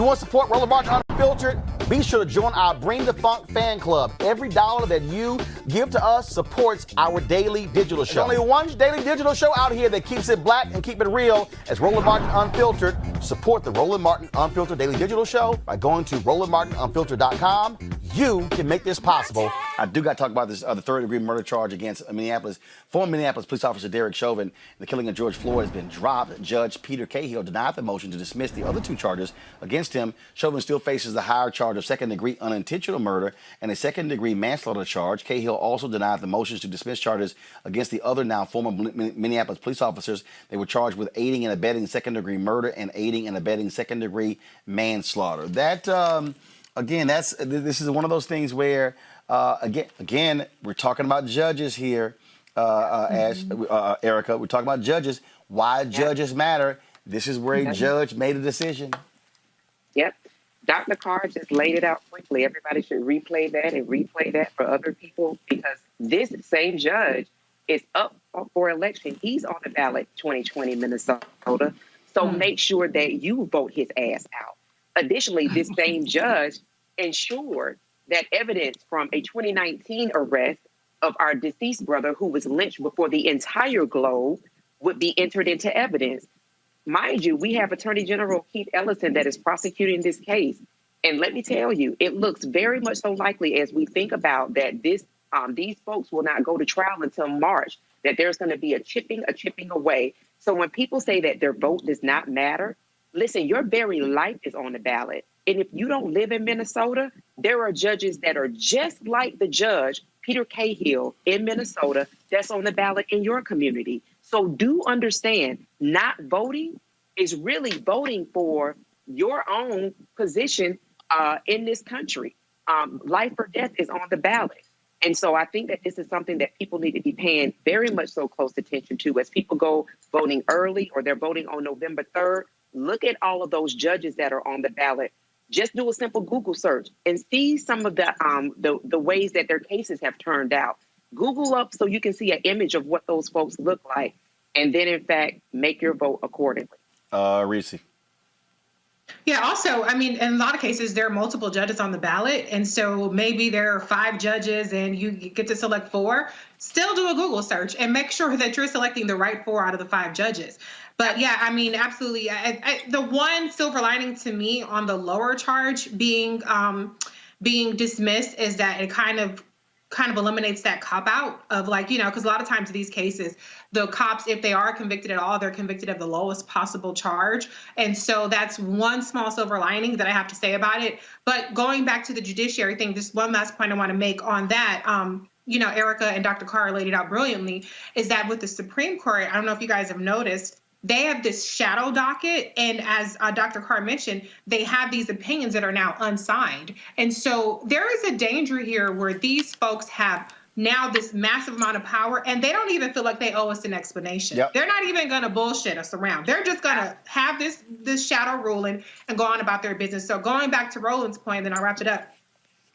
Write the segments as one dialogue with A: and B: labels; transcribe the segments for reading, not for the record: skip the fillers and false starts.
A: want to support Roland Martin Unfiltered? Be sure to join our Bring the Funk fan club. Every dollar that you give to us supports our daily digital show. There's only one daily digital show out here that keeps it black and keep it real. As Roland Martin Unfiltered. Support the Roland Martin Unfiltered daily digital show by going to RolandMartinUnfiltered.com. You can make this possible. I do got to talk about this the third-degree murder charge against former Minneapolis police officer Derek Chauvin. The killing of George Floyd has been dropped. Judge Peter Cahill denied the motion to dismiss the other two charges against him. Chauvin still faces the higher charge of second-degree unintentional murder and a second-degree manslaughter charge. Cahill also denied the motions to dismiss charges against the other now former Minneapolis police officers. They were charged with aiding and abetting second-degree murder and aiding and abetting second-degree manslaughter. That, again, this is one of those things where, again, we're talking about judges here, Erica. We're talking about judges. Why judges matter. This is where a judge made a decision.
B: Yep. Dr. Carr just laid it out quickly. Everybody should replay that and replay that for other people, because this same judge is up for election. He's on the ballot 2020 Minnesota. So make sure that you vote his ass out. Additionally, this same judge ensured that evidence from a 2019 arrest of our deceased brother who was lynched before the entire globe would be entered into evidence. Mind you, we have Attorney General Keith Ellison that is prosecuting this case. And let me tell you, it looks very much so likely as we think about that these folks will not go to trial until March, that there's going to be a chipping away. So when people say that their vote does not matter, listen, your very life is on the ballot. And if you don't live in Minnesota, there are judges that are just like the judge, Peter Cahill in Minnesota, that's on the ballot in your community. So do understand, not voting is really voting for your own position in this country. Life or death is on the ballot. And so I think that this is something that people need to be paying very much so close attention to as people go voting early or they're voting on November 3rd. Look at all of those judges that are on the ballot. Just do a simple Google search and see some of the ways that their cases have turned out. Google up so you can see an image of what those folks look like, and then, in fact, make your vote accordingly.
A: Reese.
C: Yeah, also, I mean, in a lot of cases, there are multiple judges on the ballot. And so maybe there are 5 judges and you get to select 4. Still do a Google search and make sure that you're selecting the right 4 out of the 5 judges. But yeah, I mean, absolutely. The one silver lining to me on the lower charge being dismissed is that it kind of eliminates that cop out of, like, you know, because a lot of times in these cases, the cops, if they are convicted at all, they're convicted of the lowest possible charge. And so that's one small silver lining that I have to say about it. But going back to the judiciary thing, just one last point I want to make on that, you know, Erica and Dr. Carr laid it out brilliantly, is that with the Supreme Court, I don't know if you guys have noticed, they have this shadow docket. And as Dr. Carr mentioned, they have these opinions that are now unsigned. And so there is a danger here where these folks have now this massive amount of power and they don't even feel like they owe us an explanation. Yep. They're not even going to bullshit us around. They're just going to have this shadow ruling and go on about their business. So going back to Roland's point, then I'll wrap it up.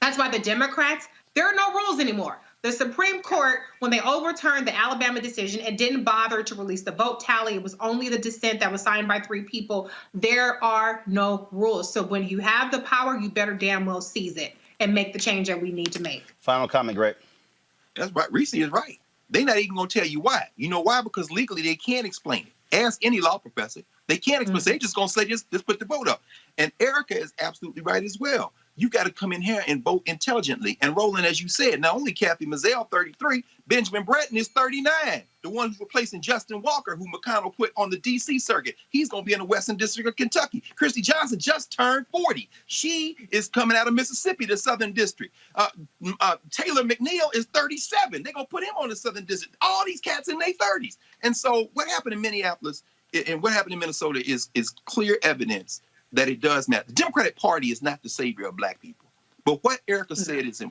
C: That's why the Democrats, there are no rules anymore. The Supreme Court, when they overturned the Alabama decision and didn't bother to release the vote tally, it was only the dissent that was signed by 3 people. There are no rules. So when you have the power, you better damn well seize it and make the change that we need to make.
A: Final comment, Greg.
D: That's right. Reese is right. They're not even going to tell you why. You know why? Because legally they can't explain it. Ask any law professor. They can't explain it. They're just going to say, just put the vote up. And Erica is absolutely right as well. You got to come in here and vote intelligently. And Roland, as you said, not only Kathy Mizell, 33, Benjamin Breton is 39. The one who's replacing Justin Walker, who McConnell put on the D.C. circuit. He's going to be in the Western District of Kentucky. Christy Johnson just turned 40. She is coming out of Mississippi, the Southern District. Taylor McNeil is 37. They're going to put him on the Southern District. All these cats in their 30s. And so what happened in Minneapolis and what happened in Minnesota is clear evidence that it does matter. The Democratic Party is not the savior of Black people. But what Erica said is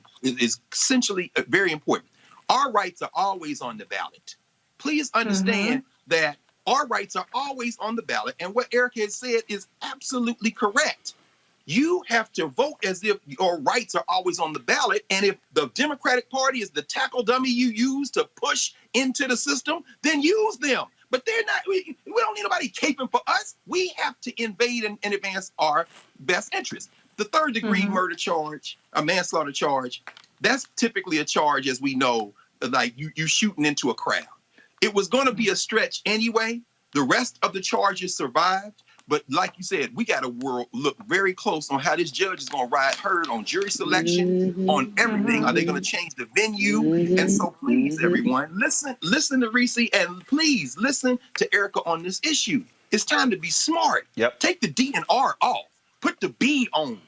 D: essentially very important. Our rights are always on the ballot. Please understand that our rights are always on the ballot. And what Erica has said is absolutely correct. You have to vote as if your rights are always on the ballot. And if the Democratic Party is the tackle dummy you use to push into the system, then use them. But they're not. We don't need nobody caping for us. We have to invade and advance our best interest. The third-degree murder charge, a manslaughter charge, that's typically a charge, as we know, like you shooting into a crowd. It was going to be a stretch anyway. The rest of the charges survived. But like you said, we got to look very close on how this judge is going to ride herd on jury selection, on everything. Are they going to change the venue? And so please, everyone, listen to Reese, and please listen to Erica on this issue. It's time to be smart.
A: Yep.
D: Take the D and R off. Put the B on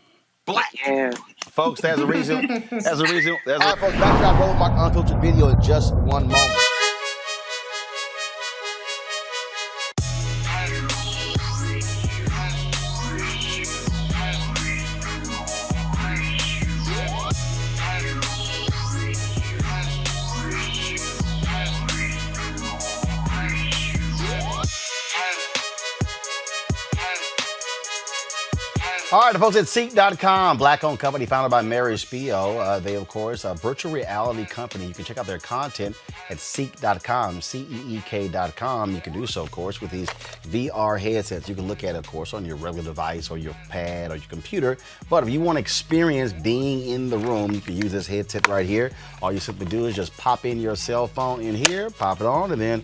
D: black.
B: Yeah.
A: Folks, there's a reason. All right, folks, back to our Roland Martin Unfiltered video in just one moment. All right, the folks at Seek.com, black-owned company founded by Mary Spio. They, of course, a virtual reality company. You can check out their content at Seek.com, Seek.com. You can do so, of course, with these VR headsets. You can look at it, of course, on your regular device or your pad or your computer. But if you want to experience being in the room, you can use this headset right here. All you simply do is just pop in your cell phone in here, pop it on, and then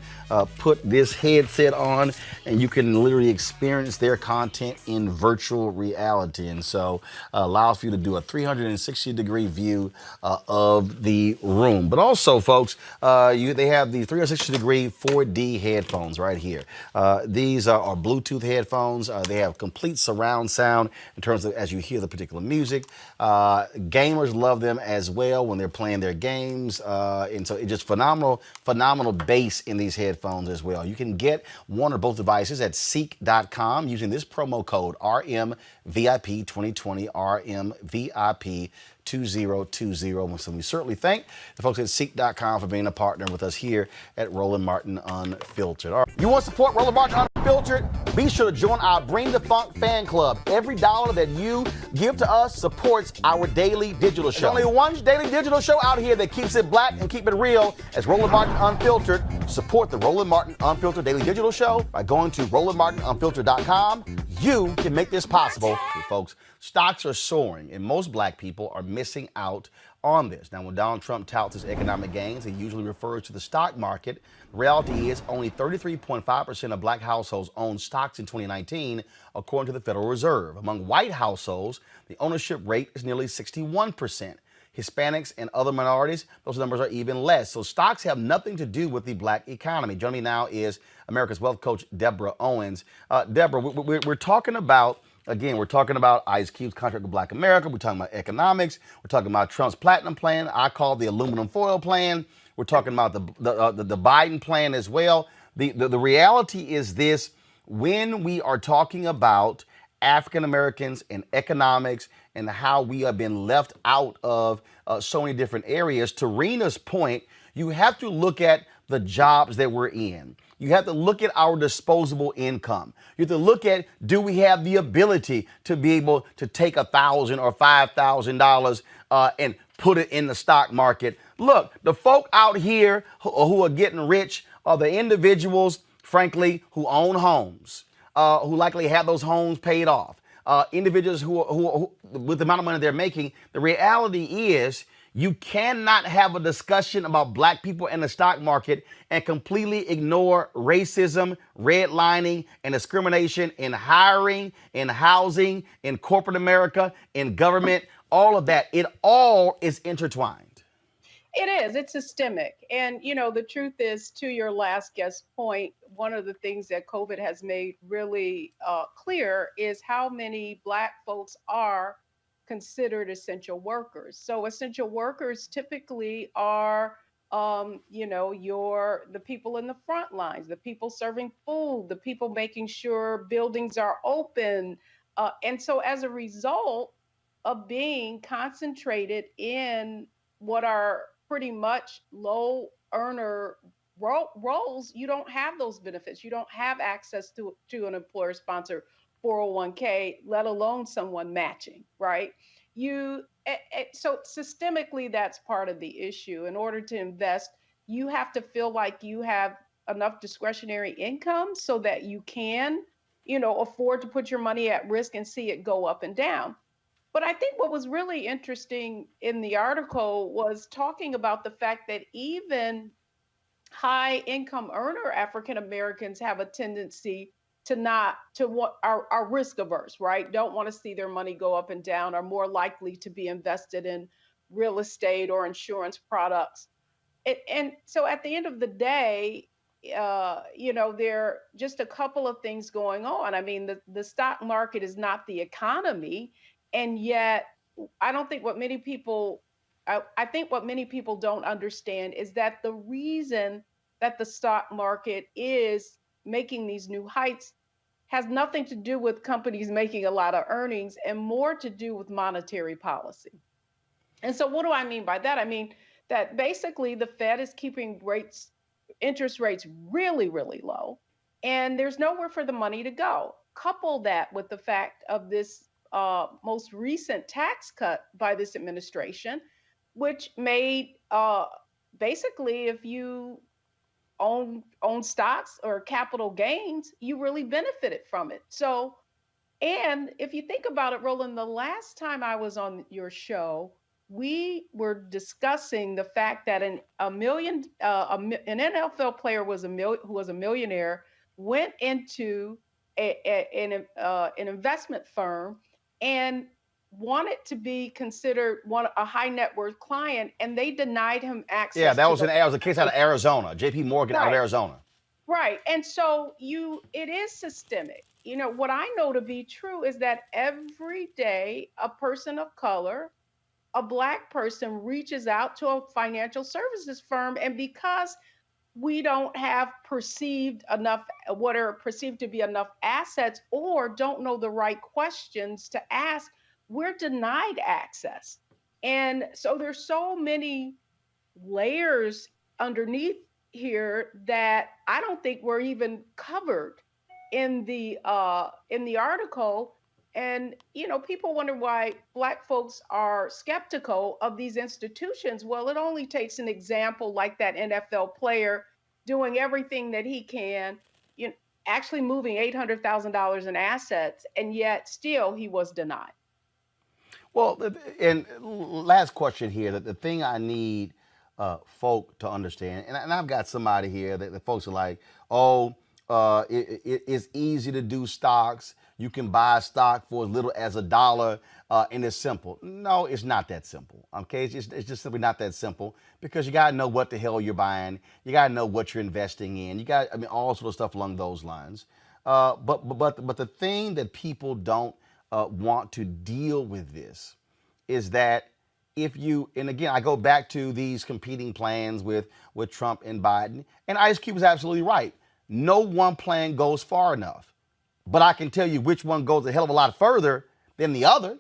A: put this headset on, and you can literally experience their content in virtual reality. And so allows for you to do a 360-degree view of the room. But also, folks, they have the 360-degree 4D headphones right here. These are Bluetooth headphones. They have complete surround sound in terms of as you hear the particular music. Gamers love them as well when they're playing their games. And so it's just phenomenal bass in these headphones as well. You can get one or both devices at Seek.com using this promo code RMVIP 2020, RMVIP 2020. So we certainly thank the folks at Seek.com for being a partner with us here at Roland Martin Unfiltered. All right. You want to support Roland Martin Unfiltered? Be sure to join our Bring the Funk fan club. Every dollar that you give to us supports our daily digital show. There's only one daily digital show out here that keeps it black and keep it real. As Roland Martin Unfiltered. Support the Roland Martin Unfiltered daily digital show by going to RolandMartinUnfiltered.com. You can make this possible. Hey, folks, stocks are soaring, and most black people are missing out on this. Now, when Donald Trump touts his economic gains, he usually refers to the stock market. The reality is only 33.5% of black households owned stocks in 2019, according to the Federal Reserve. Among white households, the ownership rate is nearly 61%. Hispanics and other minorities, those numbers are even less. So stocks have nothing to do with the black economy. Joining me now is America's Wealth Coach, Deborah Owens. Deborah, we're talking about, again, we're talking about Ice Cube's contract with Black America. We're talking about economics. We're talking about Trump's platinum plan. I call the aluminum foil plan. We're talking about the Biden plan as well. The reality is this: when we are talking about African Americans and economics and how we have been left out of so many different areas, to Rena's point, you have to look at the jobs that we're in. You have to look at our disposable income. You have to look at, do we have the ability to be able to take $1,000 or $5,000 and put it in the stock market? Look, the folk out here who are getting rich are the individuals, frankly, who own homes, who likely have those homes paid off. Individuals who, with the amount of money they're making, the reality is you cannot have a discussion about black people in the stock market and completely ignore racism, redlining, and discrimination in hiring, in housing, in corporate America, in government, all of that. It all is intertwined.
E: It is. It's systemic. And, you know, the truth is, to your last guest point, one of the things that COVID has made really clear is how many black folks are considered essential workers. So essential workers typically are, the people in the front lines, the people serving food, the people making sure buildings are open. And so as a result of being concentrated in what are pretty much low earner roles, you don't have those benefits. You don't have access to an employer sponsored 401k, let alone someone matching, right? So systemically, that's part of the issue. In order to invest, you have to feel like you have enough discretionary income so that you can, afford to put your money at risk and see it go up and down. But I think what was really interesting in the article was talking about the fact that even high income earner African Americans have a tendency to not to what are risk averse, right? Don't want to see their money go up and down, are more likely to be invested in real estate or insurance products. And so at the end of the day, there are just a couple of things going on. I mean, the stock market is not the economy, and yet I don't think what many people I think what many people don't understand is that the reason that the stock market is making these new heights has nothing to do with companies making a lot of earnings and more to do with monetary policy. And so what do I mean by that? I mean that basically the Fed is keeping interest rates really, really low, and there's nowhere for the money to go. Couple that with the fact of this most recent tax cut by this administration, which made basically if you own stocks or capital gains, you really benefited from it. So, and if you think about it, Roland, the last time I was on your show, we were discussing the fact that an NFL player who was a millionaire went into an investment firm and wanted to be considered a high net worth client, and they denied him access.
A: Yeah, that was a case out of Arizona, J.P. Morgan out of Arizona.
E: Right. And so it is systemic. What I know to be true is that every day a person of color, a Black person, reaches out to a financial services firm, and because we don't have what are perceived to be enough assets, or don't know the right questions to ask, we're denied access. And so there's so many layers underneath here that I don't think were even covered in the article. And people wonder why Black folks are skeptical of these institutions. Well, it only takes an example like that NFL player doing everything that he can, actually moving $800,000 in assets, and yet still he was denied.
A: Well, and last question here, that the thing I need folk to understand, and I've got somebody here that the folks are like, oh, it's easy to do stocks. You can buy stock for as little as $1, and it's simple. No, it's not that simple. Okay, it's just simply not that simple, because you gotta know what the hell you're buying. You gotta know what you're investing in. All sort of stuff along those lines. But the thing that people don't want to deal with this is that and again, I go back to these competing plans with Trump and Biden, and Ice Cube is absolutely right. No one plan goes far enough. But I can tell you which one goes a hell of a lot further than the other.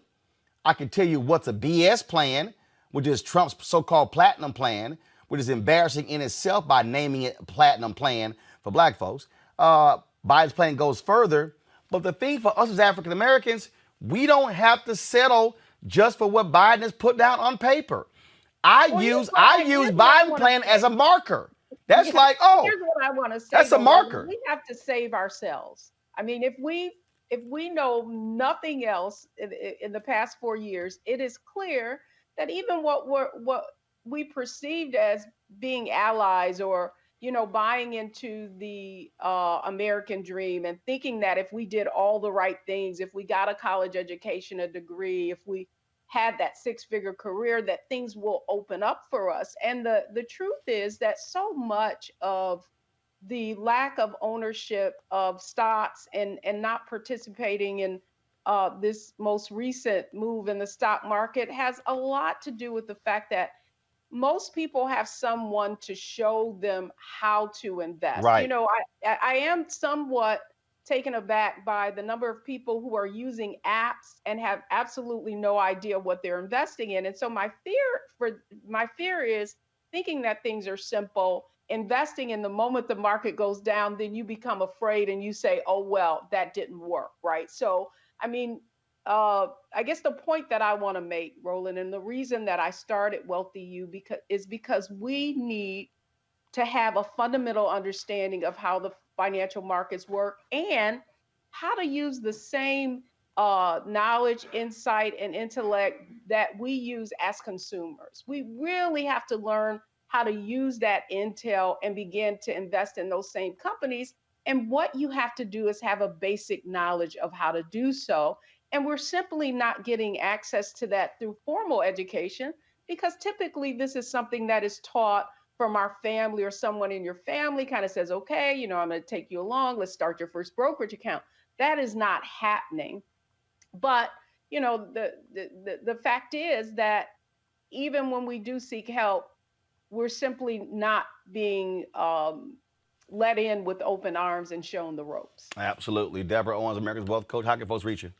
A: I can tell you what's a BS plan, which is Trump's so-called platinum plan, which is embarrassing in itself by naming it a platinum plan for Black folks. Biden's plan goes further. But the thing for us as African Americans, we don't have to settle just for what Biden has put down on paper. I use Biden's plan as a marker. That's
E: Here's
A: what
E: I want to say.
A: That's a marker.
E: We have to save ourselves. I mean, if we know nothing else in the past 4 years, it is clear that even what we perceived as being allies, or buying into the American dream and thinking that if we did all the right things, if we got a college education, a degree, if we had that six-figure career, that things will open up for us. And the truth is that so much of the lack of ownership of stocks and not participating in this most recent move in the stock market has a lot to do with the fact that most people have someone to show them how to invest.
A: Right.
E: I am somewhat taken aback by the number of people who are using apps and have absolutely no idea what they're investing in. And so my fear is thinking that things are simple, investing in the moment the market goes down, then you become afraid and you say, oh, well, that didn't work, right? So, I mean, I guess the point that I want to make, Roland, and the reason that I started Wealthy You because we need to have a fundamental understanding of how the financial markets work and how to use the same knowledge, insight, and intellect that we use as consumers. We really have to learn how to use that intel and begin to invest in those same companies. And what you have to do is have a basic knowledge of how to do so. And we're simply not getting access to that through formal education because typically this is something that is taught from our family or someone in your family kind of says, okay, you know, I'm going to take you along. Let's start your first brokerage account. That is not happening. But, you know, the fact is that even when we do seek help, we're simply not being let in with open arms and shown the ropes.
A: Absolutely. Deborah Owens, America's Wealth Coach. How can folks reach you?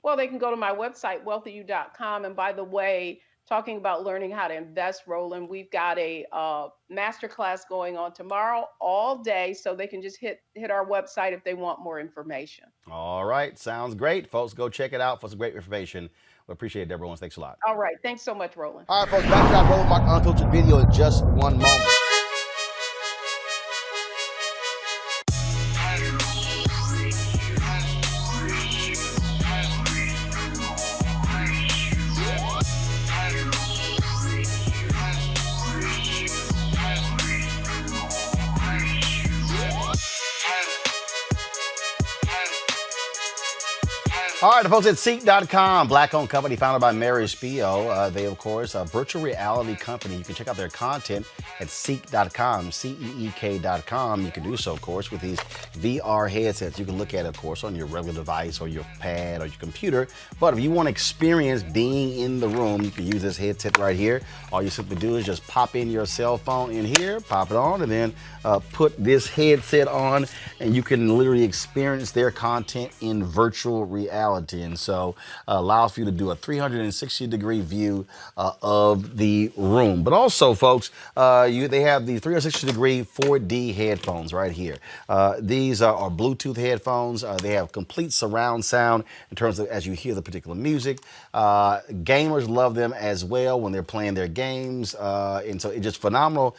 E: Well, they can go to my website, wealthyu.com. And by the way, talking about learning how to invest, Roland, we've got a masterclass going on tomorrow all day, so they can just hit our website if they want more information.
A: All right. Sounds great. Folks, go check it out for some great information. We appreciate it, Deborah Owens. Thanks a lot.
E: All right. Thanks so much, Roland.
A: All right, folks, back to our Roland Martin Unfiltered video in just one moment. All right, the folks at Seek.com, black-owned company founded by Mary Spio. They, of course, a virtual reality company. You can check out their content at Seek.com, Seek.com. You can do so, of course, with these VR headsets. You can look at it, of course, on your regular device or your pad or your computer. But if you want to experience being in the room, you can use this headset right here. All you simply do is just pop in your cell phone in here, pop it on, and then put this headset on, and you can literally experience their content in virtual reality. And so allows for you to do a 360-degree view of the room. But also, folks, they have the 360-degree 4D headphones right here. These are Bluetooth headphones. They have complete surround sound in terms of as you hear the particular music. Gamers love them as well when they're playing their games. And so it's just phenomenal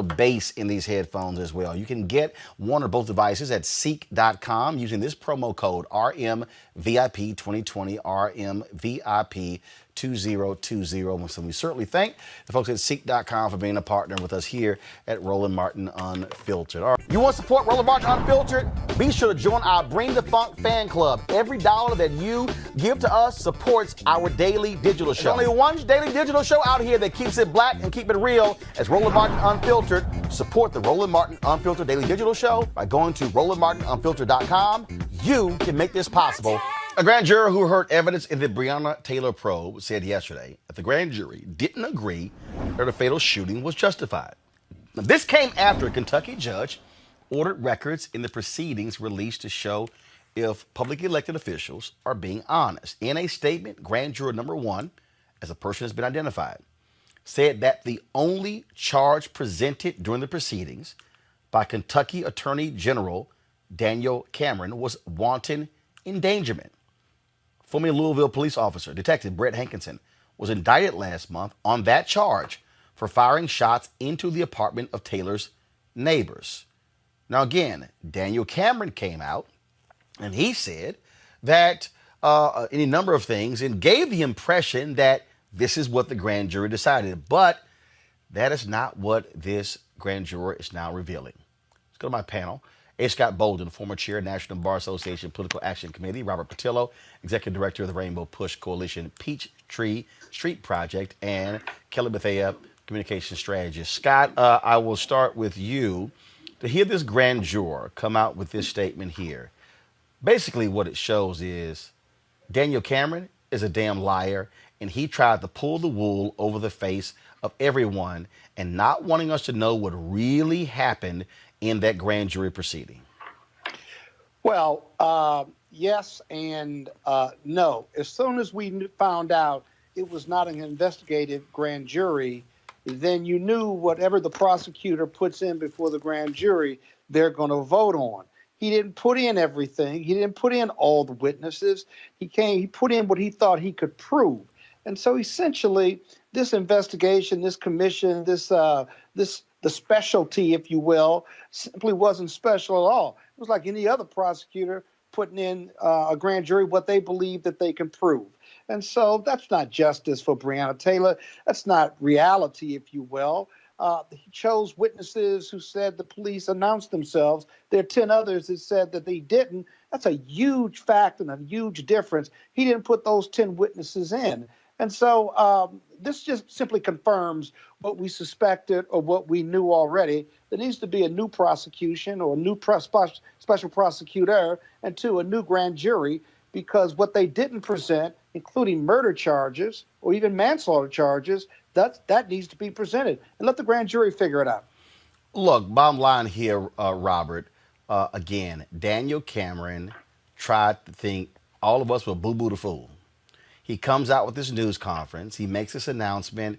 A: bass in these headphones as well. You can get one or both devices at Seek.com using this promo code RMVIP 2020, RMVIP 2020. So we certainly thank the folks at Seek.com for being a partner with us here at Roland Martin Unfiltered. All right. You want to support Roland Martin Unfiltered? Be sure to join our Bring the Funk fan club. Every dollar that you give to us supports our daily digital show. There's only one daily digital show out here that keeps it black and keep it real. As Roland Martin Unfiltered. Support the Roland Martin Unfiltered daily digital show by going to RolandMartinUnfiltered.com. You can make this possible. A grand juror who heard evidence in the Breonna Taylor probe said yesterday that the grand jury didn't agree that the fatal shooting was justified. Now, this came after a Kentucky judge ordered records in the proceedings released to show if public elected officials are being honest. In a statement, grand juror number 1, as a person has been identified, said that the only charge presented during the proceedings by Kentucky Attorney General Daniel Cameron was wanton endangerment. Former Louisville police officer, Detective Brett Hankinson, was indicted last month on that charge for firing shots into the apartment of Taylor's neighbors. Now again, Daniel Cameron came out and he said that any number of things and gave the impression that this is what the grand jury decided. But that is not what this grand juror is now revealing. Let's go to my panel. A. Scott Bolden, former chair, National Bar Association Political Action Committee. Robert Patillo, executive director of the Rainbow Push Coalition Peachtree Street Project. And Kelly Bethea, communication strategist. Scott, I will start with you. To hear this grand juror come out with this statement here, basically what it shows is Daniel Cameron is a damn liar, and he tried to pull the wool over the face of everyone and not wanting us to know what really happened in that grand jury proceeding.
F: Well, yes and no. As soon as we found out it was not an investigative grand jury, then you knew whatever the prosecutor puts in before the grand jury, they're going to vote on. He didn't put in everything. He didn't put in all the witnesses. He put in what he thought he could prove. And so essentially, this investigation, this commission, this the specialty, if you will, simply wasn't special at all. It was like any other prosecutor putting in a grand jury what they believe that they can prove. And so that's not justice for Breonna Taylor. That's not reality, if you will. He chose witnesses who said the police announced themselves. There are 10 others that said that they didn't. That's a huge fact and a huge difference. He didn't put those 10 witnesses in. And so this just simply confirms what we suspected or what we knew already. There needs to be a new prosecution or a new special prosecutor, and two, a new grand jury, because what they didn't present, including murder charges or even manslaughter charges, that needs to be presented. And let the grand jury figure it out.
A: Look, bottom line here, Robert, again, Daniel Cameron tried to think all of us were boo-boo the fool. He comes out with this news conference. He makes this announcement,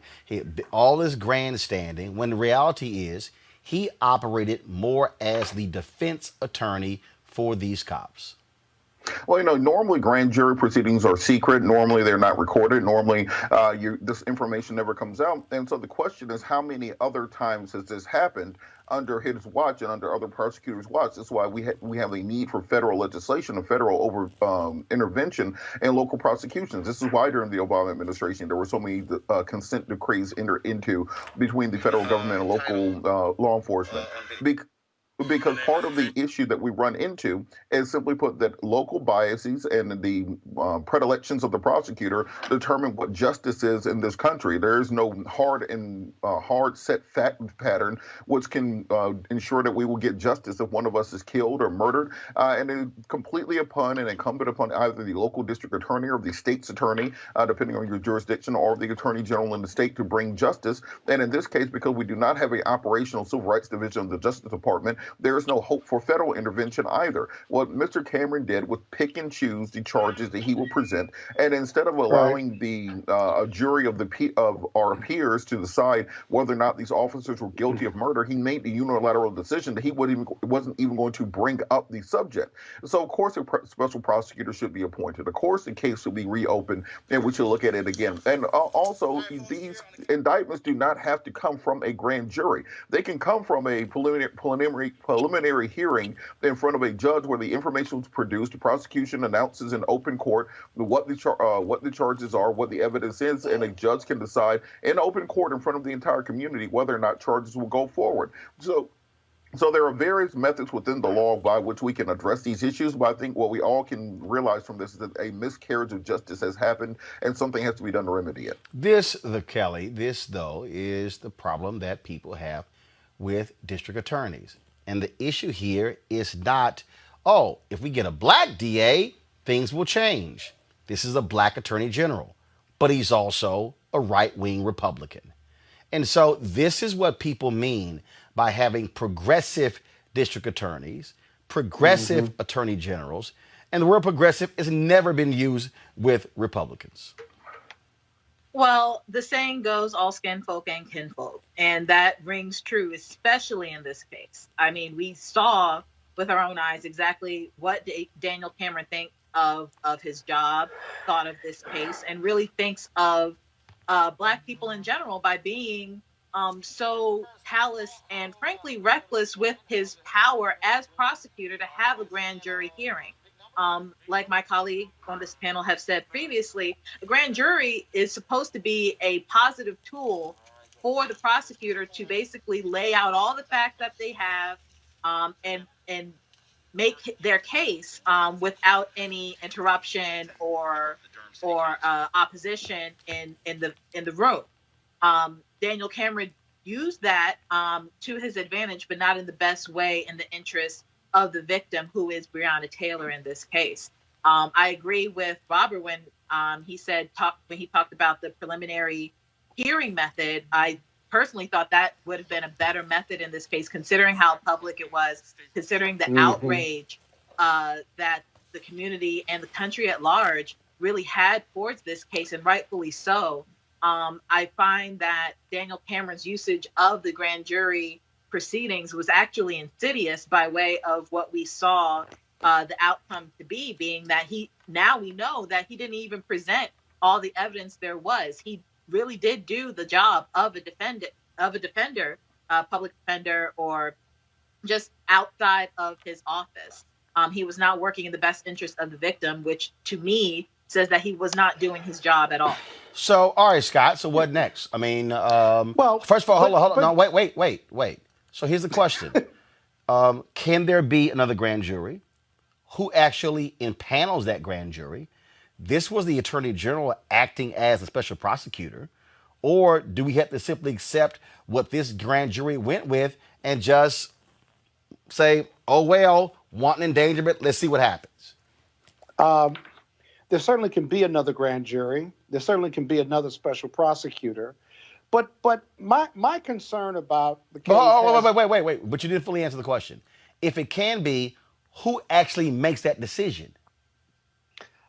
A: all this grandstanding, when the reality is he operated more as the defense attorney for these cops.
G: Well, normally grand jury proceedings are secret. Normally they're not recorded. Normally this information never comes out. And so the question is, how many other times has this happened under his watch and under other prosecutors' watch? That's why we have a need for federal legislation, a federal intervention in local prosecutions. This is why during the Obama administration there were so many consent decrees entered into between the federal government and local law enforcement. Because part of the issue that we run into is, simply put, that local biases and the predilections of the prosecutor determine what justice is in this country. There is no hard set fact pattern which can ensure that we will get justice if one of us is killed or murdered. And it's completely incumbent upon either the local district attorney or the state's attorney, depending on your jurisdiction, or the attorney general in the state to bring justice. And in this case, because we do not have an operational civil rights division of the Justice Department, there is no hope for federal intervention either. What Mr. Cameron did was pick and choose the charges that he will present, and instead of allowing a jury of our peers to decide whether or not these officers were guilty of murder, he made the unilateral decision that he wasn't even going to bring up the subject. So, of course, a special prosecutor should be appointed. Of course, the case should be reopened, and we should look at it again. And also, these indictments do not have to come from a grand jury. They can come from a preliminary hearing in front of a judge where the information was produced. The prosecution announces in open court what the charges are, what the evidence is, and a judge can decide in open court in front of the entire community whether or not charges will go forward. So there are various methods within the law by which we can address these issues, but I think what we all can realize from this is that a miscarriage of justice has happened and something has to be done to remedy it. This,
A: though, is the problem that people have with district attorneys. And the issue here is not, if we get a black DA, things will change. This is a black attorney general, but he's also a right-wing Republican. And so this is what people mean by having progressive district attorneys, progressive attorney generals, and the word progressive has never been used with Republicans.
H: Well, the saying goes, all skin folk and kinfolk, and that rings true, especially in this case. I mean, we saw with our own eyes exactly what Daniel Cameron thinks of his job, thought of this case, and really thinks of Black people in general by being so callous and frankly reckless with his power as prosecutor to have a grand jury hearing. Like my colleague on this panel have said previously, a grand jury is supposed to be a positive tool for the prosecutor to basically lay out all the facts that they have and make their case without any interruption or opposition in the room. Daniel Cameron used that to his advantage, but not in the best way in the interest of the victim, who is Breonna Taylor in this case. I agree with Robert when he talked about the preliminary hearing method. I personally thought that would have been a better method in this case, considering how public it was, considering the outrage that the community and the country at large really had towards this case, and rightfully so. I find that Daniel Cameron's usage of the grand jury proceedings was actually insidious by way of what we saw the outcome to be, being that we know that he didn't even present all the evidence there was. He really did do the job of a defender public defender or just outside of his office. He was not working in the best interest of the victim, which to me says that he was not doing his job at all.
A: So, all right, Scott. So, what next? I mean,
F: Well,
A: first of all, hold on.
F: but-
A: No, wait. So, here's the question: can there be another grand jury? Who actually impanels that grand jury? This was the Attorney General acting as a special prosecutor, or do we have to simply accept what this grand jury went with and just say, "Oh well, wanton endangerment. Let's see what happens."
F: There certainly can be another grand jury. There certainly can be another special prosecutor. But my concern about the case.
A: Wait. But you didn't fully answer the question. If it can be, who actually makes that decision?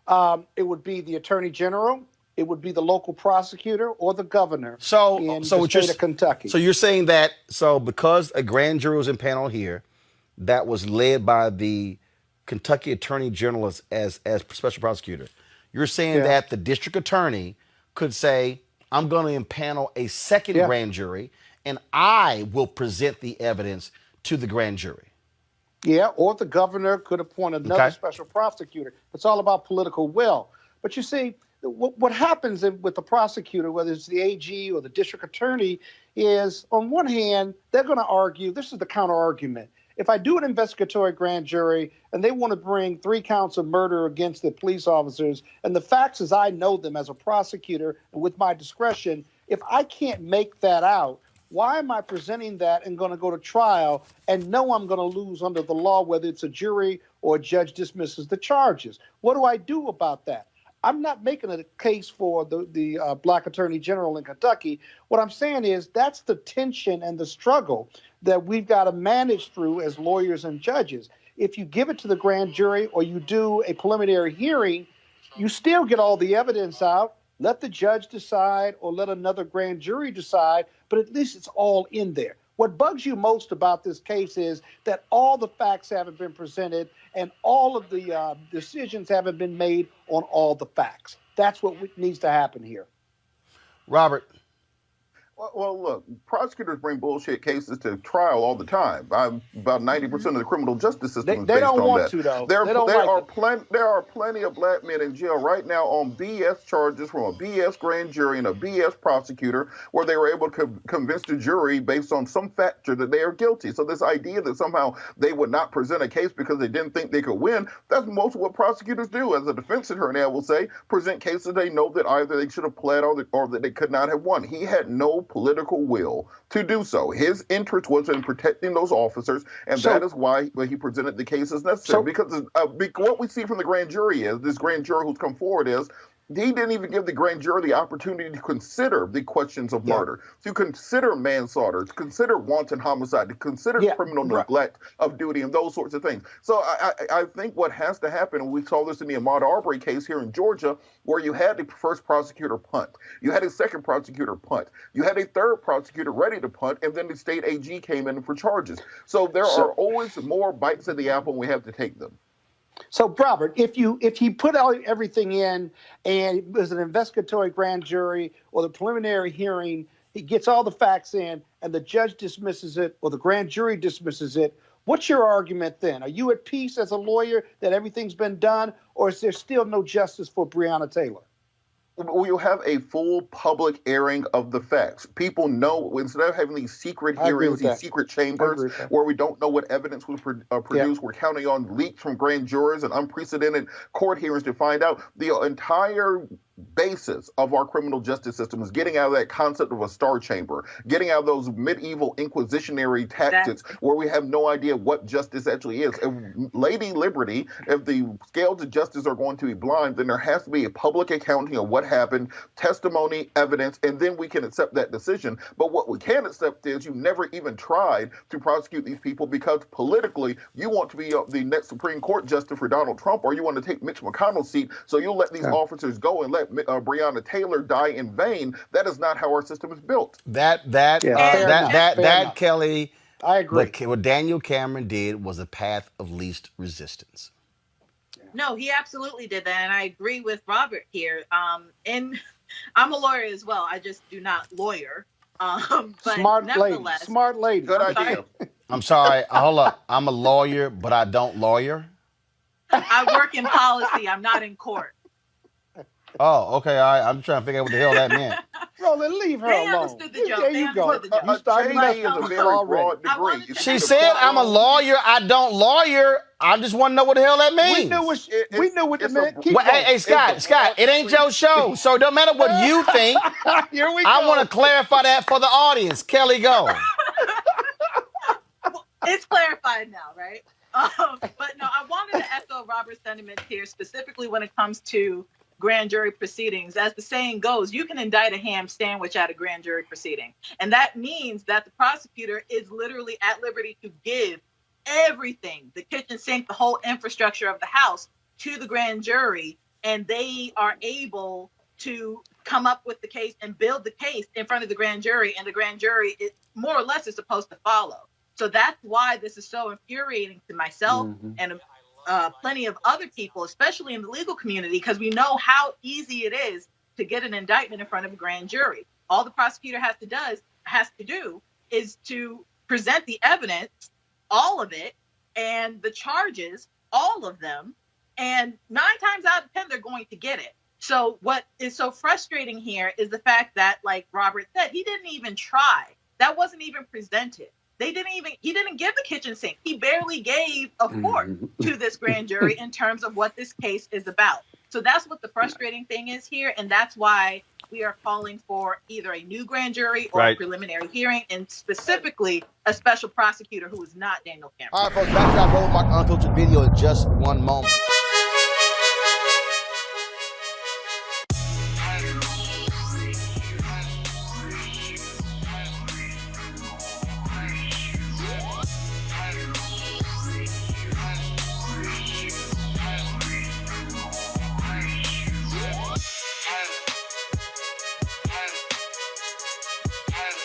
F: It would be the Attorney General. It would be the local prosecutor or the governor in the state of Kentucky.
A: So you're saying that because a grand jury was impaneled here, that was led by the Kentucky Attorney General as special prosecutor. You're saying that the district attorney could say, "I'm going to impanel a second grand jury, and I will present the evidence to the grand jury."
F: Yeah, or the governor could appoint another special prosecutor. It's all about political will. But you see, what happens with the prosecutor, whether it's the AG or the district attorney, is on one hand, they're going to argue, this is the counter argument. If I do an investigatory grand jury and they want to bring 3 counts of murder against the police officers, and the facts as I know them as a prosecutor and with my discretion, if I can't make that out, why am I presenting that and going to go to trial and know I'm going to lose under the law, whether it's a jury or a judge dismisses the charges? What do I do about that? I'm not making a case for the black attorney general in Kentucky. What I'm saying is that's the tension and the struggle that we've got to manage through as lawyers and judges. If you give it to the grand jury or you do a preliminary hearing, you still get all the evidence out. Let the judge decide or let another grand jury decide, but at least it's all in there. What bugs you most about this case is that all the facts haven't been presented and all of the decisions haven't been made on all the facts. That's what needs to happen here.
A: Robert.
G: Well, look, prosecutors bring bullshit cases to trial all the time. About 90% of the criminal justice system is
F: They
G: based
F: don't
G: on
F: want
G: that.
F: to, though.
G: There
F: They
G: are plenty of black men in jail right now on BS charges from a BS grand jury and a BS prosecutor where they were able to convince the jury based on some factor that they are guilty. So this idea that somehow they would not present a case because they didn't think they could win, that's most of what prosecutors do. As a defense attorney, I will say, present cases they know that either they should have pled or that they could not have won. He had no political will to do so. His interest was in protecting those officers, and that is why he presented the case as necessary. Because what we see from the grand jury is, this grand juror who's come forward is, he didn't even give the grand jury the opportunity to consider the questions of murder, to consider manslaughter, to consider wanton homicide, to consider criminal neglect of duty and those sorts of things. So I think what has to happen, and we saw this in the Ahmaud Arbery case here in Georgia, where you had the first prosecutor punt, you had a second prosecutor punt, you had a third prosecutor ready to punt, and then the state AG came in for charges. So there are always more bites of the apple, and we have to take them.
F: So, Robert, if he put everything in and it was an investigatory grand jury or the preliminary hearing, he gets all the facts in and the judge dismisses it or the grand jury dismisses it, what's your argument then? Are you at peace as a lawyer that everything's been done, or is there still no justice for Breonna Taylor?
G: We'll have a full public airing of the facts. People know, instead of having these secret hearings, these secret chambers where we don't know what evidence was produced, we're counting on leaks from grand jurors and unprecedented court hearings to find out. The entire basis of our criminal justice system is getting out of that concept of a star chamber, getting out of those medieval inquisitionary tactics where we have no idea what justice actually is. If Lady Liberty, if the scales of justice are going to be blind, then there has to be a public accounting of what happened, testimony, evidence, and then we can accept that decision. But what we can't accept is you never even tried to prosecute these people because politically you want to be the next Supreme Court justice for Donald Trump, or you want to take Mitch McConnell's seat, so you'll let these officers go and let Breonna Taylor die in vain. That is not how our system is built.
A: That Kelly,
F: I agree.
A: What Daniel Cameron did was a path of least resistance.
H: No, he absolutely did that, and I agree with Robert here. And I'm a lawyer as well. I just do not lawyer. But
F: Smart lady.
H: nevertheless,
F: Smart lady.
G: Good
H: I'm
G: idea.
H: sorry.
A: I'm sorry. Hold up. I'm a lawyer, but I don't lawyer.
H: I work in policy. I'm not in court.
A: Oh, okay. All right. I'm trying to figure out what the hell that meant.
F: Roland, leave her
H: They
F: alone.
H: understood the joke.
F: There
H: They
F: you go.
H: understood the joke.
F: You started
G: JD
F: messing
G: is a
F: with
G: very
F: her already.
G: broad
H: I
G: degree.
H: wanted
G: You
H: to-
G: need
A: She
G: to
A: said,
G: put
A: I'm a
G: on-
A: lawyer. I don't lawyer. I just want to know what the hell that means.
F: We knew what it
G: it's
F: meant.
G: a-
F: Keep
A: Well, hey,
F: going.
A: Scott, it ain't your show. So it don't matter what you think.
F: Here we go.
A: I want to clarify that for the audience. Kelly, go.
H: It's clarified now, right? But no, I wanted to echo Robert's sentiments here, specifically when it comes to grand jury proceedings. As the saying goes, you can indict a ham sandwich at a grand jury proceeding. And that means that the prosecutor is literally at liberty to give everything, the kitchen sink, the whole infrastructure of the house, to the grand jury. And they are able to come up with the case and build the case in front of the grand jury. And the grand jury, more or less, is supposed to follow. So that's why this is so infuriating to myself and plenty of other people, especially in the legal community, because we know how easy it is to get an indictment in front of a grand jury. All the prosecutor has to do is to present the evidence, all of it, and the charges, all of them, and 9 times out of 10, they're going to get it. So what is so frustrating here is the fact that, like Robert said, he didn't even try. That wasn't even presented. He didn't give the kitchen sink. He barely gave a fork to this grand jury in terms of what this case is about. So that's what the frustrating thing is here. And that's why we are calling for either a new grand jury or a preliminary hearing, and specifically a special prosecutor who is not Daniel Cameron.
A: All right, folks, back to our Roland Martin Unfiltered video in just one moment.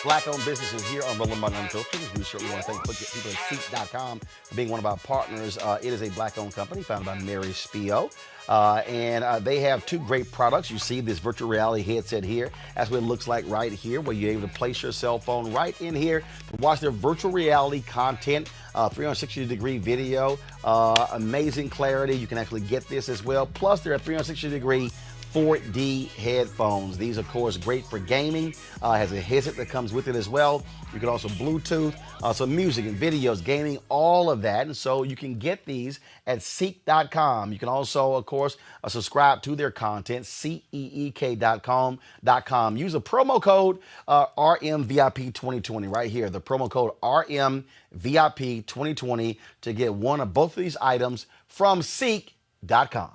A: Black-owned businesses here on Roland Martin Unfiltered. We certainly want to thank people at Seek.com for being one of our partners. It is a Black-owned company founded by Mary Spio. And they have 2 great products. You see this virtual reality headset here. That's what it looks like right here, where you're able to place your cell phone right in here to watch their virtual reality content, 360-degree video, amazing clarity. You can actually get this as well. Plus, they're a 360-degree 4D headphones. These, of course, great for gaming. Has a headset that comes with it as well. You can also Bluetooth, some music and videos, gaming, all of that. And so you can get these at Seek.com. You can also, of course, subscribe to their content, CEEK.com. Use a promo code RMVIP2020 right here. The promo code RMVIP2020 to get one of both of these items from Seek.com.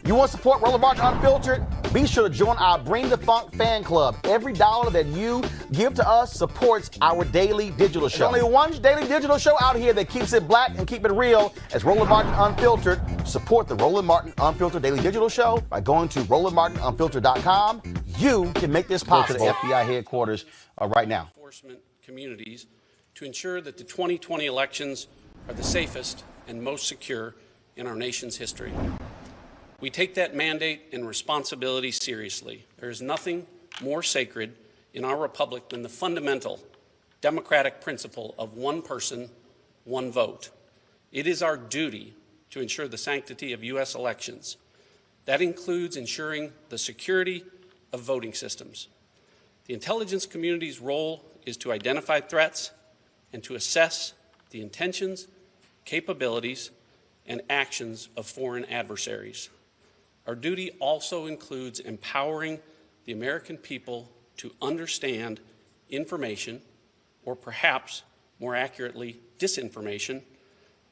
A: You want to support Roland Martin Unfiltered? Be sure to join our Bring the Funk fan club. Every dollar that you give to us supports our daily digital show. There's only one daily digital show out here that keeps it black and keep it real. As Roland Martin Unfiltered. Support the Roland Martin Unfiltered daily digital show by going to RolandMartinUnfiltered.com. You can make this possible. Go to the FBI headquarters right now.
I: Enforcement communities to ensure that the 2020 elections are the safest and most secure in our nation's history. We take that mandate and responsibility seriously. There is nothing more sacred in our republic than the fundamental democratic principle of one person, one vote. It is our duty to ensure the sanctity of U.S. elections. That includes ensuring the security of voting systems. The intelligence community's role is to identify threats and to assess the intentions, capabilities, and actions of foreign adversaries. Our duty also includes empowering the American people to understand information, or perhaps more accurately, disinformation,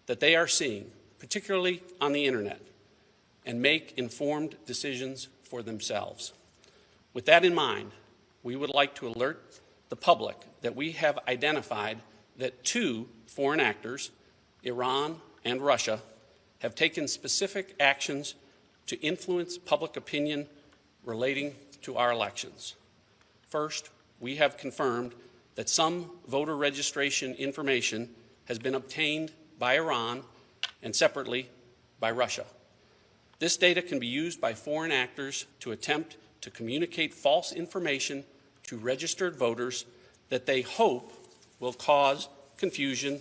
I: that they are seeing, particularly on the internet, and make informed decisions for themselves. With that in mind, we would like to alert the public that we have identified that 2 foreign actors, Iran and Russia, have taken specific actions to influence public opinion relating to our elections. First, we have confirmed that some voter registration information has been obtained by Iran and separately by Russia. This data can be used by foreign actors to attempt to communicate false information to registered voters that they hope will cause confusion,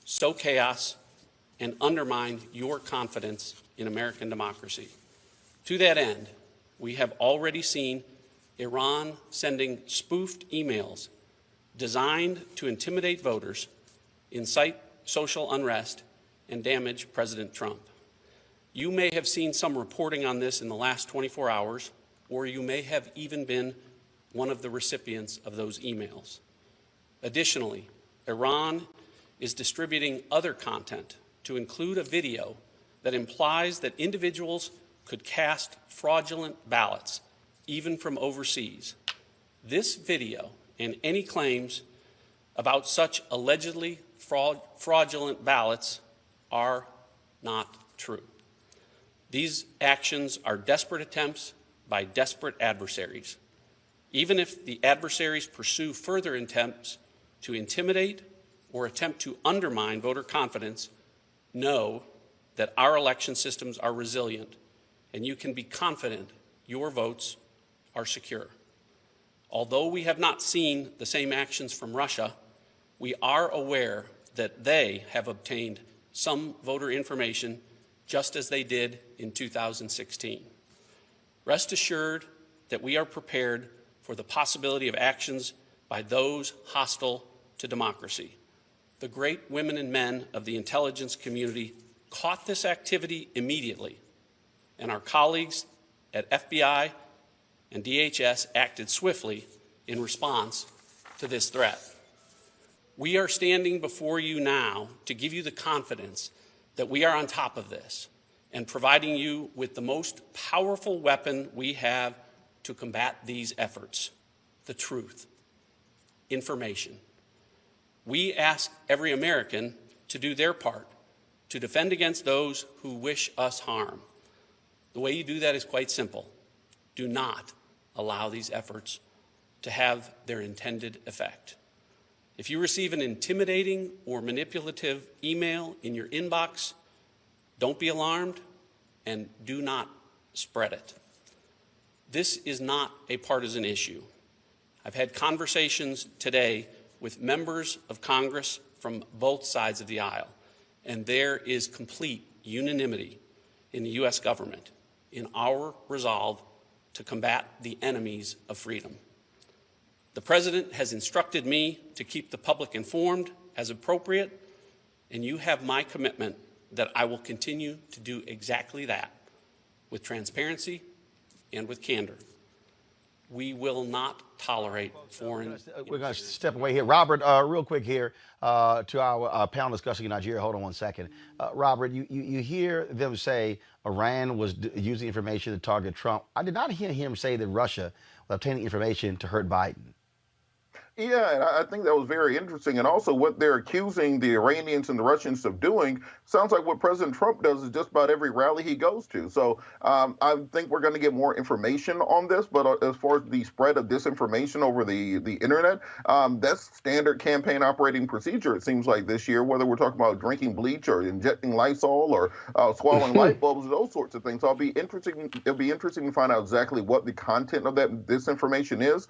I: sow chaos, and undermine your confidence in American democracy. To that end, we have already seen Iran sending spoofed emails designed to intimidate voters, incite social unrest, and damage President Trump. You may have seen some reporting on this in the last 24 hours, or you may have even been one of the recipients of those emails. Additionally, Iran is distributing other content to include a video that implies that individuals could cast fraudulent ballots, even from overseas. This video and any claims about such allegedly fraudulent ballots are not true. These actions are desperate attempts by desperate adversaries. Even if the adversaries pursue further attempts to intimidate or attempt to undermine voter confidence, know that our election systems are resilient, and you can be confident your votes are secure. Although we have not seen the same actions from Russia, we are aware that they have obtained some voter information just as they did in 2016. Rest assured that we are prepared for the possibility of actions by those hostile to democracy. The great women and men of the intelligence community caught this activity immediately, and our colleagues at FBI and DHS acted swiftly in response to this threat. We are standing before you now to give you the confidence that we are on top of this and providing you with the most powerful weapon we have to combat these efforts: the truth, information. We ask every American to do their part to defend against those who wish us harm. The way you do that is quite simple. Do not allow these efforts to have their intended effect. If you receive an intimidating or manipulative email in your inbox, don't be alarmed and do not spread it. This is not a partisan issue. I've had conversations today with members of Congress from both sides of the aisle, and there is complete unanimity in the U.S. government in our resolve to combat the enemies of freedom. The President has instructed me to keep the public informed as appropriate, and you have my commitment that I will continue to do exactly that with transparency and with candor. We will not tolerate foreign.
A: We're going to step away here. Robert, real quick here to our panel discussing in Nigeria. Hold on one second. Robert, you hear them say Iran was using information to target Trump. I did not hear him say that Russia was obtaining information to hurt Biden.
G: Yeah, and I think that was very interesting. And also what they're accusing the Iranians and the Russians of doing sounds like what President Trump does at just about every rally he goes to. So I think we're going to get more information on this. But as far as the spread of disinformation over the internet, that's standard campaign operating procedure, it seems like, this year, whether we're talking about drinking bleach or injecting Lysol or swallowing light bulbs, those sorts of things. So it'll be interesting to find out exactly what the content of that disinformation is.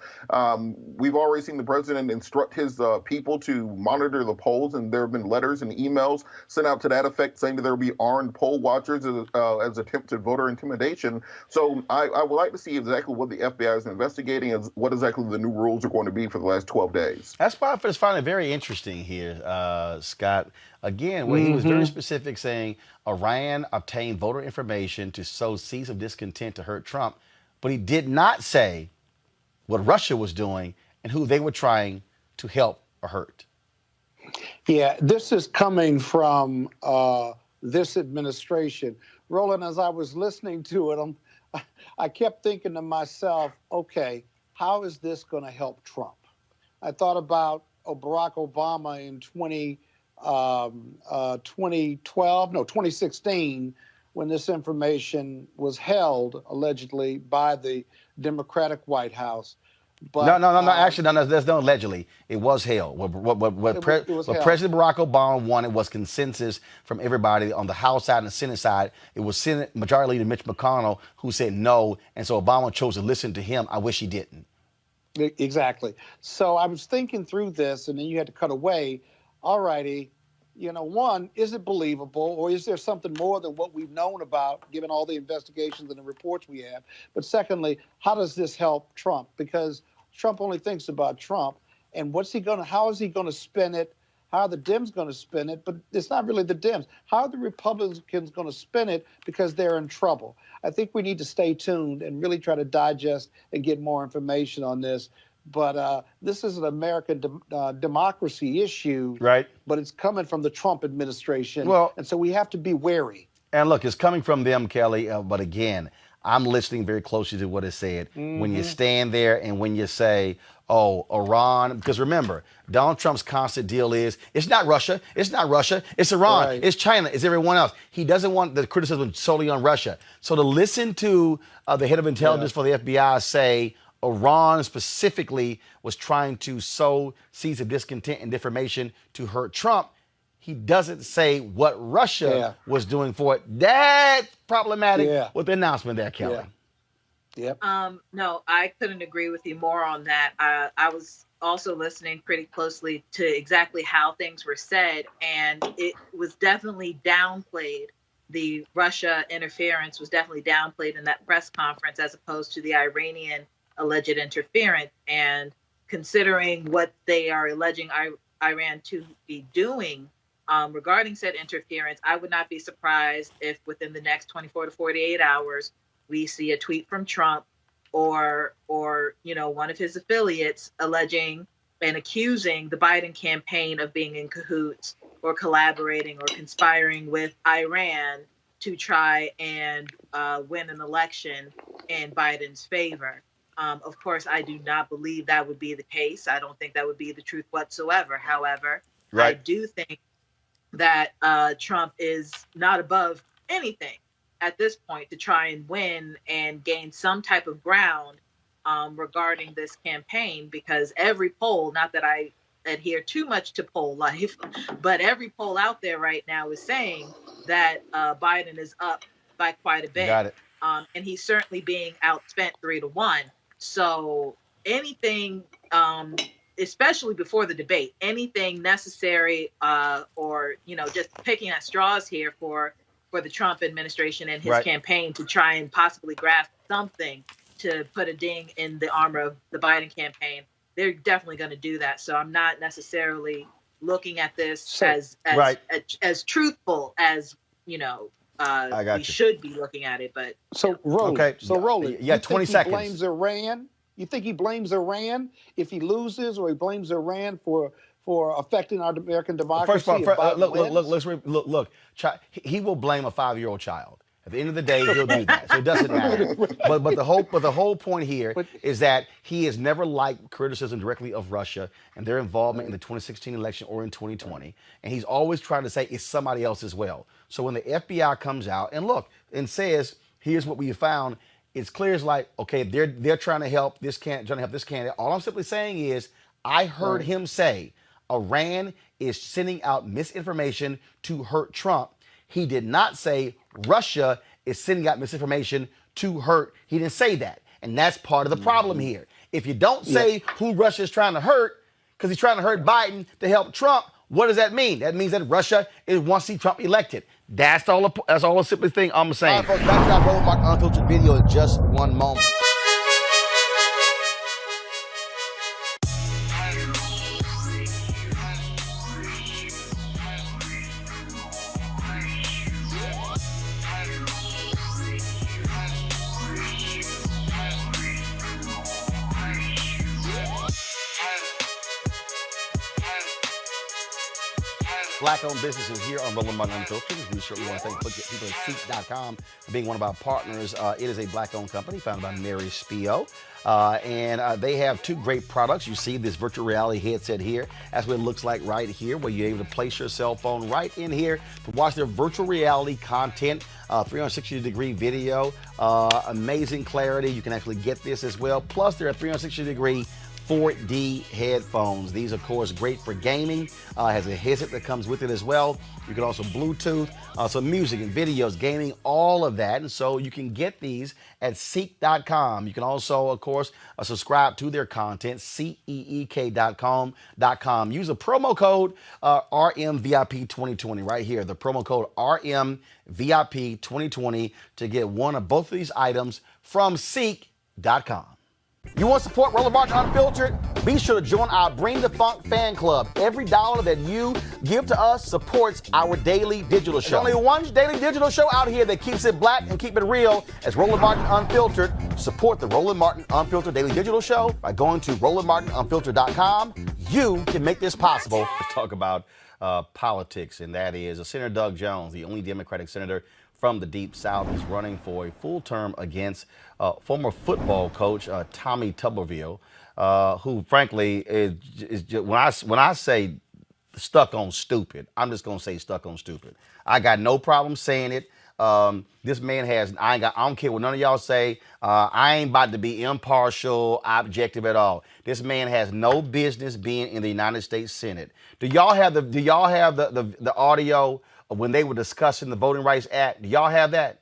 G: We've already seen the President instruct his people to monitor the polls, and there have been letters and emails sent out to that effect saying that there will be armed poll watchers as attempted voter intimidation. So I would like to see exactly what the FBI is investigating and what exactly the new rules are going to be for the last 12 days.
A: That's why I find it very interesting here, Scott. Again, where he was very specific, saying Iran obtained voter information to sow seeds of discontent to hurt Trump, but he did not say what Russia was doing and who they were trying to help or hurt.
F: Yeah, this is coming from this administration. Roland, as I was listening to it, I kept thinking to myself, okay, how is this going to help Trump? I thought about Barack Obama in 2016, when this information was held allegedly by the Democratic White House. But,
A: no. Actually, no. There's no allegedly. It was held. What President Barack Obama wanted was consensus from everybody on the House side and the Senate side. It was Senate Majority Leader Mitch McConnell who said no, and so Obama chose to listen to him. I wish he didn't.
F: Exactly. So I was thinking through this, and then you had to cut away. All righty. One, is it believable, or is there something more than what we've known about, given all the investigations and the reports we have? But secondly, how does this help Trump? Because Trump only thinks about Trump, and how is he going to spin it? How are the Dems going to spin it? But it's not really the Dems. How are the Republicans going to spin it because they're in trouble? I think we need to stay tuned and really try to digest and get more information on this. But this is an American democracy issue,
A: right?
F: But it's coming from the Trump administration, and so we have to be wary.
A: And look, it's coming from them, Kelly. But again, I'm listening very closely to what is said. When you stand there and when you say, oh, Iran, because remember, Donald Trump's constant deal is, it's not Russia, it's Iran,
F: Right.
A: it's China, it's everyone else. He doesn't want the criticism solely on Russia. So to listen to the head of intelligence for the FBI say, Iran specifically was trying to sow seeds of discontent and defamation to hurt Trump. He doesn't say what Russia was doing for it. That's problematic with the announcement there, Kelly.
F: Yep.
H: No, I couldn't agree with you more on that. I was also listening pretty closely to exactly how things were said, and it was definitely downplayed. The Russia interference was definitely downplayed in that press conference as opposed to the Iranian alleged interference. And considering what they are alleging Iran to be doing regarding said interference, I would not be surprised if within the next 24 to 48 hours, we see a tweet from Trump or one of his affiliates alleging and accusing the Biden campaign of being in cahoots or collaborating or conspiring with Iran to try and win an election in Biden's favor. Of course, I do not believe that would be the case. I don't think that would be the truth whatsoever. However, I do think that Trump is not above anything at this point to try and win and gain some type of ground regarding this campaign, because every poll, not that I adhere too much to poll life, but every poll out there right now is saying that Biden is up by quite a bit.
A: Got it.
H: And he's certainly being outspent 3-1. So anything, especially before the debate, anything necessary or, just picking at straws here for the Trump administration and his campaign to try and possibly grasp something to put a ding in the armor of the Biden campaign, they're definitely going to do that. So I'm not necessarily looking at this as truthful as, we should be looking at it. But
F: Roland,
A: yeah, 20 seconds.
F: Blames Iran. You think he blames Iran if he loses, or he blames Iran for affecting our American democracy?
A: First of all, look. He will blame a 5-year-old child. At the end of the day, he'll do that. So it doesn't matter. But the whole point here is that he has never liked criticism directly of Russia and their involvement in the 2016 election or in 2020. And he's always trying to say it's somebody else as well. So when the FBI comes out and says, here's what we found, it's clear as like, okay, they're trying to help this candidate. All I'm simply saying is, I heard him say Iran is sending out misinformation to hurt Trump. He did not say Russia is sending out misinformation to hurt. He didn't say that. And that's part of the problem here. If you don't say who Russia is trying to hurt, because he's trying to hurt Biden to help Trump, what does that mean? That means that Russia wants to see Trump elected. That's all the simple thing I'm saying. All right, folks, back to our Roll Mark Unfiltered video in just one moment. Black-owned businesses here on Rolling Mark Unfiltered. We certainly want to thank people at Seek.com for being one of our partners. It is a black-owned company founded by Mary Spio. And they have two great products. You see this virtual reality headset here. That's what it looks like right here, where you're able to place your cell phone right in here to watch their virtual reality content, 360-degree video, amazing clarity. You can actually get this as well. Plus, they're a 360-degree 4D headphones. These, of course, great for gaming. Has a headset that comes with it as well. You can also Bluetooth, some music and videos, gaming, all of that. And so you can get these at seek.com. You can also, of course, subscribe to their content, ceek.com. Use the promo code RMVIP2020 right here. The promo code RMVIP2020 to get one of both of these items from seek.com. You want to support Roland Martin Unfiltered? Be sure to join our Bring the Funk fan club. Every dollar that you give to us supports our daily digital show. There's only one daily digital show out here that keeps it black and keep it real. As Roland Martin Unfiltered. Support the Roland Martin Unfiltered daily digital show by going to RolandMartinUnfiltered.com. You can make this possible. Let's talk about politics, and that is Senator Doug Jones, the only Democratic senator from the Deep South, is running for a full term against former football coach Tommy Tuberville, who, frankly, is just, when I say stuck on stupid, I'm just gonna say stuck on stupid. I got no problem saying it. This man has. I don't care what none of y'all say. I ain't about to be impartial, objective at all. This man has no business being in the United States Senate. Do y'all have the audio of when they were discussing the Voting Rights Act? Do y'all have that?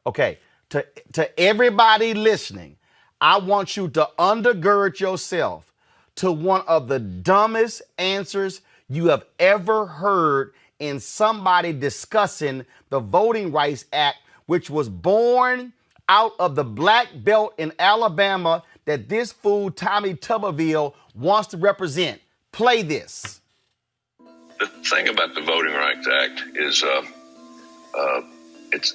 A: Okay. To everybody listening, I want you to undergird yourself to one of the dumbest answers you have ever heard in somebody discussing the Voting Rights Act, which was born out of the black belt in Alabama that this fool Tommy Tuberville wants to represent. Play this.
J: The thing about the Voting Rights Act is it's,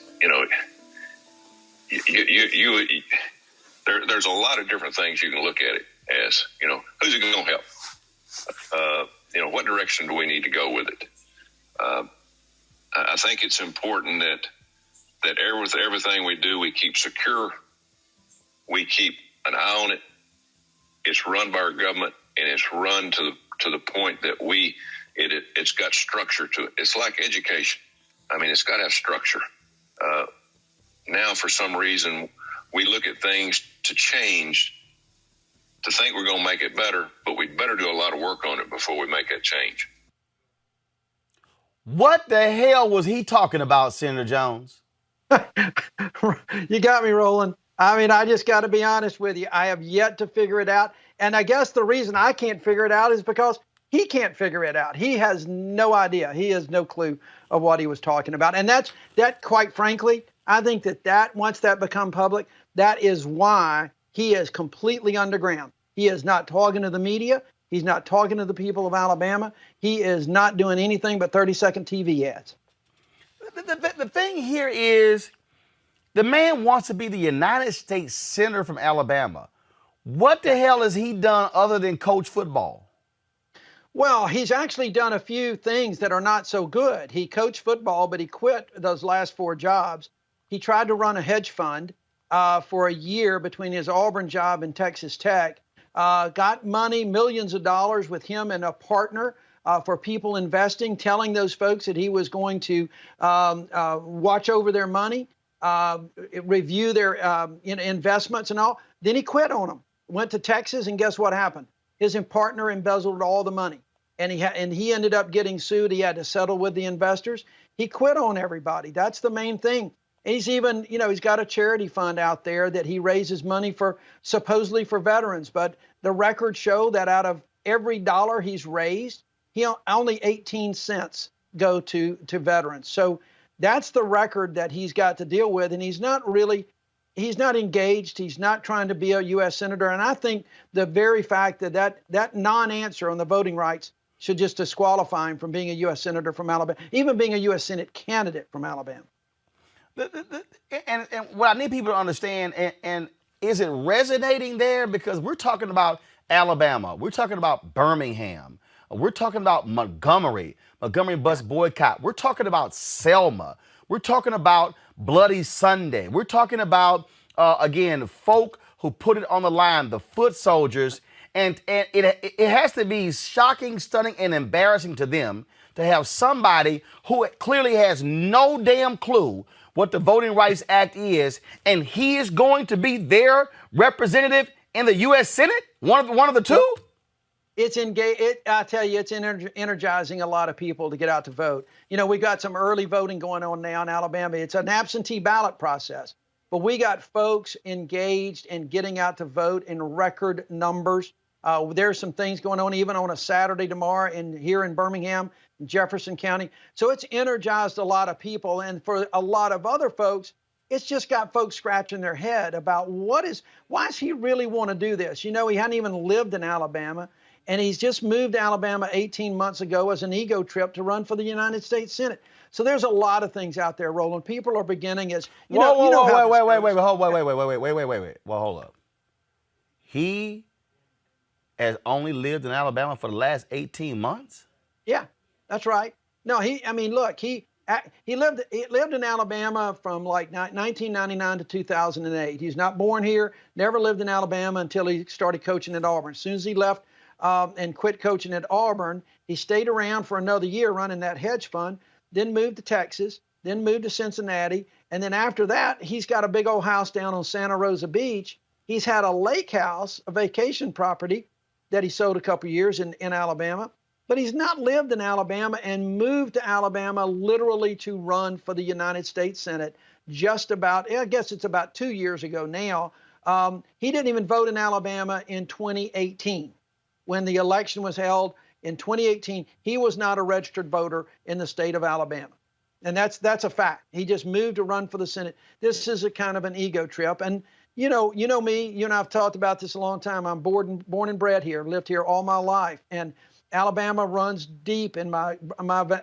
J: there's a lot of different things you can look at it as. Who's it going to help? What direction do we need to go with it? I think it's important that with everything we do, we keep secure. We keep an eye on it. It's run by our government, and it's run to the point that it's got structure to it. It's like education. I mean, it's got to have structure. Now, for some reason, we look at things to change, to think we're going to make it better, but we better do a lot of work on it before we make that change.
A: What the hell was he talking about, Senator Jones?
K: You got me, Roland. I mean, I just got to be honest with you. I have yet to figure it out. And I guess the reason I can't figure it out is because he can't figure it out. He has no idea. He has no clue of what he was talking about. And that, quite frankly, I think that once that become public, that is why he is completely underground. He is not talking to the media. He's not talking to the people of Alabama. He is not doing anything but 30-second TV ads.
A: The thing here is the man wants to be the United States Senator from Alabama. What the hell has he done other than coach football?
K: Well, he's actually done a few things that are not so good. He coached football, but he quit those last 4 jobs. He tried to run a hedge fund for a year between his Auburn job and Texas Tech. Got money, millions of dollars with him and a partner for people investing, telling those folks that he was going to watch over their money, review their investments and all. Then he quit on them, went to Texas, and guess what happened? His partner embezzled all the money, and he ended up getting sued. He had to settle with the investors. He quit on everybody. That's the main thing. He's even, he's got a charity fund out there that he raises money for, supposedly for veterans. But the records show that out of every dollar he's raised, only 18 cents go to veterans. So that's the record that he's got to deal with. And he's not engaged. He's not trying to be a U.S. senator. And I think the very fact that non-answer on the voting rights should just disqualify him from being a U.S. senator from Alabama, even being a U.S. Senate candidate from Alabama.
A: And what I need people to understand, and is it resonating there? Because we're talking about Alabama. We're talking about Birmingham. We're talking about Montgomery bus boycott. We're talking about Selma. We're talking about Bloody Sunday. We're talking about, again, folk who put it on the line, the foot soldiers. And it has to be shocking, stunning, and embarrassing to them to have somebody who clearly has no damn clue what the Voting Rights Act is, and he is going to be their representative in the U.S. Senate? One of the two?
K: It's I tell you, it's energizing a lot of people to get out to vote. You know, we got some early voting going on now in Alabama. It's an absentee ballot process, but we got folks engaged in getting out to vote in record numbers. There's some things going on even on a Saturday tomorrow here in Birmingham, Jefferson County. So it's energized a lot of people. And for a lot of other folks, it's just got folks scratching their head about why does he really want to do this? You know, he hadn't even lived in Alabama. And he's just moved to Alabama 18 months ago as an ego trip to run for the United States Senate. So there's a lot of things out there, Roland. People are beginning as wait. Well,
A: hold up. He has only lived in Alabama for the last 18 months?
K: Yeah, that's right. No, he lived in Alabama from like 1999 to 2008. He's not born here, never lived in Alabama until he started coaching at Auburn. As soon as he left and quit coaching at Auburn, he stayed around for another year running that hedge fund, then moved to Texas, then moved to Cincinnati. And then after that, he's got a big old house down on Santa Rosa Beach. He's had a lake house, a vacation property that he sold a couple of years in Alabama. But he's not lived in Alabama and moved to Alabama literally to run for the United States Senate just about, I guess it's about 2 years ago now. He didn't even vote in Alabama in 2018. When the election was held in 2018, he was not a registered voter in the state of Alabama. And that's a fact. He just moved to run for the Senate. This is a kind of an ego trip. And you know me, you and I've talked about this a long time. I'm born and bred here, lived here all my life. And Alabama runs deep in my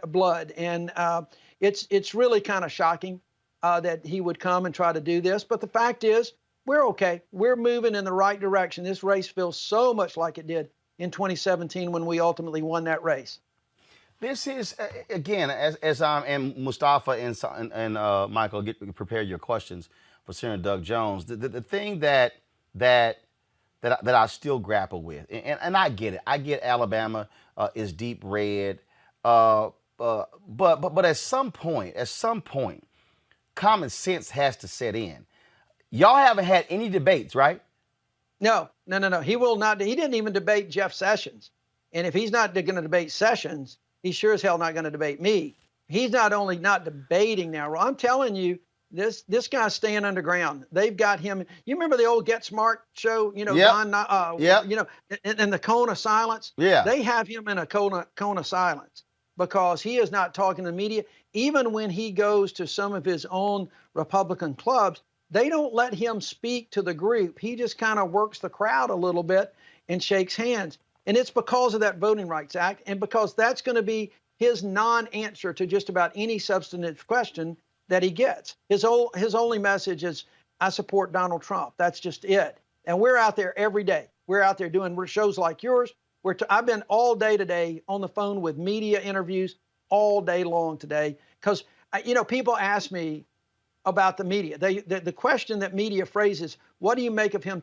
K: blood. And it's really kind of shocking that he would come and try to do this. But the fact is, we're okay. We're moving in the right direction. This race feels so much like it did in 2017 when we ultimately won that race.
A: This is, again, as I'm and Mustafa and Michael prepare your questions for Senator Doug Jones, the thing that I still grapple with, and I get it. I get Alabama is deep red, but at some point, common sense has to set in. Y'all haven't had any debates, right?
K: No. He will not. He didn't even debate Jeff Sessions. And if he's not going to debate Sessions, he's sure as hell not going to debate me. He's not only not debating now, I'm telling you, this guy's staying underground. They've got him. You remember the old Get Smart show? You know,
A: yep.
K: You know, in the cone of silence.
A: Yeah.
K: They have him in a cone of silence because he is not talking to the media. Even when he goes to some of his own Republican clubs, they don't let him speak to the group. He just kind of works the crowd a little bit and shakes hands. And it's because of that Voting Rights Act and because that's going to be his non-answer to just about any substantive question that he gets. His only message is, I support Donald Trump. That's just it. And we're out there every day. We're out there doing shows like yours. I've been all day today on the phone with media interviews all day long today because, people ask me about the media. The question that media phrases, what do you make of him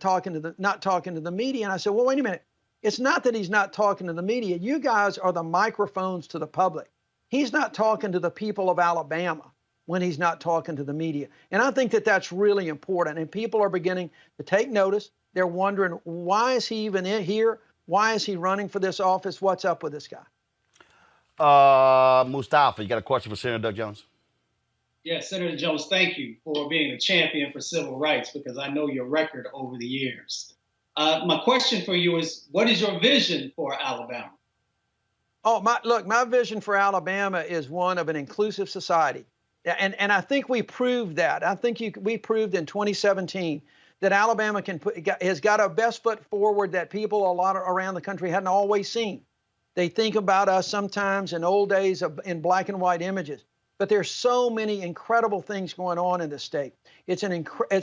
K: not talking to the media? And I said, well, wait a minute. It's not that he's not talking to the media. You guys are the microphones to the public. He's not talking to the people of Alabama when he's not talking to the media. And I think that that's really important. And people are beginning to take notice. They're wondering, why is he even here? Why is he running for this office? What's up with this guy?
A: Mustafa, you got a question for Senator Doug Jones?
L: Yes, Senator Jones, thank you for being a champion for civil rights because I know your record over the years. My question for you is, what is your vision for Alabama?
K: Oh, my vision for Alabama is one of an inclusive society. And I think we proved that. I think we proved in 2017 that Alabama has got a best foot forward that people a lot around the country hadn't always seen. They think about us sometimes in old days in black and white images. But there's so many incredible things going on in the state. It's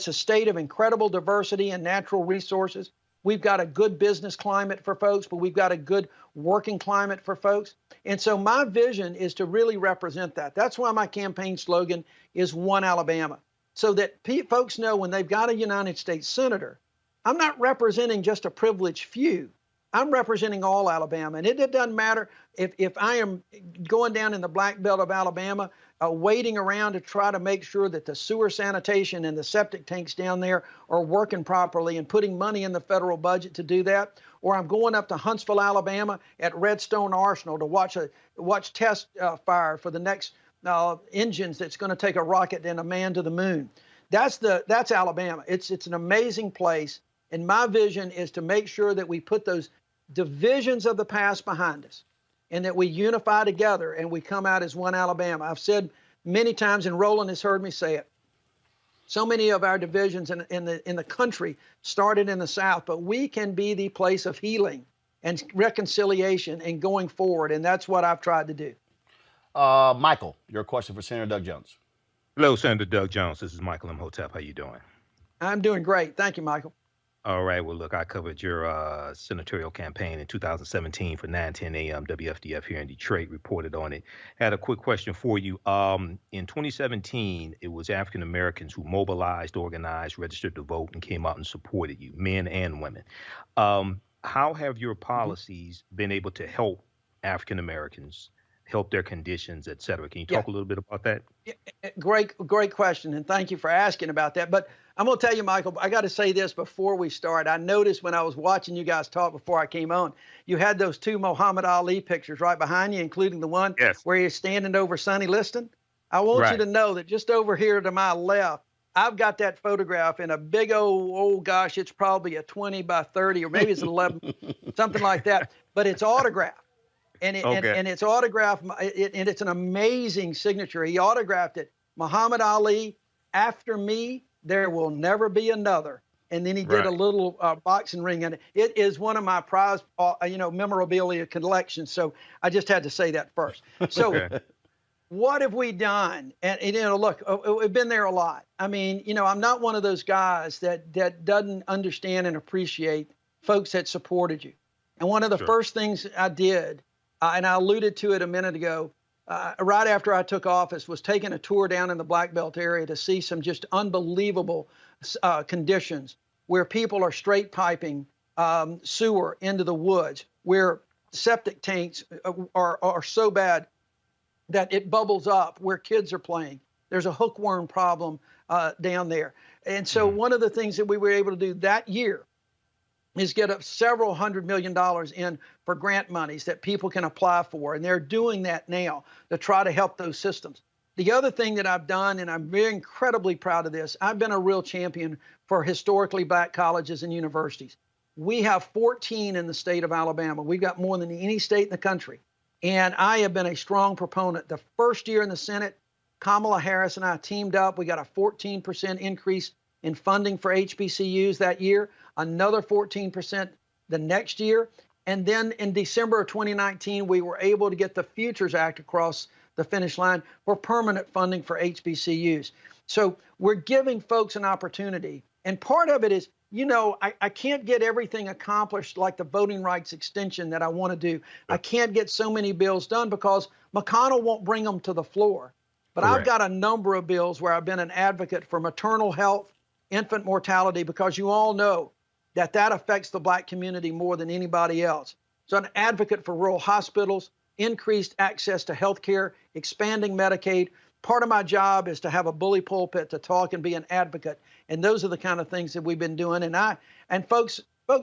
K: a state of incredible diversity and natural resources. We've got a good business climate for folks, but we've got a good working climate for folks. And so my vision is to really represent that. That's why my campaign slogan is One Alabama, so that folks know when they've got a United States senator, I'm not representing just a privileged few. I'm representing all Alabama. And it doesn't matter if I am going down in the black belt of Alabama, waiting around to try to make sure that the sewer sanitation and the septic tanks down there are working properly and putting money in the federal budget to do that. Or I'm going up to Huntsville, Alabama at Redstone Arsenal to watch test fire for the next engines that's going to take a rocket and a man to the moon. That's Alabama. It's an amazing place. And my vision is to make sure that we put those divisions of the past behind us and that we unify together and we come out as one Alabama. I've said many times, and Roland has heard me say it, so many of our divisions in the country started in the South, but we can be the place of healing and reconciliation and going forward, and that's what I've tried to do.
A: Michael, your question for Senator Doug Jones.
M: Hello, Senator Doug Jones. This is Michael Imhotep. How you doing?
K: I'm doing great. Thank you, Michael.
M: All right. Well, look, I covered your senatorial campaign in 2017 for 910 AM WFDF here in Detroit, reported on it. Had a quick question for you. In 2017, it was African Americans who mobilized, organized, registered to vote, and came out and supported you, men and women. How have your policies been able to help African Americans, help their conditions, et cetera? Can you talk a little bit about that?
K: Great question, and thank you for asking about that. But I'm going to tell you, Michael, I got to say this before we start. I noticed when I was watching you guys talk before I came on, you had those two Muhammad Ali pictures right behind you, including the one where you're standing over Sonny Liston. I want you to know that just over here to my left, I've got that photograph in a big gosh, it's probably a 20 by 30, or maybe it's an 11, something like that. But it's autographed. And it's autographed, and it's an amazing signature. He autographed it, Muhammad Ali, after me, there will never be another. And then he did a little boxing ring in it. It is one of my prized, memorabilia collections. So I just had to say that first. So what have we done? And look, we've been there a lot. I mean, I'm not one of those guys that doesn't understand and appreciate folks that supported you. And one of the first things I did, and I alluded to it a minute ago, right after I took office, was taking a tour down in the Black Belt area to see some just unbelievable conditions where people are straight piping sewer into the woods, where septic tanks are so bad that it bubbles up, where kids are playing. There's a hookworm problem down there. And so one of the things that we were able to do that year is get up several $100 million in for grant monies that people can apply for. And they're doing that now to try to help those systems. The other thing that I've done, and I'm very incredibly proud of this, I've been a real champion for historically black colleges and universities. We have 14 in the state of Alabama. We've got more than any state in the country. And I have been a strong proponent. The first year in the Senate, Kamala Harris and I teamed up. We got a 14% increase in funding for HBCUs that year, another 14% the next year. And then in December of 2019, we were able to get the Futures Act across the finish line for permanent funding for HBCUs. So we're giving folks an opportunity. And part of it is, I can't get everything accomplished like the voting rights extension that I want to do. I can't get so many bills done because McConnell won't bring them to the floor. But I've got a number of bills where I've been an advocate for maternal health, infant mortality, because you all know that affects the black community more than anybody else. So an advocate for rural hospitals, increased access to health care, expanding Medicaid. Part of my job is to have a bully pulpit to talk and be an advocate. And those are the kind of things that we've been doing. And folks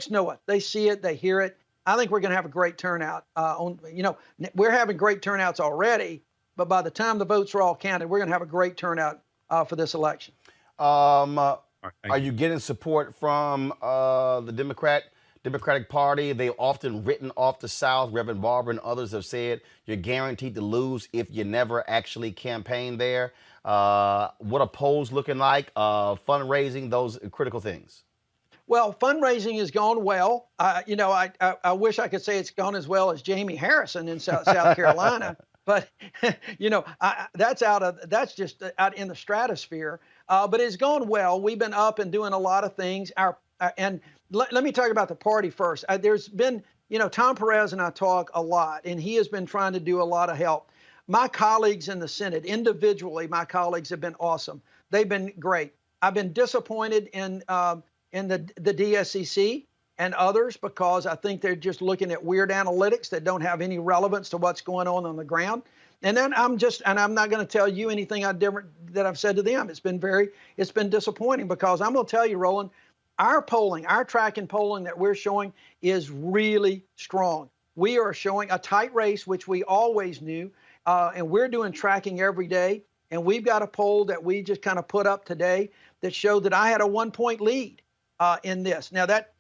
K: know it. They see it. They hear it. I think we're going to have a great turnout. We're having great turnouts already, but by the time the votes are all counted, we're going to have a great turnout for this election.
A: Are you getting support from the Democratic Party? They've often written off the South. Reverend Barber and others have said you're guaranteed to lose if you never actually campaign there. What are polls looking like? Fundraising, those critical things.
K: Well, fundraising has gone well. I wish I could say it's gone as well as Jamie Harrison in South Carolina. But, that's just out in the stratosphere. But it's gone well. We've been up and doing a lot of things. Let me talk about the party first. There's been, Tom Perez and I talk a lot, and he has been trying to do a lot of help. My colleagues in the Senate, individually, my colleagues have been awesome. They've been great. I've been disappointed in the DSCC. and others because I think they're just looking at weird analytics that don't have any relevance to what's going on the ground. And then I'm not going to tell you anything different that I've said to them. It's been disappointing because I'm going to tell you, Roland, our tracking polling that we're showing is really strong. We are showing a tight race, which we always knew, and we're doing tracking every day. And we've got a poll that we just kind of put up today that showed that I had a 1-point lead in this. Now that,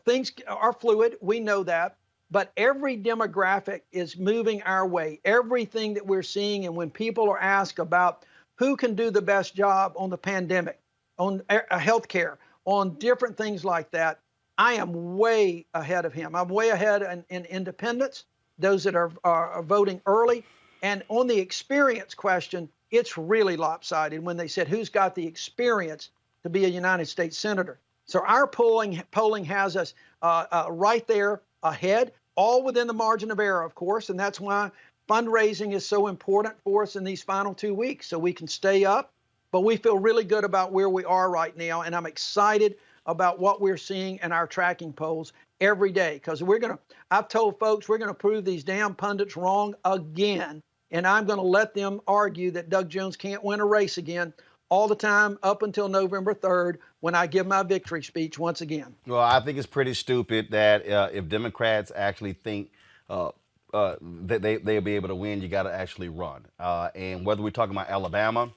K: things are fluid. We know that. But every demographic is moving our way. Everything that we're seeing, and when people are asked about who can do the best job on the pandemic, on healthcare, on different things like that, I am way ahead of him. I'm way ahead in independents, those that are voting early. And on the experience question, it's really lopsided when they said who's got the experience to be a United States Senator. So our polling has us right there ahead, all within the margin of error, of course, and that's why fundraising is so important for us in these final 2 weeks, so we can stay up. But we feel really good about where we are right now, and I'm excited about what we're seeing in our tracking polls every day, because I've told folks we're going to prove these damn pundits wrong again, and I'm going to let them argue that Doug Jones can't win a race again all the time up until November 3rd when I give my victory speech once again.
A: Well, I think it's pretty stupid that if Democrats actually think that they'll be able to win, you got to actually run. And whether we're talking about Alabama,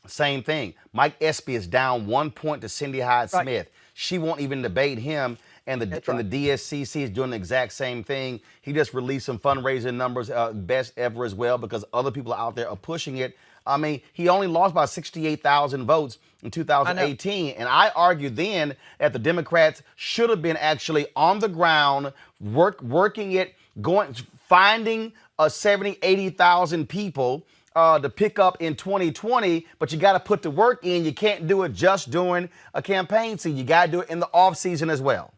A: same thing. Mike Espy is down 1 point to Cindy Hyde-Smith. Right. She won't even debate him. And the DSCC is doing the exact same thing. He just released some fundraising numbers, best ever as well, because other people out there are pushing it. I mean, he only lost by 68,000 votes in 2018. And I argued then that the Democrats should have been actually on the ground, working it, finding 70, 80,000 people to pick up in 2020, but you got to put the work in. You can't do it just during a campaign season. You got to do it in the off season as well.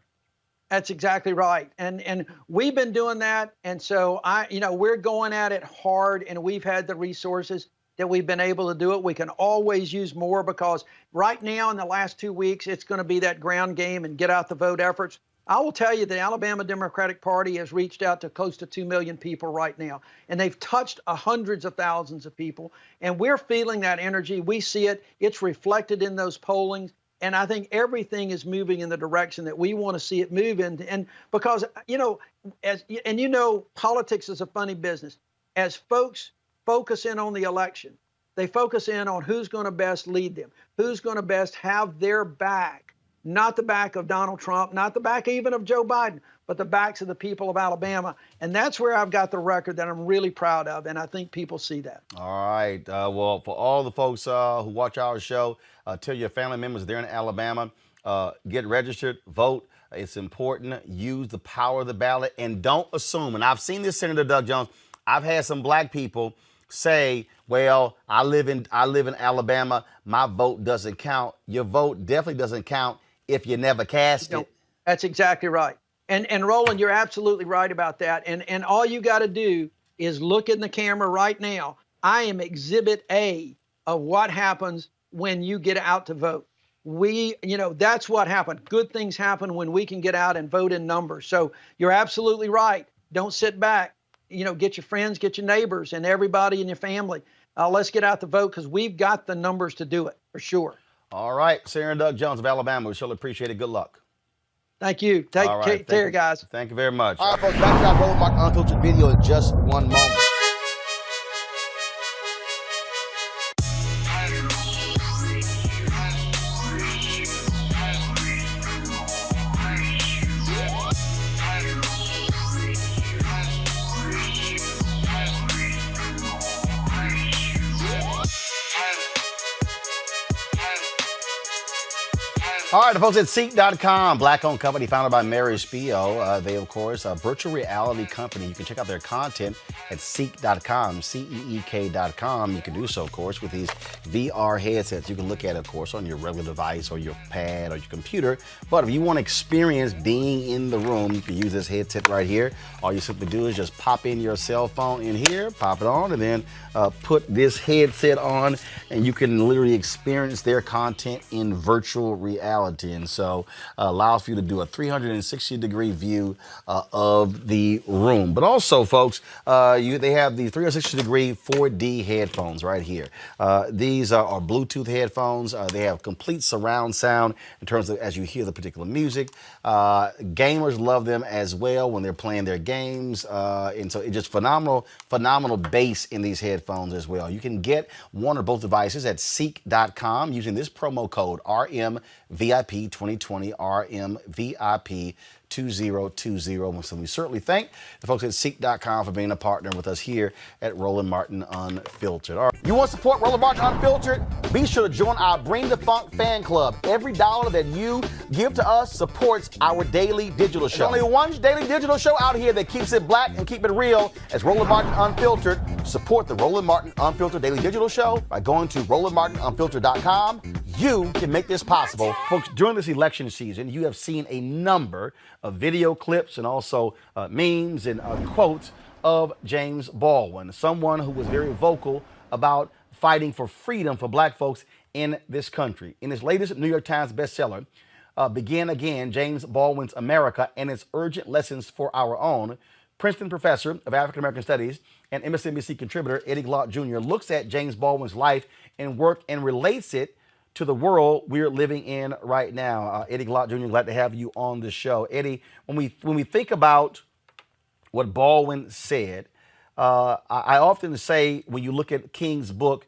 K: That's exactly right. And we've been doing that. And so we're going at it hard, and we've had the resources that we've been able to do it. We can always use more because right now in the last 2 weeks, it's going to be that ground game and get out the vote efforts. I will tell you the Alabama Democratic Party has reached out to close to 2 million people right now, and they've touched hundreds of thousands of people. And we're feeling that energy. We see it. It's reflected in those pollings. And I think everything is moving in the direction that we want to see it move in. And because, politics is a funny business. As folks focus in on the election, they focus in on who's going to best lead them, who's going to best have their back, not the back of Donald Trump, not the back even of Joe Biden, but the backs of the people of Alabama. And that's where I've got the record that I'm really proud of, and I think people see that.
A: All right. Well, for all the folks who watch our show, tell your family members they're in Alabama, get registered, vote. It's important. Use the power of the ballot, and don't assume. And I've seen this, Senator Doug Jones. I've had some black people say, well, I live in Alabama. My vote doesn't count. Your vote definitely doesn't count if you never cast it.
K: That's exactly right. And Roland, you're absolutely right about that. And all you got to do is look in the camera right now. I am Exhibit A of what happens when you get out to vote. That's what happened. Good things happen when we can get out and vote in numbers. So you're absolutely right. Don't sit back. Get your friends, get your neighbors, and everybody in your family. Let's get out the vote because we've got the numbers to do it for sure.
A: All right. Senator Doug Jones of Alabama. We surely appreciate it. Good luck.
K: Thank you. Take care, guys.
A: Thank you very much.
K: All
A: right, folks. Back to our Roland Mark Unfiltered video in just one moment. All right, the folks at Seek.com, black-owned company founded by Mary Spio. They, of course, a virtual reality company. You can check out their content at Seek.com, CEEK.com. You can do so, of course, with these VR headsets. You can look at it, of course, on your regular device or your pad or your computer. But if you want to experience being in the room, you can use this headset right here. All you simply do is just pop in your cell phone in here, pop it on, and then put this headset on, and you can literally experience their content in virtual reality. reality. And so allows for you to do a 360-degree view of the room. But also, folks, they have the 360-degree 4D headphones right here. These are Bluetooth headphones. They have complete surround sound in terms of as you hear the particular music. Gamers love them as well when they're playing their games. And so it's just phenomenal bass in these headphones as well. You can get one or both devices at seek.com using this promo code RMVIP2020, RMVIP 2020. So we certainly thank the folks at Seek.com for being a partner with us here at Roland Martin Unfiltered. All right. You want to support Roland Martin Unfiltered? Be sure to join our Bring the Funk fan club. Every dollar that you give to us supports our daily digital show. There's only one daily digital show out here that keeps it black and keep it real as Roland Martin Unfiltered. Support the Roland Martin Unfiltered daily digital show by going to RolandMartinUnfiltered.com. You can make this possible. Folks, during this election season, you have seen a number of video clips and also memes and quotes of James Baldwin, someone who was very vocal about fighting for freedom for black folks in this country. In his latest New York Times bestseller, Begin Again, James Baldwin's America and Its Urgent Lessons for Our Own, Princeton professor of African American Studies and MSNBC contributor Eddie Glaude Jr. looks at James Baldwin's life and work and relates it to the world we're living in right now. Eddie Glaude Jr., glad to have you on the show. Eddie, when we think about what Baldwin said, I often say when you look at King's book,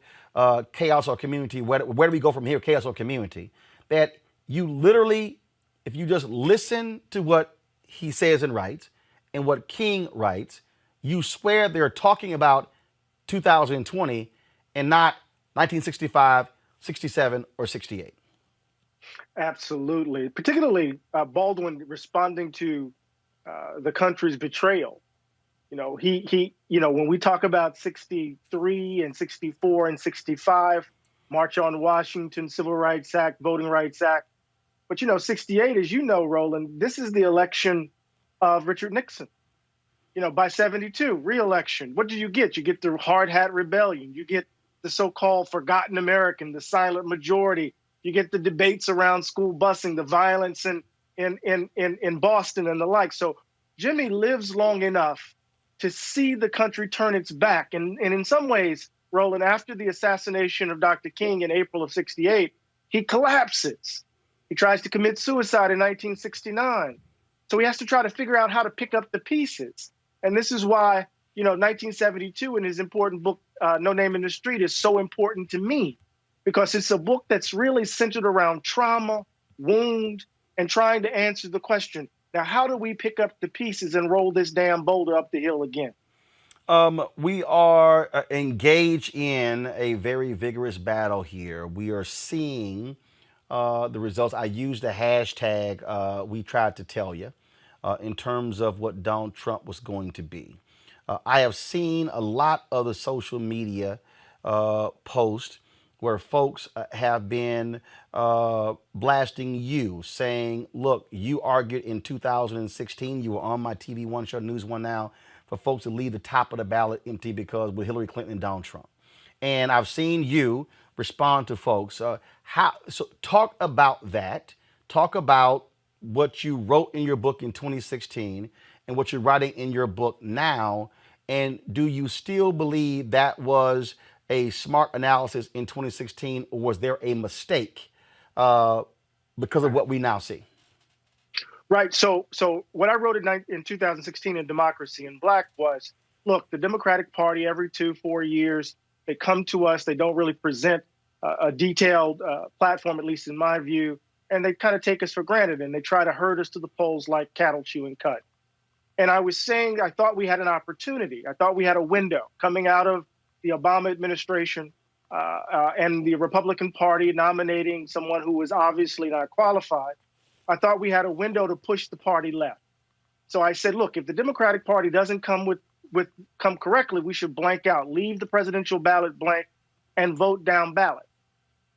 A: Chaos or Community, where do we go from here, Chaos or Community, that you literally, if you just listen to what he says and writes and what King writes, you swear they're talking about 2020 and not 1965, 67 or 68.
N: Absolutely. Particularly Baldwin responding to the country's betrayal. When we talk about 63 and 64 and 65, March on Washington, Civil Rights Act, Voting Rights Act. But, 68, as you know, Roland, this is the election of Richard Nixon. By 72, re-election. What do you get? You get the hard hat rebellion. You get the so-called forgotten American, the silent majority. You get the debates around school busing, the violence in Boston and the like. So Jimmy lives long enough to see the country turn its back. And in some ways, Roland, after the assassination of Dr. King in April of 68, he collapses. He tries to commit suicide in 1969. So he has to try to figure out how to pick up the pieces. And this is why, 1972 in his important book, No Name in the Street, is so important to me, because it's a book that's really centered around trauma, wound, and trying to answer the question, now, how do we pick up the pieces and roll this damn boulder up the hill again?
A: We are engaged in a very vigorous battle here. We are seeing the results. I used the hashtag we tried to tell you in terms of what Donald Trump was going to be. I have seen a lot of the social media posts where folks have been blasting you, saying, look, you argued in 2016, you were on my TV One show, News One Now, for folks to leave the top of the ballot empty because with Hillary Clinton and Donald Trump. And I've seen you respond to folks. So talk about that. Talk about what you wrote in your book in 2016 and what you're writing in your book now. And do you still believe that was a smart analysis in 2016, or was there a mistake because of what we now see?
N: Right. So what I wrote in 2016 in Democracy in Black was, look, the Democratic Party every 2-4 years, they come to us. They don't really present a detailed platform, at least in my view, and they kind of take us for granted, and they try to herd us to the polls like cattle chewing cud. And I was saying I thought we had an opportunity. I thought we had a window coming out of the Obama administration and the Republican Party nominating someone who was obviously not qualified. I thought we had a window to push the party left. So I said, look, if the Democratic Party doesn't come correctly, we should blank out, leave the presidential ballot blank and vote down ballot.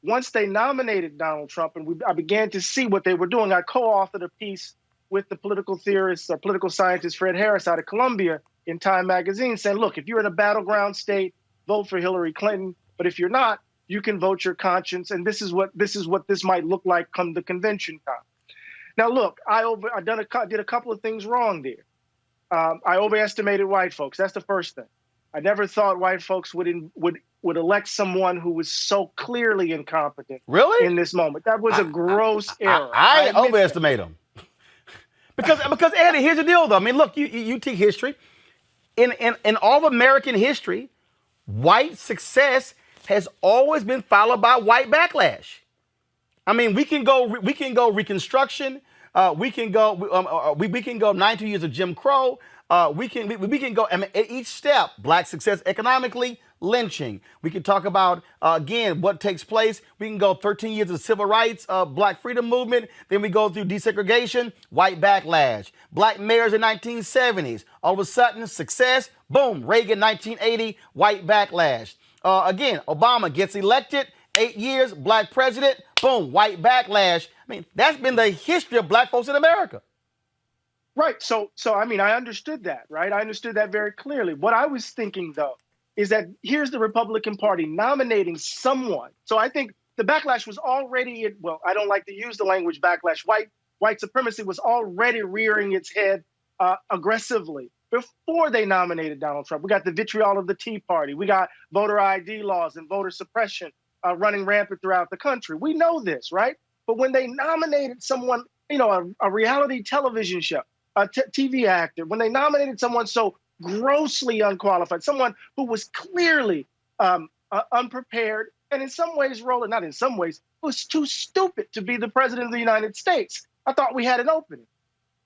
N: Once they nominated Donald Trump and I began to see what they were doing, I co-authored a piece with the political theorist or political scientist Fred Harris out of Columbia in Time magazine saying, look, if you're in a battleground state, vote for Hillary Clinton. But if you're not, You can vote your conscience, and this is what this might look like come the convention time. Now, look, did a couple of things wrong there. I overestimated white folks. That's the first thing. I never thought white folks would elect someone who was so clearly incompetent.
A: Really?
N: In this moment, that was a gross error.
A: I overestimate them. Because Eddie, here's the deal though. I mean, look, you take history. In all of American history, white success has always been followed by white backlash. I mean, we can go Reconstruction. We can go 92 years of Jim Crow. We can go. I mean, at each step, black success economically, lynching. We can talk about again what takes place. We can go 13 years of civil rights, black freedom movement. Then we go through desegregation, white backlash, black mayors in 1970s. All of a sudden, success. Boom, Reagan 1980, white backlash. Again, Obama gets elected. 8 years, black president, boom, white backlash. I mean, that's been the history of black folks in America.
N: Right. So I mean, I understood that, right? I understood that very clearly. What I was thinking, though, is that here's the Republican Party nominating someone. So I think the backlash was already, well, I don't like to use the language backlash. White supremacy was already rearing its head aggressively before they nominated Donald Trump. We got the vitriol of the Tea Party. We got voter ID laws and voter suppression running rampant throughout the country. We know this, right? But when they nominated someone, a reality television show, a TV actor, when they nominated someone so grossly unqualified, someone who was clearly unprepared, and in some ways, Roland, not in some ways, was too stupid to be the president of the United States, I thought we had an opening.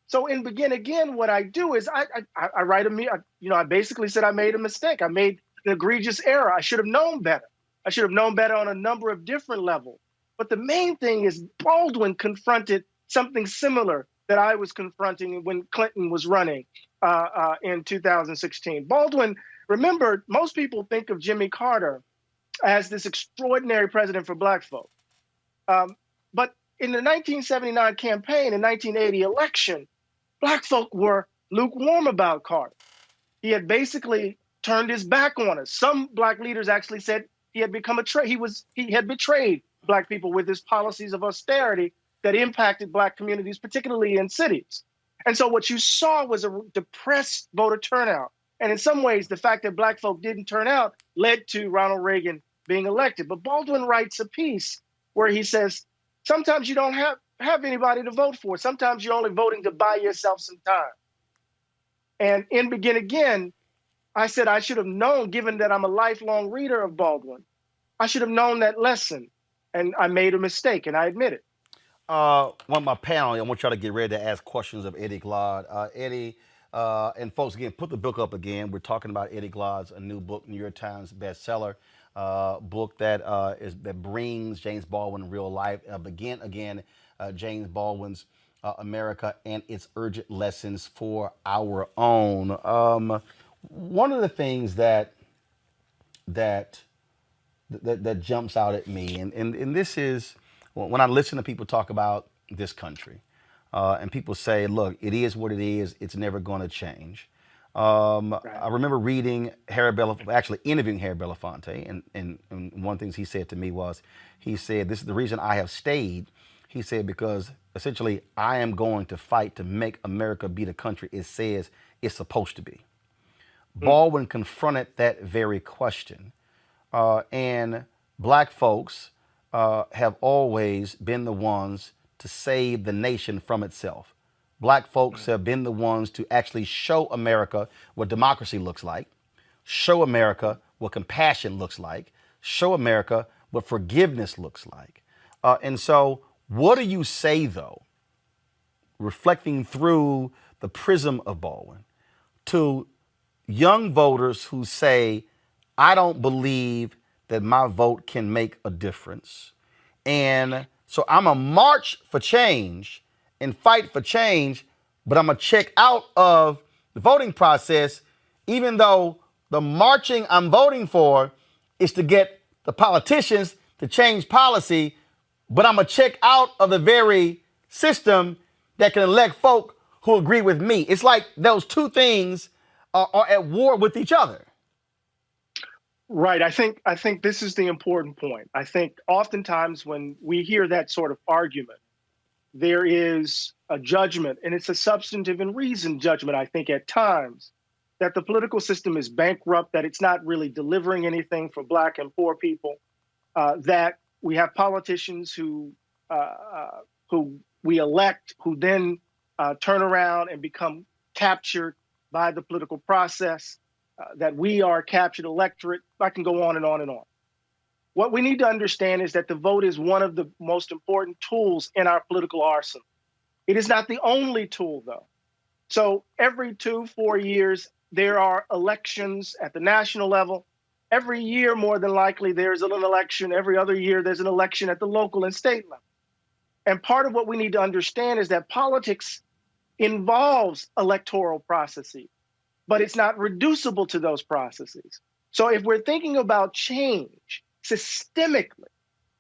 N: So in Begin Again, what I do is I write I basically said I made a mistake. I made an egregious error. I should have known better. I should have known better on a number of different levels. But the main thing is Baldwin confronted something similar that I was confronting when Clinton was running in 2016. Baldwin, remember, most people think of Jimmy Carter as this extraordinary president for black folk. But in the 1979 campaign and 1980 election, black folk were lukewarm about Carter. He had basically turned his back on us. Some black leaders actually said he had become he had betrayed black people with his policies of austerity that impacted black communities, particularly in cities. And so what you saw was a depressed voter turnout. And in some ways, the fact that black folk didn't turn out led to Ronald Reagan being elected. But Baldwin writes a piece where he says, sometimes you don't have anybody to vote for. Sometimes you're only voting to buy yourself some time. And in Begin Again, I said I should have known, given that I'm a lifelong reader of Baldwin, I should have known that lesson. And I made a mistake, and I admit it.
A: One of my panel, I want y'all to get ready to ask questions of Eddie Glaude. Eddie, and folks, again, put the book up again. We're talking about Eddie Glaude's a new book, New York Times bestseller, book that brings James Baldwin in real life. Begin Again, James Baldwin's America and its urgent lessons for our own. One of the things that jumps out at me, and this is when I listen to people talk about this country, and people say, look, it is what it is, it's never going to change. Right. I remember reading interviewing Harry Belafonte, and one of the things he said to me was, he said, this is the reason I have stayed. He said, because essentially I am going to fight to make America be the country it says it's supposed to be. Baldwin confronted that very question. And black folks have always been the ones to save the nation from itself. Black folks have been the ones to actually show America what democracy looks like, show America what compassion looks like, show America what forgiveness looks like. And so what do you say, though, reflecting through the prism of Baldwin, to young voters who say, I don't believe that my vote can make a difference, and so I'm going to march for change and fight for change, but I'm going to check out of the voting process, even though the marching I'm voting for is to get the politicians to change policy, but I'm going to check out of the very system that can elect folk who agree with me. It's like those two things are at war with each other.
N: Right. I think this is the important point. I think oftentimes when we hear that sort of argument, there is a judgment, and it's a substantive and reasoned judgment, I think, at times, that the political system is bankrupt, that it's not really delivering anything for Black and poor people, that we have politicians who we elect, who then turn around and become captured by the political process, that we are a captured electorate. I can go on and on and on. What we need to understand is that the vote is one of the most important tools in our political arsenal. It is not the only tool, though. So every 2-4 years, there are elections at the national level. Every year, more than likely, there's an election. Every other year, there's an election at the local and state level. And part of what we need to understand is that politics involves electoral processes, but it's not reducible to those processes. So if we're thinking about change systemically,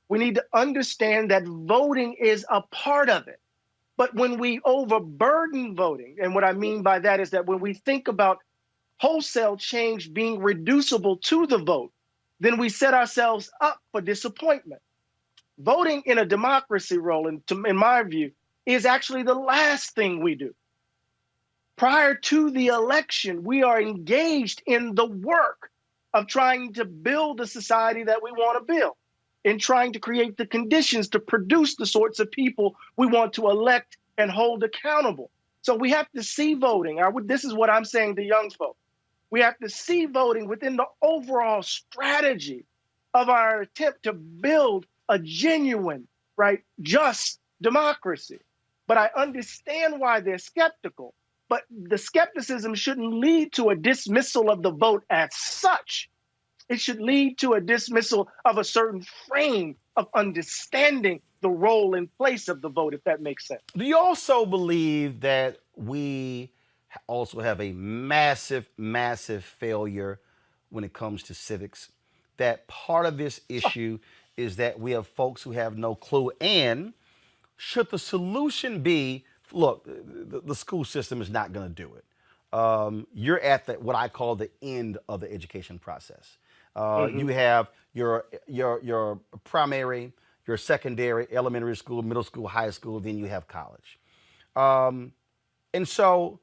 N: we need to understand that voting is a part of it. But when we overburden voting, and what I mean by that is that when we think about wholesale change being reducible to the vote, then we set ourselves up for disappointment. Voting in a democracy, Roland, in my view, is actually the last thing we do. Prior to the election, we are engaged in the work of trying to build the society that we want to build, in trying to create the conditions to produce the sorts of people we want to elect and hold accountable. So we have to see voting. This is what I'm saying to young folks. We have to see voting within the overall strategy of our attempt to build a genuine, right, just democracy. But I understand why they're skeptical. But the skepticism shouldn't lead to a dismissal of the vote as such. It should lead to a dismissal of a certain frame of understanding the role and place of the vote, if that makes sense.
A: Do you also believe that we also have a massive, massive failure when it comes to civics? That part of this issue is that we have folks who have no clue. And should the solution be, look, the school system is not going to do it. You're at what I call the end of the education process. You have your primary, your secondary, elementary school, middle school, high school, then you have college. And so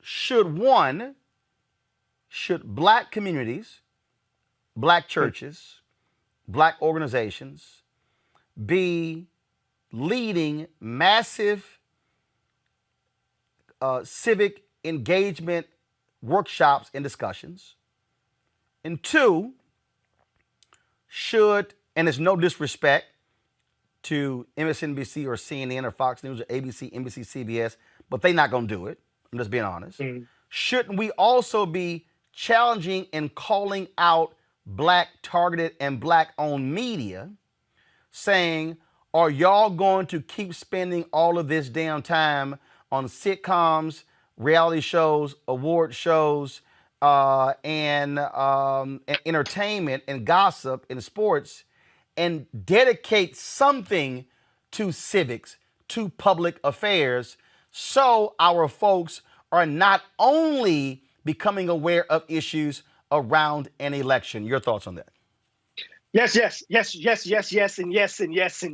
A: should Black communities, Black churches, Black organizations be leading massive civic engagement workshops and discussions? And two, and it's no disrespect to MSNBC or CNN or Fox News or ABC, NBC, CBS, but they're not going to do it. I'm just being honest. Shouldn't we also be challenging and calling out Black targeted and Black owned media, saying, are y'all going to keep spending all of this damn time on sitcoms, reality shows, award shows, and entertainment and gossip and sports, and dedicate something to civics, to public affairs, so our folks are not only becoming aware of issues around an election? Your thoughts on that?
N: Yes, and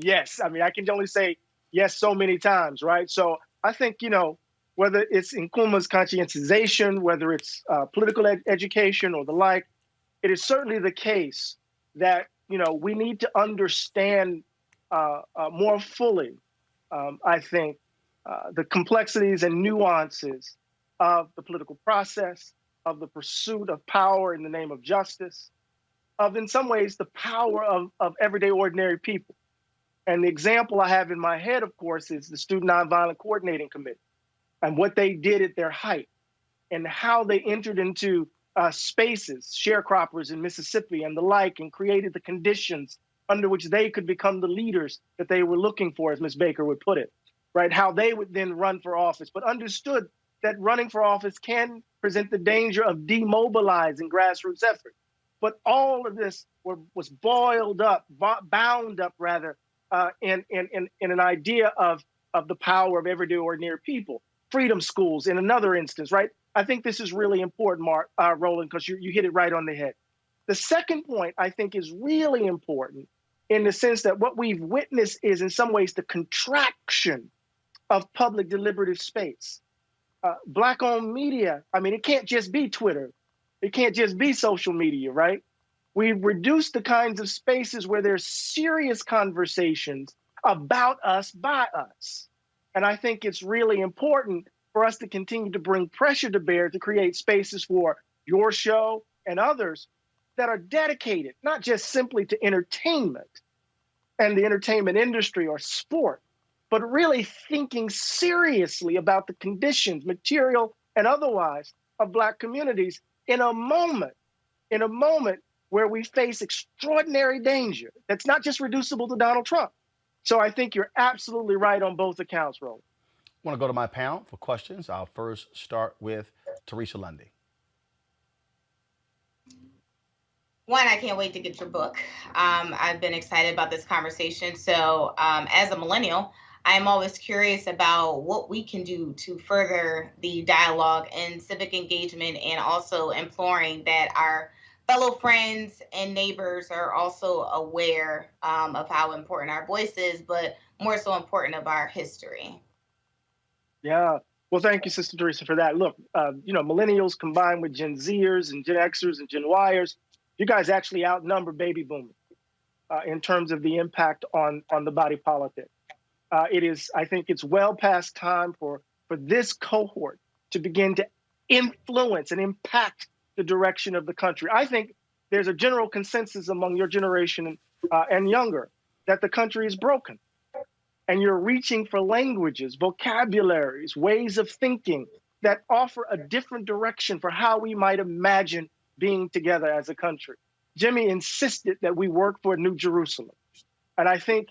N: yes. I mean, I can only say yes so many times, right? So I think, whether it's Nkrumah's conscientization, whether it's political education or the like, it is certainly the case that, we need to understand more fully, I think, the complexities and nuances of the political process, of the pursuit of power in the name of justice, of, in some ways, the power of everyday ordinary people. And the example I have in my head, of course, is the Student Nonviolent Coordinating Committee and what they did at their height and how they entered into spaces, sharecroppers in Mississippi and the like, and created the conditions under which they could become the leaders that they were looking for, as Ms. Baker would put it, right? How they would then run for office, but understood that running for office can present the danger of demobilizing grassroots effort. But all of this was bound up, in an idea of the power of everyday ordinary people. Freedom schools, in another instance, right? I think this is really important, Roland, because you hit it right on the head. The second point I think is really important in the sense that what we've witnessed is in some ways the contraction of public deliberative space. Black-owned media, I mean, it can't just be Twitter. It can't just be social media, right? We've reduced the kinds of spaces where there's serious conversations about us by us. And I think it's really important for us to continue to bring pressure to bear to create spaces for your show and others that are dedicated, not just simply to entertainment and the entertainment industry or sport, but really thinking seriously about the conditions, material and otherwise, of Black communities in a moment where we face extraordinary danger that's not just reducible to Donald Trump. So I think you're absolutely right on both accounts, Roland.
A: I want to go to my panel for questions. I'll first start with Teresa Lundy.
O: One, I can't wait to get your book. I've been excited about this conversation. So as a millennial, I'm always curious about what we can do to further the dialogue and civic engagement, and also imploring that our fellow friends and neighbors are also aware of how important our voice is, but more so important of our history.
N: Yeah. Well, thank you, Sister Teresa, for that. Look, millennials combined with Gen Zers and Gen Xers and Gen Yers, you guys actually outnumber baby boomers in terms of the impact on the body politic. I think it's well past time for this cohort to begin to influence and impact the direction of the country. I think there's a general consensus among your generation and younger that the country is broken. And you're reaching for languages, vocabularies, ways of thinking that offer a different direction for how we might imagine being together as a country. Jimmy insisted that we work for a new Jerusalem. And I think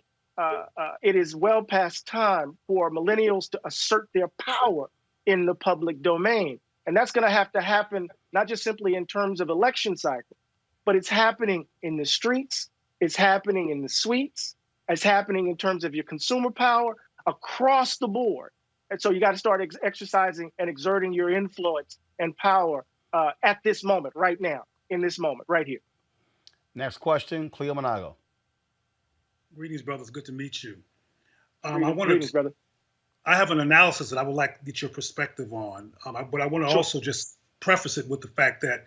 N: it is well past time for millennials to assert their power in the public domain. And that's going to have to happen, not just simply in terms of election cycle, but it's happening in the streets, it's happening in the suites, it's happening in terms of your consumer power across the board. And so you got to start exercising and exerting your influence and power at this moment, right now, in this moment, right here.
A: Next question, Cleo Monago.
P: Greetings, brothers. Good to meet you.
N: Greetings, brother.
P: I have an analysis that I would like to get your perspective on, but I want to also just preface it with the fact that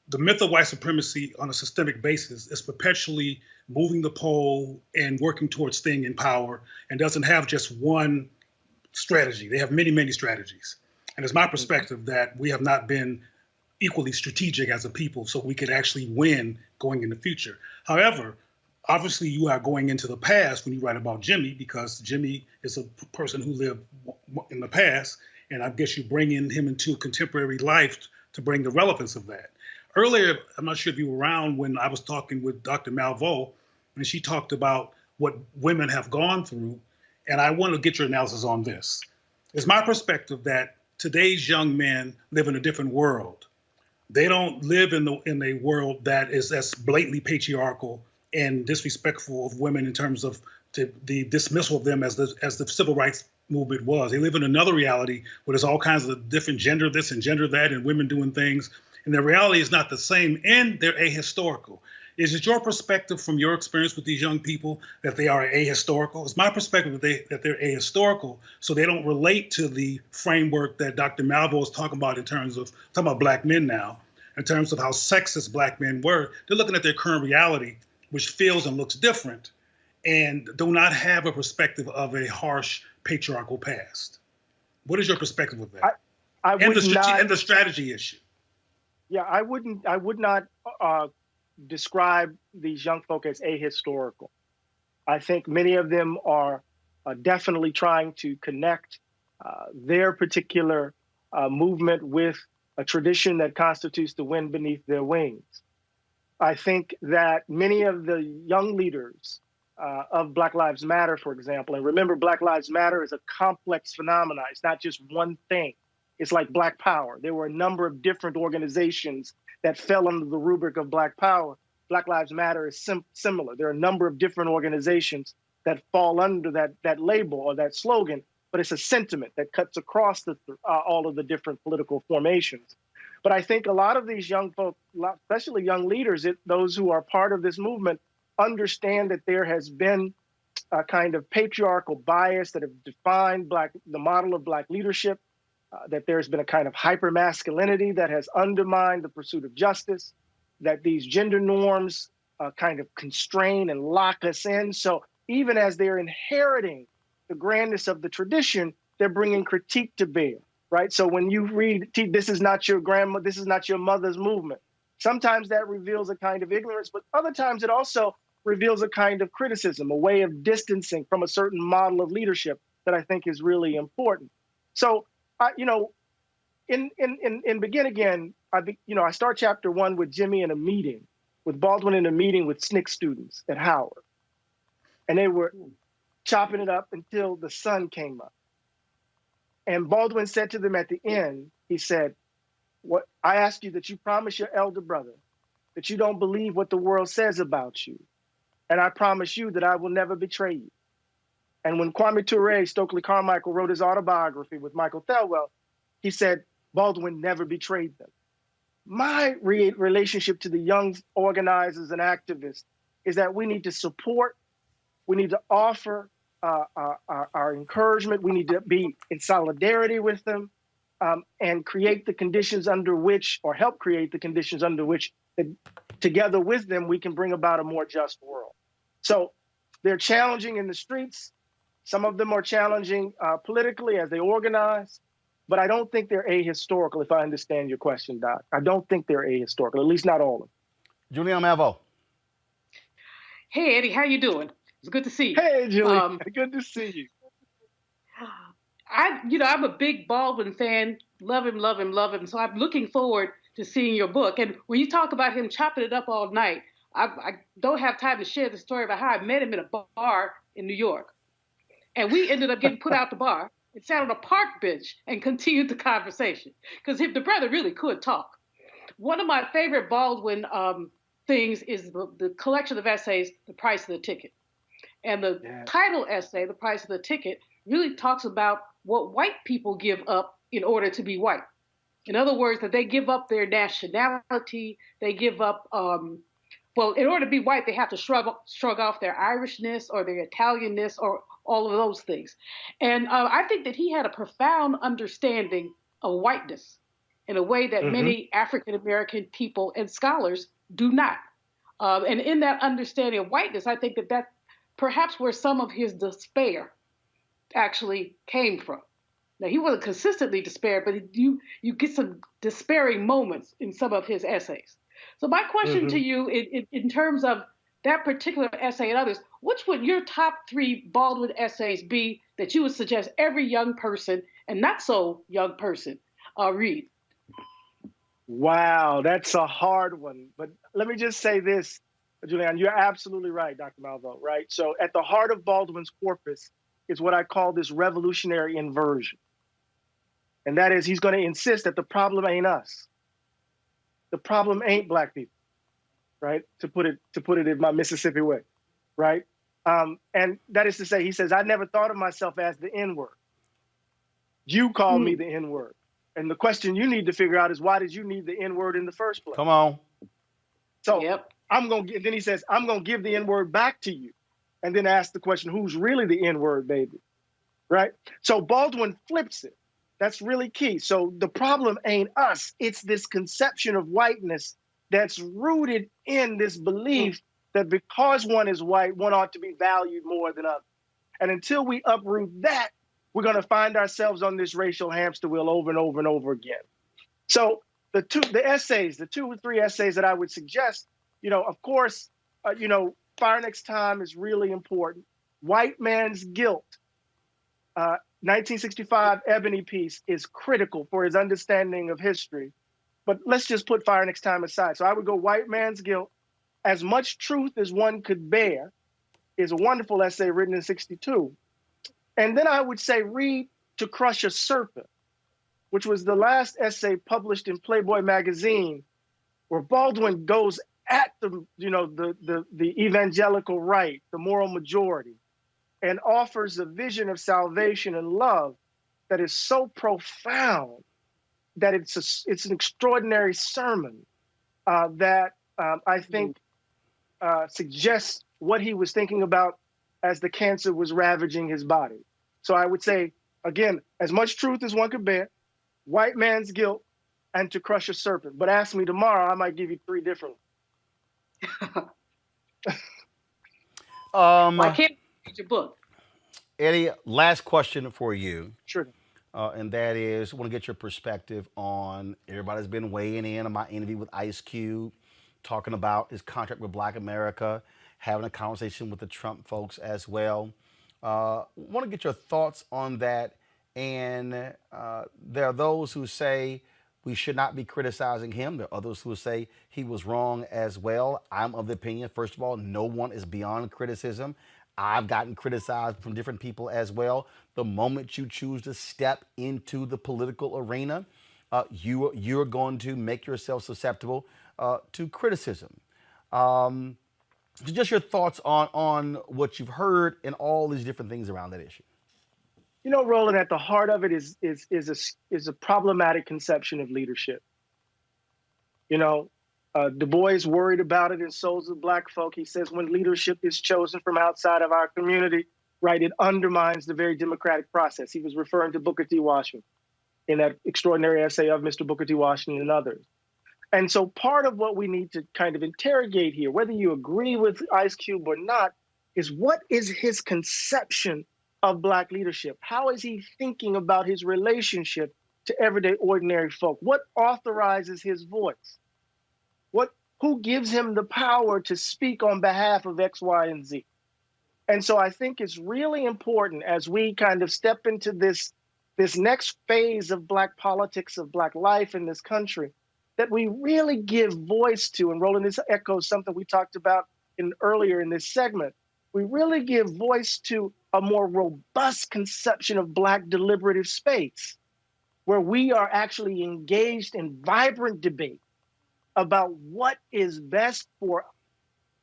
P: the myth of white supremacy on a systemic basis is perpetually moving the pole and working towards staying in power, and doesn't have just one strategy. They have many, many strategies. And it's my perspective that we have not been equally strategic as a people so we could actually win going in the future. However, obviously you are going into the past when you write about Jimmy, because Jimmy is a person who lived in the past, and I guess you bring in him into contemporary life to bring the relevance of that. Earlier, I'm not sure if you were around when I was talking with Dr. Malveaux, and she talked about what women have gone through, and I want to get your analysis on this. It's my perspective that today's young men live in a different world. They don't live in a world that is as blatantly patriarchal and disrespectful of women in terms of the dismissal of them as the civil rights movement was. They live in another reality where there's all kinds of different gender this and gender that, and women doing things. And the reality is not the same, and they're ahistorical. Is it your perspective from your experience with these young people that they are ahistorical? It's my perspective that they're ahistorical, so they don't relate to the framework that Dr. Malveaux is talking about in terms of, talking about black men now, in terms of how sexist black men were. They're looking at their current reality, which feels and looks different, and do not have a perspective of a harsh patriarchal past. What is your perspective of that? And the strategy issue.
N: Yeah, I would not describe these young folk as ahistorical. I think many of them are definitely trying to connect their particular movement with a tradition that constitutes the wind beneath their wings. I think that many of the young leaders of Black Lives Matter, for example, and remember, Black Lives Matter is a complex phenomenon. It's not just one thing. It's like Black Power. There were a number of different organizations that fell under the rubric of Black Power. Black Lives Matter is similar. There are a number of different organizations that fall under that label or that slogan, but it's a sentiment that cuts across all of the different political formations. But I think a lot of these young folk, especially young leaders, those who are part of this movement, understand that there has been a kind of patriarchal bias that have defined the model of Black leadership, that there's been a kind of hypermasculinity that has undermined the pursuit of justice, that these gender norms kind of constrain and lock us in. So even as they're inheriting the grandness of the tradition, they're bringing critique to bear, right? So when you read, this is not your grandma, this is not your mother's movement, sometimes that reveals a kind of ignorance, but other times it also reveals a kind of criticism, a way of distancing from a certain model of leadership that I think is really important. So, in Begin Again, I start chapter 1 with Jimmy in a meeting, with Baldwin in a meeting with SNCC students at Howard. And they were chopping it up until the sun came up. And Baldwin said to them at the end, he said, "What I ask you that you promise your elder brother that you don't believe what the world says about you. And I promise you that I will never betray you." And when Kwame Ture, Stokely Carmichael, wrote his autobiography with Michael Thelwell, he said, Baldwin never betrayed them. My relationship to the young organizers and activists is that we need to support, we need to offer our encouragement, we need to be in solidarity with them, and create the conditions under which, or help create the conditions under which, together with them, we can bring about a more just world. So they're challenging in the streets. Some of them are challenging politically as they organize, but I don't think they're ahistorical, if I understand your question, Doc. I don't think they're ahistorical, at least not all of them.
A: Julian Mavo.
Q: Hey, Eddie, how you doing? It's good to see you.
N: Hey, Julie, good to see you.
Q: I'm a big Baldwin fan. Love him, love him, love him. So I'm looking forward to seeing your book. And when you talk about him chopping it up all night, I don't have time to share the story about how I met him in a bar in New York. And we ended up getting put out the bar and sat on a park bench and continued the conversation. Because the brother really could talk. One of my favorite Baldwin things is the collection of essays, The Price of the Ticket. And the title essay, The Price of the Ticket, really talks about what white people give up in order to be white. In other words, that they give up their nationality, they give up, in order to be white, they have to shrug off their Irishness or their Italianness or all of those things. And I think that he had a profound understanding of whiteness in a way that many African-American people and scholars do not. And in that understanding of whiteness, I think that perhaps where some of his despair actually came from. Now, he wasn't consistently despair, but you get some despairing moments in some of his essays. So my question to you, in terms of that particular essay and others, which would your top 3 Baldwin essays be that you would suggest every young person and not so young person read?
N: Wow, that's a hard one. But let me just say this, Julian, you're absolutely right, Dr. Malvo, right? So at the heart of Baldwin's corpus is what I call this revolutionary inversion. And that is, he's going to insist that the problem ain't us. The problem ain't Black people, right? To put it in my Mississippi way, right? And that is to say, he says, I never thought of myself as the N-word. You called me the N-word. And the question you need to figure out is, why did you need the N-word in the first place?
A: Come on.
N: So then he says, I'm going to give the N-word back to you. And then ask the question, who's really the N-word, baby? Right? So Baldwin flips it. That's really key. So the problem ain't us. It's this conception of whiteness that's rooted in this belief that because one is white, one ought to be valued more than others. And until we uproot that, we're going to find ourselves on this racial hamster wheel over and over and over again. So the 2 or 3 essays that I would suggest, of course, Fire Next Time is really important. White Man's Guilt, 1965 Ebony piece, is critical for his understanding of history. But let's just put Fire Next Time aside. So I would go White Man's Guilt. As Much Truth as One Could Bear is a wonderful essay written in 62. And then I would say read To Crush a Serpent, which was the last essay published in Playboy magazine, where Baldwin goes at the evangelical right, the moral majority, and offers a vision of salvation and love that is so profound that it's an extraordinary sermon that I think suggests what he was thinking about as the cancer was ravaging his body. So I would say, again, as much truth as one could bear, white man's guilt, and to crush a serpent. But ask me tomorrow, I might give you 3 different ones.
Q: I can't read your book.
A: Eddie, last question for you.
N: Sure.
A: And that is, I want to get your perspective on, everybody's been weighing in on my interview with Ice Cube, talking about his contract with Black America, having a conversation with the Trump folks as well. Want to get your thoughts on that. And there are those who say we should not be criticizing him. There are others who say he was wrong as well. I'm of the opinion, first of all, no one is beyond criticism. I've gotten criticized from different people as well. The moment you choose to step into the political arena, you're going to make yourself susceptible to criticism. Just your thoughts on what you've heard and all these different things around that issue.
N: You know, Roland, at the heart of it is a problematic conception of leadership. You know, Du Bois worried about it in Souls of Black Folk. He says when leadership is chosen from outside of our community, right, it undermines the very democratic process. He was referring to Booker T. Washington in that extraordinary essay of Mr. Booker T. Washington and others. And so part of what we need to kind of interrogate here, whether you agree with Ice Cube or not, is what is his conception of Black leadership? How is he thinking about his relationship to everyday ordinary folk? What authorizes his voice? Who gives him the power to speak on behalf of X, Y, and Z? And so I think it's really important as we kind of step into this next phase of Black politics, of Black life in this country, that we really give voice to, and Roland, this echoes something we talked about earlier in this segment, we really give voice to a more robust conception of Black deliberative space, where we are actually engaged in vibrant debate about what is best for,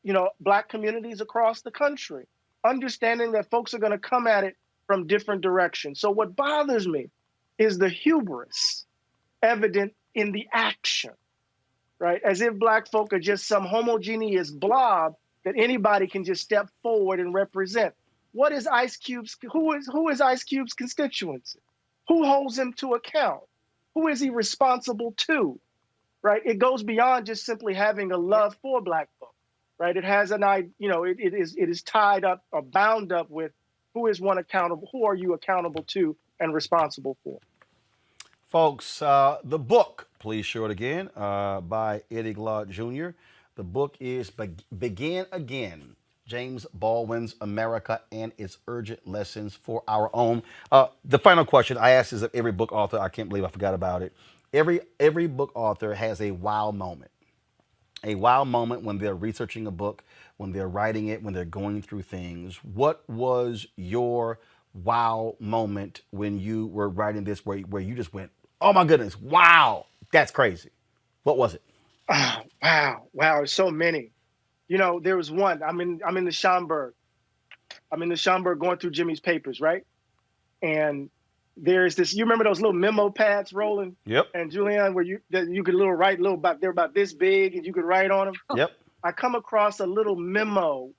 N: you know, Black communities across the country, understanding that folks are going to come at it from different directions. So what bothers me is the hubris evident in the action, right? As if Black folk are just some homogeneous blob that anybody can just step forward and represent. What is Ice Cube's, who is Ice Cube's constituency? Who holds him to account? Who is he responsible to? Right? It goes beyond just simply having a love for Black folk, right? It has it is tied up or bound up with who is one accountable, who are you accountable to and responsible for?
A: Folks, the book, please show it again, by Eddie Glaude Jr. The book is Begin Again, James Baldwin's America and Its Urgent Lessons for Our Own. The final question I asked is of every book author. I can't believe I forgot about it. Every book author has a wow moment. A wow moment when they're researching a book, when they're writing it, when they're going through things. What was your wow moment when you were writing this where you just went, oh my goodness, wow, that's crazy? What was it?
N: Oh, wow, so many. You know, there was one, I'm in the Schomburg. I'm in the Schomburg going through Jimmy's papers, right? And there's this, you remember those little memo pads, Roland?
A: Yep.
N: And Julianne, where you could write they're about this big and you could write on them?
A: Yep.
N: I come across a little memo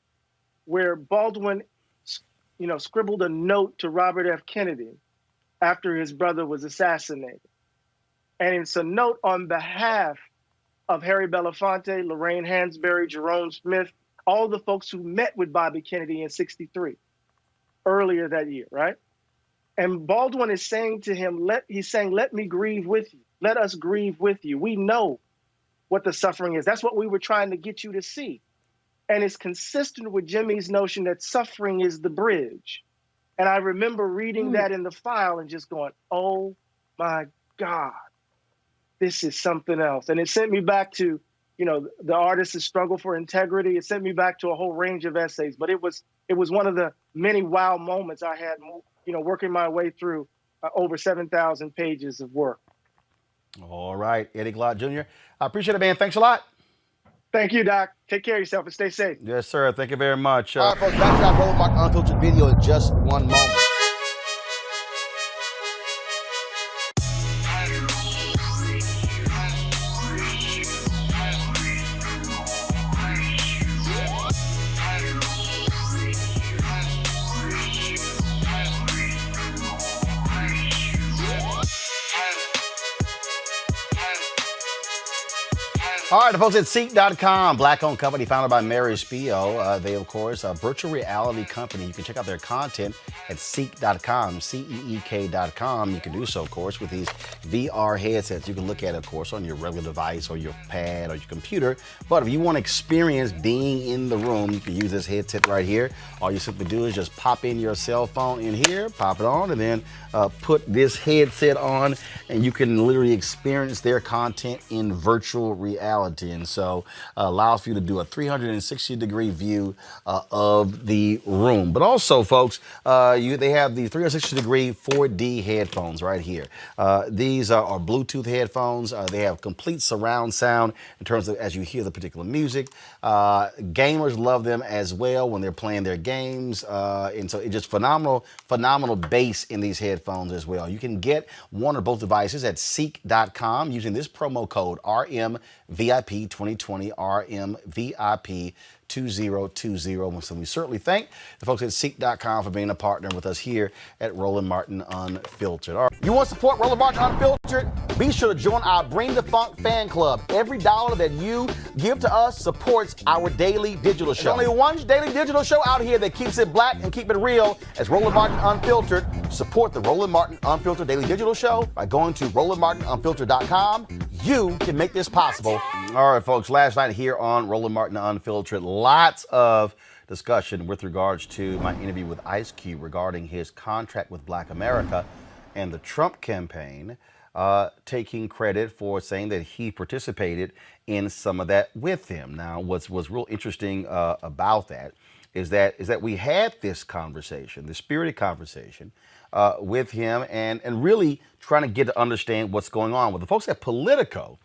N: where Baldwin, scribbled a note to Robert F. Kennedy after his brother was assassinated. And it's a note on behalf of Harry Belafonte, Lorraine Hansberry, Jerome Smith, all the folks who met with Bobby Kennedy in '63, earlier that year, right? And Baldwin is saying to him, let me grieve with you. Let us grieve with you. We know what the suffering is. That's what we were trying to get you to see. And it's consistent with Jimmy's notion that suffering is the bridge. And I remember reading that in the file and just going, oh my God, this is something else. And it sent me back to, the artist's struggle for integrity. It sent me back to a whole range of essays, but it was one of the many wow moments I had, working my way through over 7,000 pages of work.
A: All right, Eddie Glaude Jr. I appreciate it, man. Thanks a lot.
N: Thank you, Doc. Take care of yourself and stay safe.
A: Yes, sir. Thank you very much.
R: All right, folks, back to that Roland Martin Unfiltered video in just one moment.
A: All right, the folks at Seek.com, black-owned company founded by Mary Spio. They, of course, a virtual reality company. You can check out their content at Seek.com, Seek.com. You can do so, of course, with these VR headsets. You can look at it, of course, on your regular device or your pad or your computer. But if you want to experience being in the room, you can use this headset right here. All you simply do is just pop in your cell phone in here, pop it on, and then put this headset on, and you can literally experience their content in virtual reality. And so allows for you to do a 360-degree view of the room. But also, folks, they have the 360-degree 4D headphones right here. These are Bluetooth headphones. They have complete surround sound in terms of as you hear the particular music. Gamers love them as well when they're playing their games. And so it's just phenomenal bass in these headphones as well. You can get one or both devices at Seek.com using this promo code RMVIP 2020, RMVIP 2020. So we certainly thank the folks at Seek.com for being a partner with us here at Roland Martin Unfiltered. All right. You want to support Roland Martin Unfiltered? Be sure to join our Bring the Funk fan club. Every dollar that you give to us supports our daily digital show. There's only one daily digital show out here that keeps it black and keep it real as Roland Martin Unfiltered. Support the Roland Martin Unfiltered daily digital show by going to RolandMartinUnfiltered.com. You can make this possible. All right, folks, last night here on Roland Martin Unfiltered, lots of discussion with regards to my interview with Ice Cube regarding his contract with Black America and the Trump campaign taking credit for saying that he participated in some of that with him. Now, what's real interesting about that is that we had this conversation, this spirited conversation with him and really trying to get to understand what's going on. Well, the folks at Politico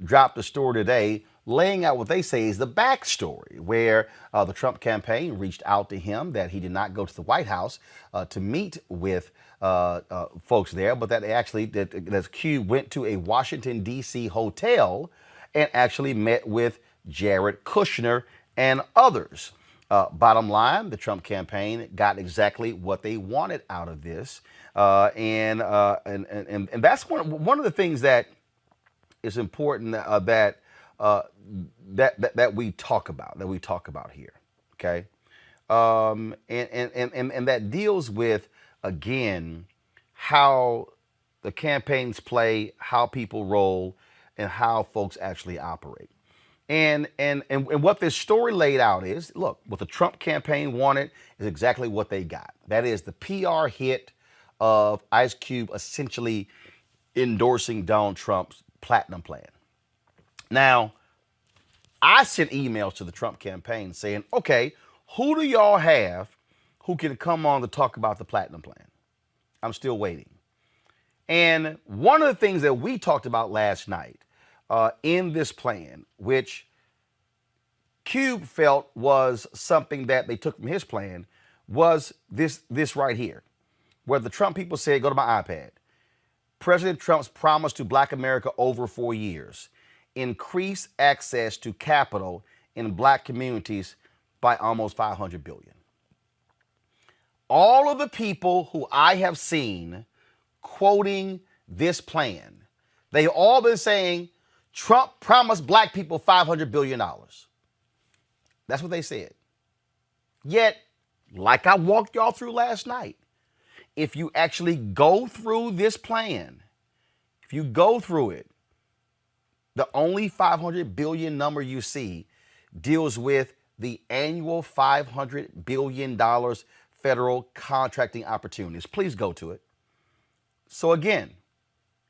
A: dropped a story today laying out what they say is the backstory, where the Trump campaign reached out to him that he did not go to the White House to meet with folks there, but that actually that Q went to a Washington, D.C. hotel and actually met with Jared Kushner and others. Bottom line, the Trump campaign got exactly what they wanted out of this, and that's one of the things that is important that we talk about here, okay, and that deals with again how the campaigns play, how people roll, and how folks actually operate. And what this story laid out is, look, what the Trump campaign wanted is exactly what they got. That is the PR hit of Ice Cube essentially endorsing Donald Trump's platinum plan. Now, I sent emails to the Trump campaign saying, okay, who do y'all have who can come on to talk about the platinum plan? I'm still waiting. And one of the things that we talked about last night in this plan, which Cube felt was something that they took from his plan, was this right here, where the Trump people said, go to my iPad. President Trump's promise to Black America over 4 years, increase access to capital in Black communities by almost $500 billion. All of the people who I have seen quoting this plan, they've all been saying Trump promised Black people $500 billion. That's what they said. Yet, like I walked y'all through last night, if you actually go through this plan, if you go through it, the only $500 billion number you see deals with the annual $500 billion federal contracting opportunities. Please go to it. So again,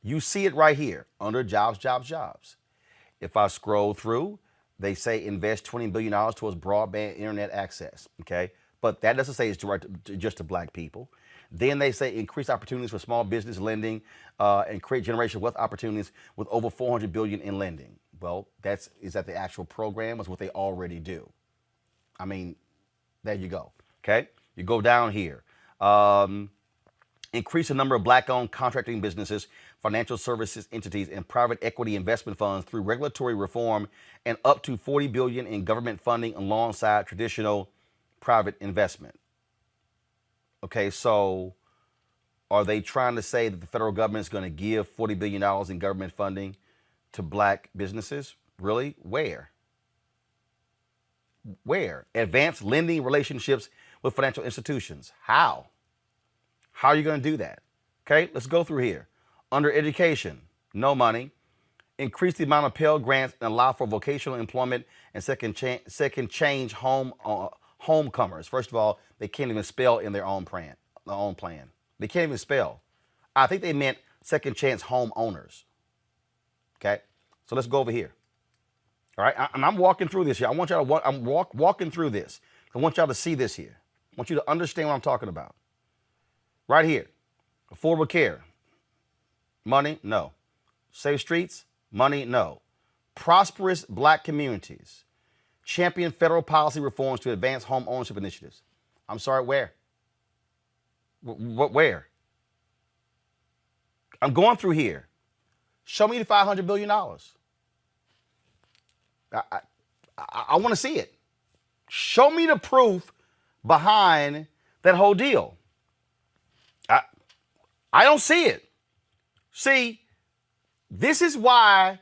A: you see it right here under jobs, jobs, jobs. If I scroll through, they say invest $20 billion towards broadband internet access, okay? But that doesn't say it's direct just to Black people. Then they say increase opportunities for small business lending and create generational wealth opportunities with over $400 billion in lending. Well, is that the actual program? Is what they already do. I mean, there you go, okay? You go down here. Increase the number of Black-owned contracting businesses, financial services entities, and private equity investment funds through regulatory reform and up to $40 billion in government funding alongside traditional private investment. Okay, so are they trying to say that the federal government is going to give $40 billion in government funding to Black businesses? Really? Where? Where? Advanced lending relationships with financial institutions. How? How are you going to do that? Okay, let's go through here. Under education, no money. Increase the amount of Pell Grants and allow for vocational employment and second change homecomers. First of all, they can't even spell in their own plan. They can't even spell. I think they meant second chance homeowners. Okay, so let's go over here. All right, and I'm walking through this here. I want y'all to I'm walking through this. I want y'all to see this here. I want you to understand what I'm talking about. Right here, affordable care. Money, no. Safe streets, money, no. Prosperous black communities. Champion federal policy reforms to advance home ownership initiatives. I'm sorry, where? Where? I'm going through here. Show me the $500 billion. I want to see it. Show me the proof behind that whole deal. I don't see it. See, this is why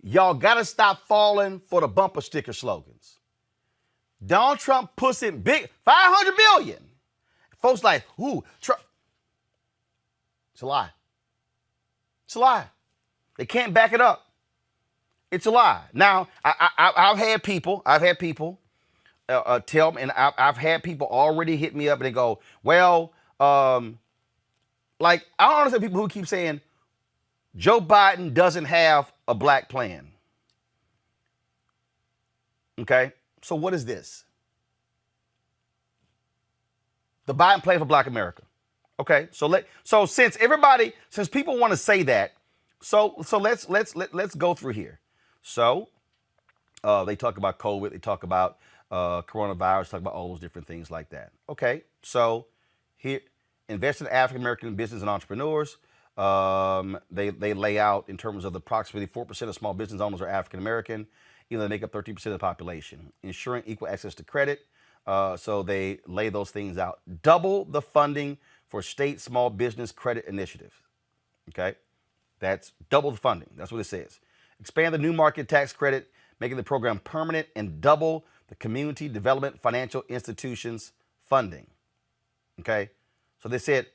A: y'all got to stop falling for the bumper sticker slogans. Donald Trump puts in big $500 billion. Folks like, ooh, Trump. It's a lie. It's a lie. They can't back it up. It's a lie. Now, I've had people tell me, and I've had people already hit me up and they go, well, like, I don't understand people who keep saying Joe Biden doesn't have a black plan. Okay, so what is this? The Biden plan for Black America. Okay, so since people want to say that, so let's go through here. So they talk about COVID, they talk about coronavirus, talk about all those different things like that. Okay, so here, invest in African American business and entrepreneurs. They lay out in terms of the approximately 4% of small business owners are African American, even though they make up 13% of the population. Ensuring equal access to credit. So they lay those things out. Double the funding for state small business credit initiatives. Okay, that's double the funding. That's what it says. Expand the new market tax credit, making the program permanent, and double the community development financial institutions funding. Okay, so they said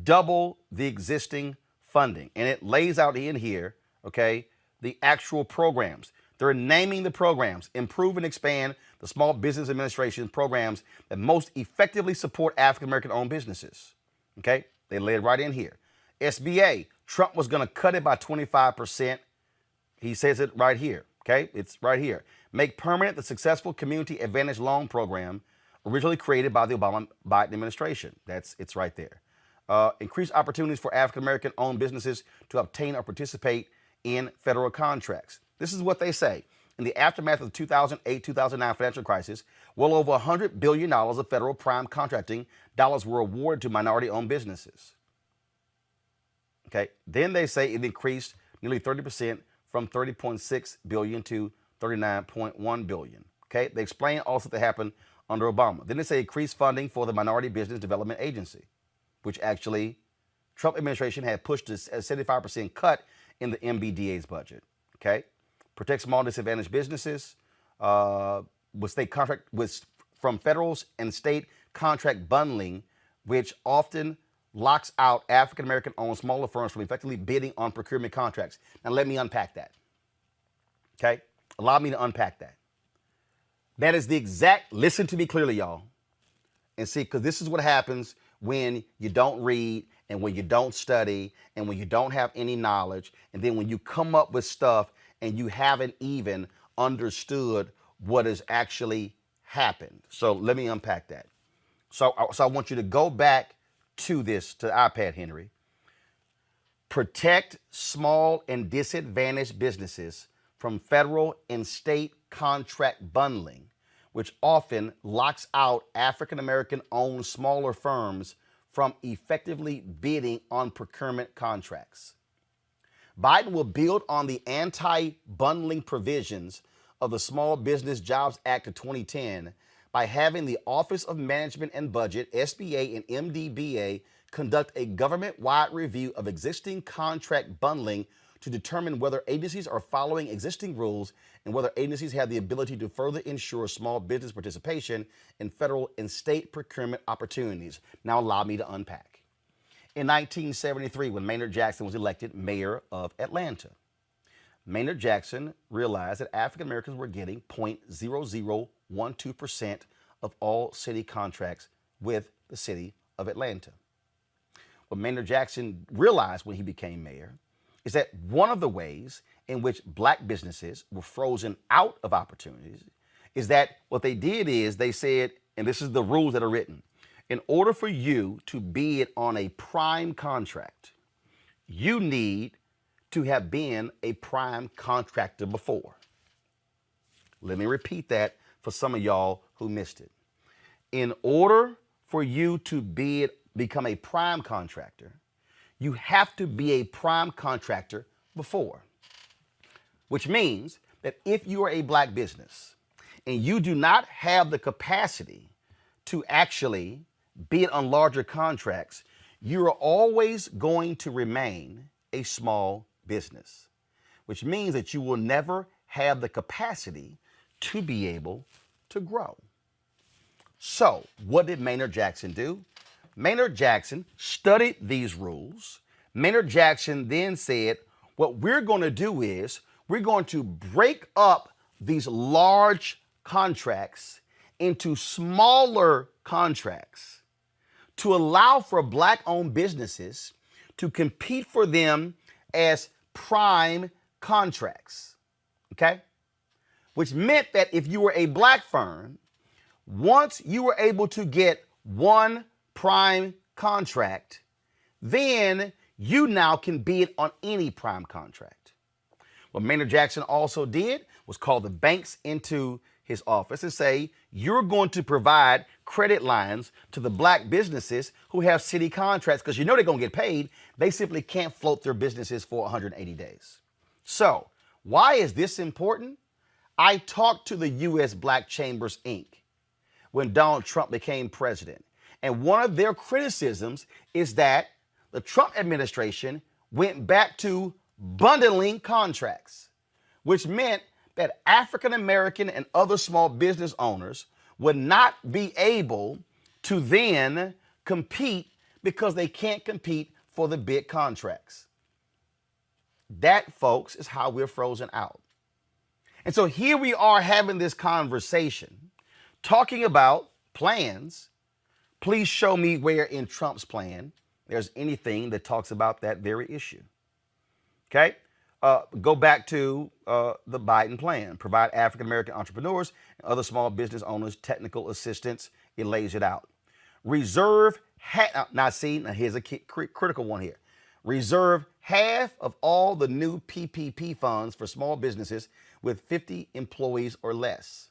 A: double the existing funding, and it lays out in here, okay, the actual programs. They're naming the programs. Improve and expand the Small Business Administration programs that most effectively support African American owned businesses. Okay, they lay it right in here. SBA, Trump was going to cut it by 25%. He says it right here. Okay, it's right here. Make permanent the successful Community Advantage Loan Program originally created by the Obama-Biden administration. It's right there. Increase opportunities for African American owned businesses to obtain or participate in federal contracts. This is what they say. In the aftermath of the 2008-2009 financial crisis, well over $100 billion of federal prime contracting dollars were awarded to minority-owned businesses. Okay, then they say it increased nearly 30% from $30.6 billion to $39.1 billion. Okay, they explain also that happened under Obama. Then they say increased funding for the Minority Business Development Agency, which actually Trump administration had pushed a 75% cut in the MBDA's budget. Okay, protect small disadvantaged businesses with state contract from federal and state contract bundling, which often locks out African American owned smaller firms from effectively bidding on procurement contracts. Now let me unpack that. Okay, allow me to unpack that. That is the exact. Listen to me clearly, y'all, and see, because this is what happens when you don't read and when you don't study and when you don't have any knowledge, and then when you come up with stuff and you haven't even understood what has actually happened. So let me unpack that. So I want you to go back to this, to the iPad, Henry. Protect small and disadvantaged businesses from federal and state contract bundling, which often locks out African American owned smaller firms from effectively bidding on procurement contracts. Biden will build on the anti-bundling provisions of the Small Business Jobs Act of 2010 by having the Office of Management and Budget, SBA, and MDBA conduct a government-wide review of existing contract bundling to determine whether agencies are following existing rules and whether agencies have the ability to further ensure small business participation in federal and state procurement opportunities. Now allow me to unpack. In 1973, when Maynard Jackson was elected mayor of Atlanta, Maynard Jackson realized that African Americans were getting 0.0012% of all city contracts with the city of Atlanta. What Maynard Jackson realized when he became mayor is that one of the ways in which black businesses were frozen out of opportunities is that what they did is they said, and this is the rules that are written, in order for you to bid on a prime contract, you need to have been a prime contractor before. Let me repeat that for some of y'all who missed it. In order for you to become a prime contractor, you have to be a prime contractor before. Which means that if you are a black business and you do not have the capacity to actually bid on larger contracts, you are always going to remain a small business, which means that you will never have the capacity to be able to grow. So, what did Maynard Jackson do? Maynard Jackson studied these rules. Maynard Jackson then said, what we're going to do is we're going to break up these large contracts into smaller contracts to allow for black-owned businesses to compete for them as prime contracts, okay? Which meant that if you were a black firm, once you were able to get one prime contract, then you now can bid on any prime contract. What Maynard Jackson also did was call the banks into his office and say, you're going to provide credit lines to the black businesses who have city contracts because you know they're going to get paid. They simply can't float their businesses for 180 days. So why is this important? I talked to the U.S. Black Chambers, Inc. when Donald Trump became president. And one of their criticisms is that the Trump administration went back to bundling contracts, which meant that African American and other small business owners would not be able to then compete because they can't compete for the big contracts. That, folks, is how we're frozen out. And so here we are having this conversation, talking about plans. Please show me where in Trump's plan there's anything that talks about that very issue. Okay? Go back to the Biden plan. Provide African-American entrepreneurs and other small business owners technical assistance. It lays it out. Reserve, now here's a critical one here. Reserve half of all the new PPP funds for small businesses with 50 employees or less.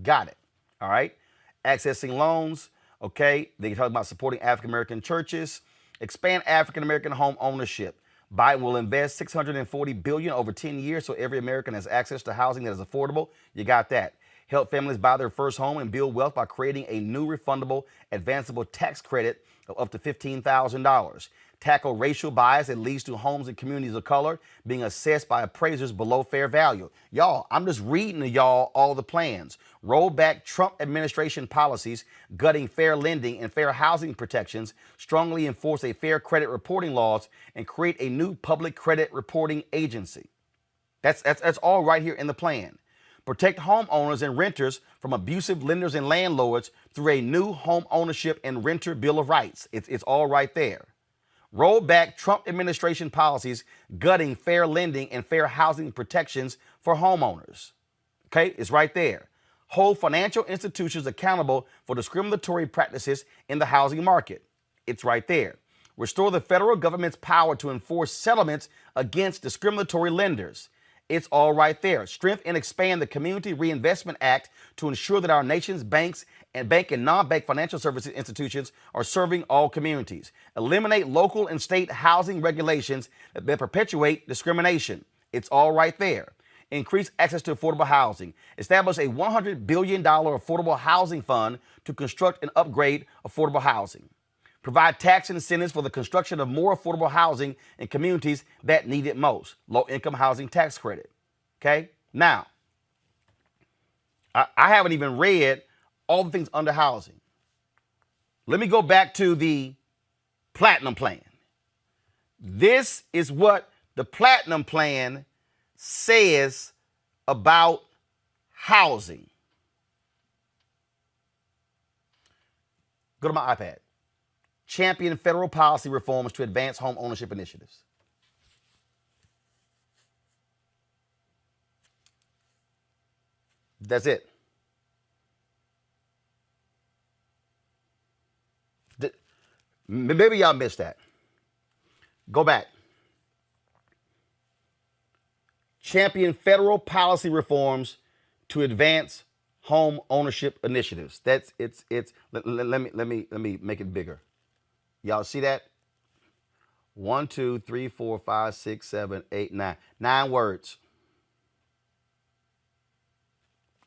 A: Got it. All right. Accessing loans. Okay. They talk about supporting African-American churches. Expand African-American home ownership. Biden will invest $640 billion over 10 years so every American has access to housing that is affordable. You got that. Help families buy their first home and build wealth by creating a new refundable, advanceable tax credit of up to $15,000. Tackle racial bias that leads to homes in communities of color being assessed by appraisers below fair value. Y'all, I'm just reading to y'all all the plans. Roll back Trump administration policies, gutting fair lending and fair housing protections, strongly enforce a fair credit reporting laws, and create a new public credit reporting agency. That's all right here in the plan. Protect homeowners and renters from abusive lenders and landlords through a new home ownership and renter bill of rights. It's all right there. Roll back Trump administration policies gutting fair lending and fair housing protections for homeowners. Okay, it's right there. Hold financial institutions accountable for discriminatory practices in the housing market. It's right there. Restore the federal government's power to enforce settlements against discriminatory lenders. It's all right there. Strengthen and expand the Community Reinvestment Act to ensure that our nation's banks and bank and non-bank financial services institutions are serving all communities. Eliminate local and state housing regulations that perpetuate discrimination. It's all right there. Increase access to affordable housing. Establish a $100 billion affordable housing fund to construct and upgrade affordable housing. Provide tax incentives for the construction of more affordable housing in communities that need it most. Low-income housing tax credit. Okay? Now, I haven't even read all the things under housing. Let me go back to the Platinum Plan. This is what the Platinum Plan says about housing. Go to my iPad. Champion federal policy reforms to advance home ownership initiatives. That's it. Maybe y'all missed that. Go back. Champion federal policy reforms to advance home ownership initiatives. That's it's. Let me make it bigger. Y'all see that? 1, 2, 3, 4, 5, 6, 7, 8, 9. 9 words.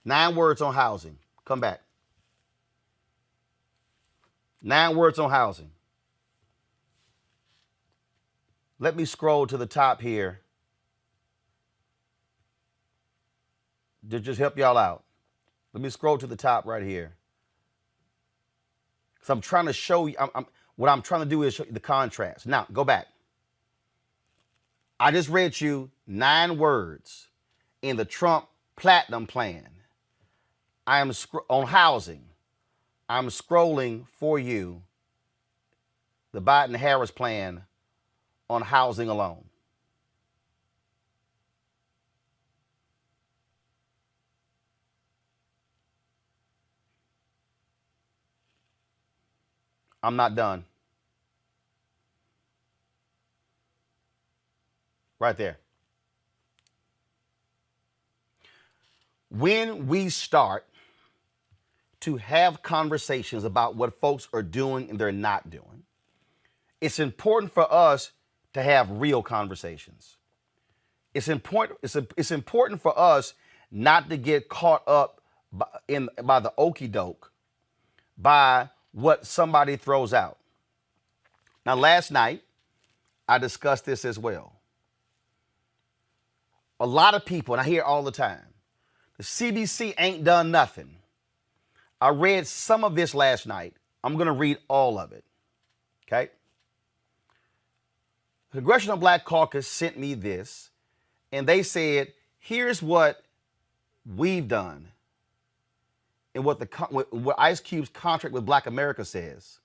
A: 9 words on housing. Come back. 9 words on housing. Let me scroll to the top here to just help y'all out. Let me scroll to the top right here. Because I'm trying to show you, what I'm trying to do is show you the contrast. Now, go back. I just read you 9 words in the Trump Platinum Plan. I am on housing. I'm scrolling for you the Biden-Harris plan on housing alone. I'm not done. Right there. When we start to have conversations about what folks are doing and they're not doing, it's important for us to have real conversations. It's important for us not to get caught up by the okie doke, by what somebody throws out. Now, last night, I discussed this as well. A lot of people, and I hear it all the time, the CDC ain't done nothing. I read some of this last night. I'm going to read all of it. Okay? The Congressional Black Caucus sent me this, and they said, here's what we've done and what Ice Cube's contract with Black America says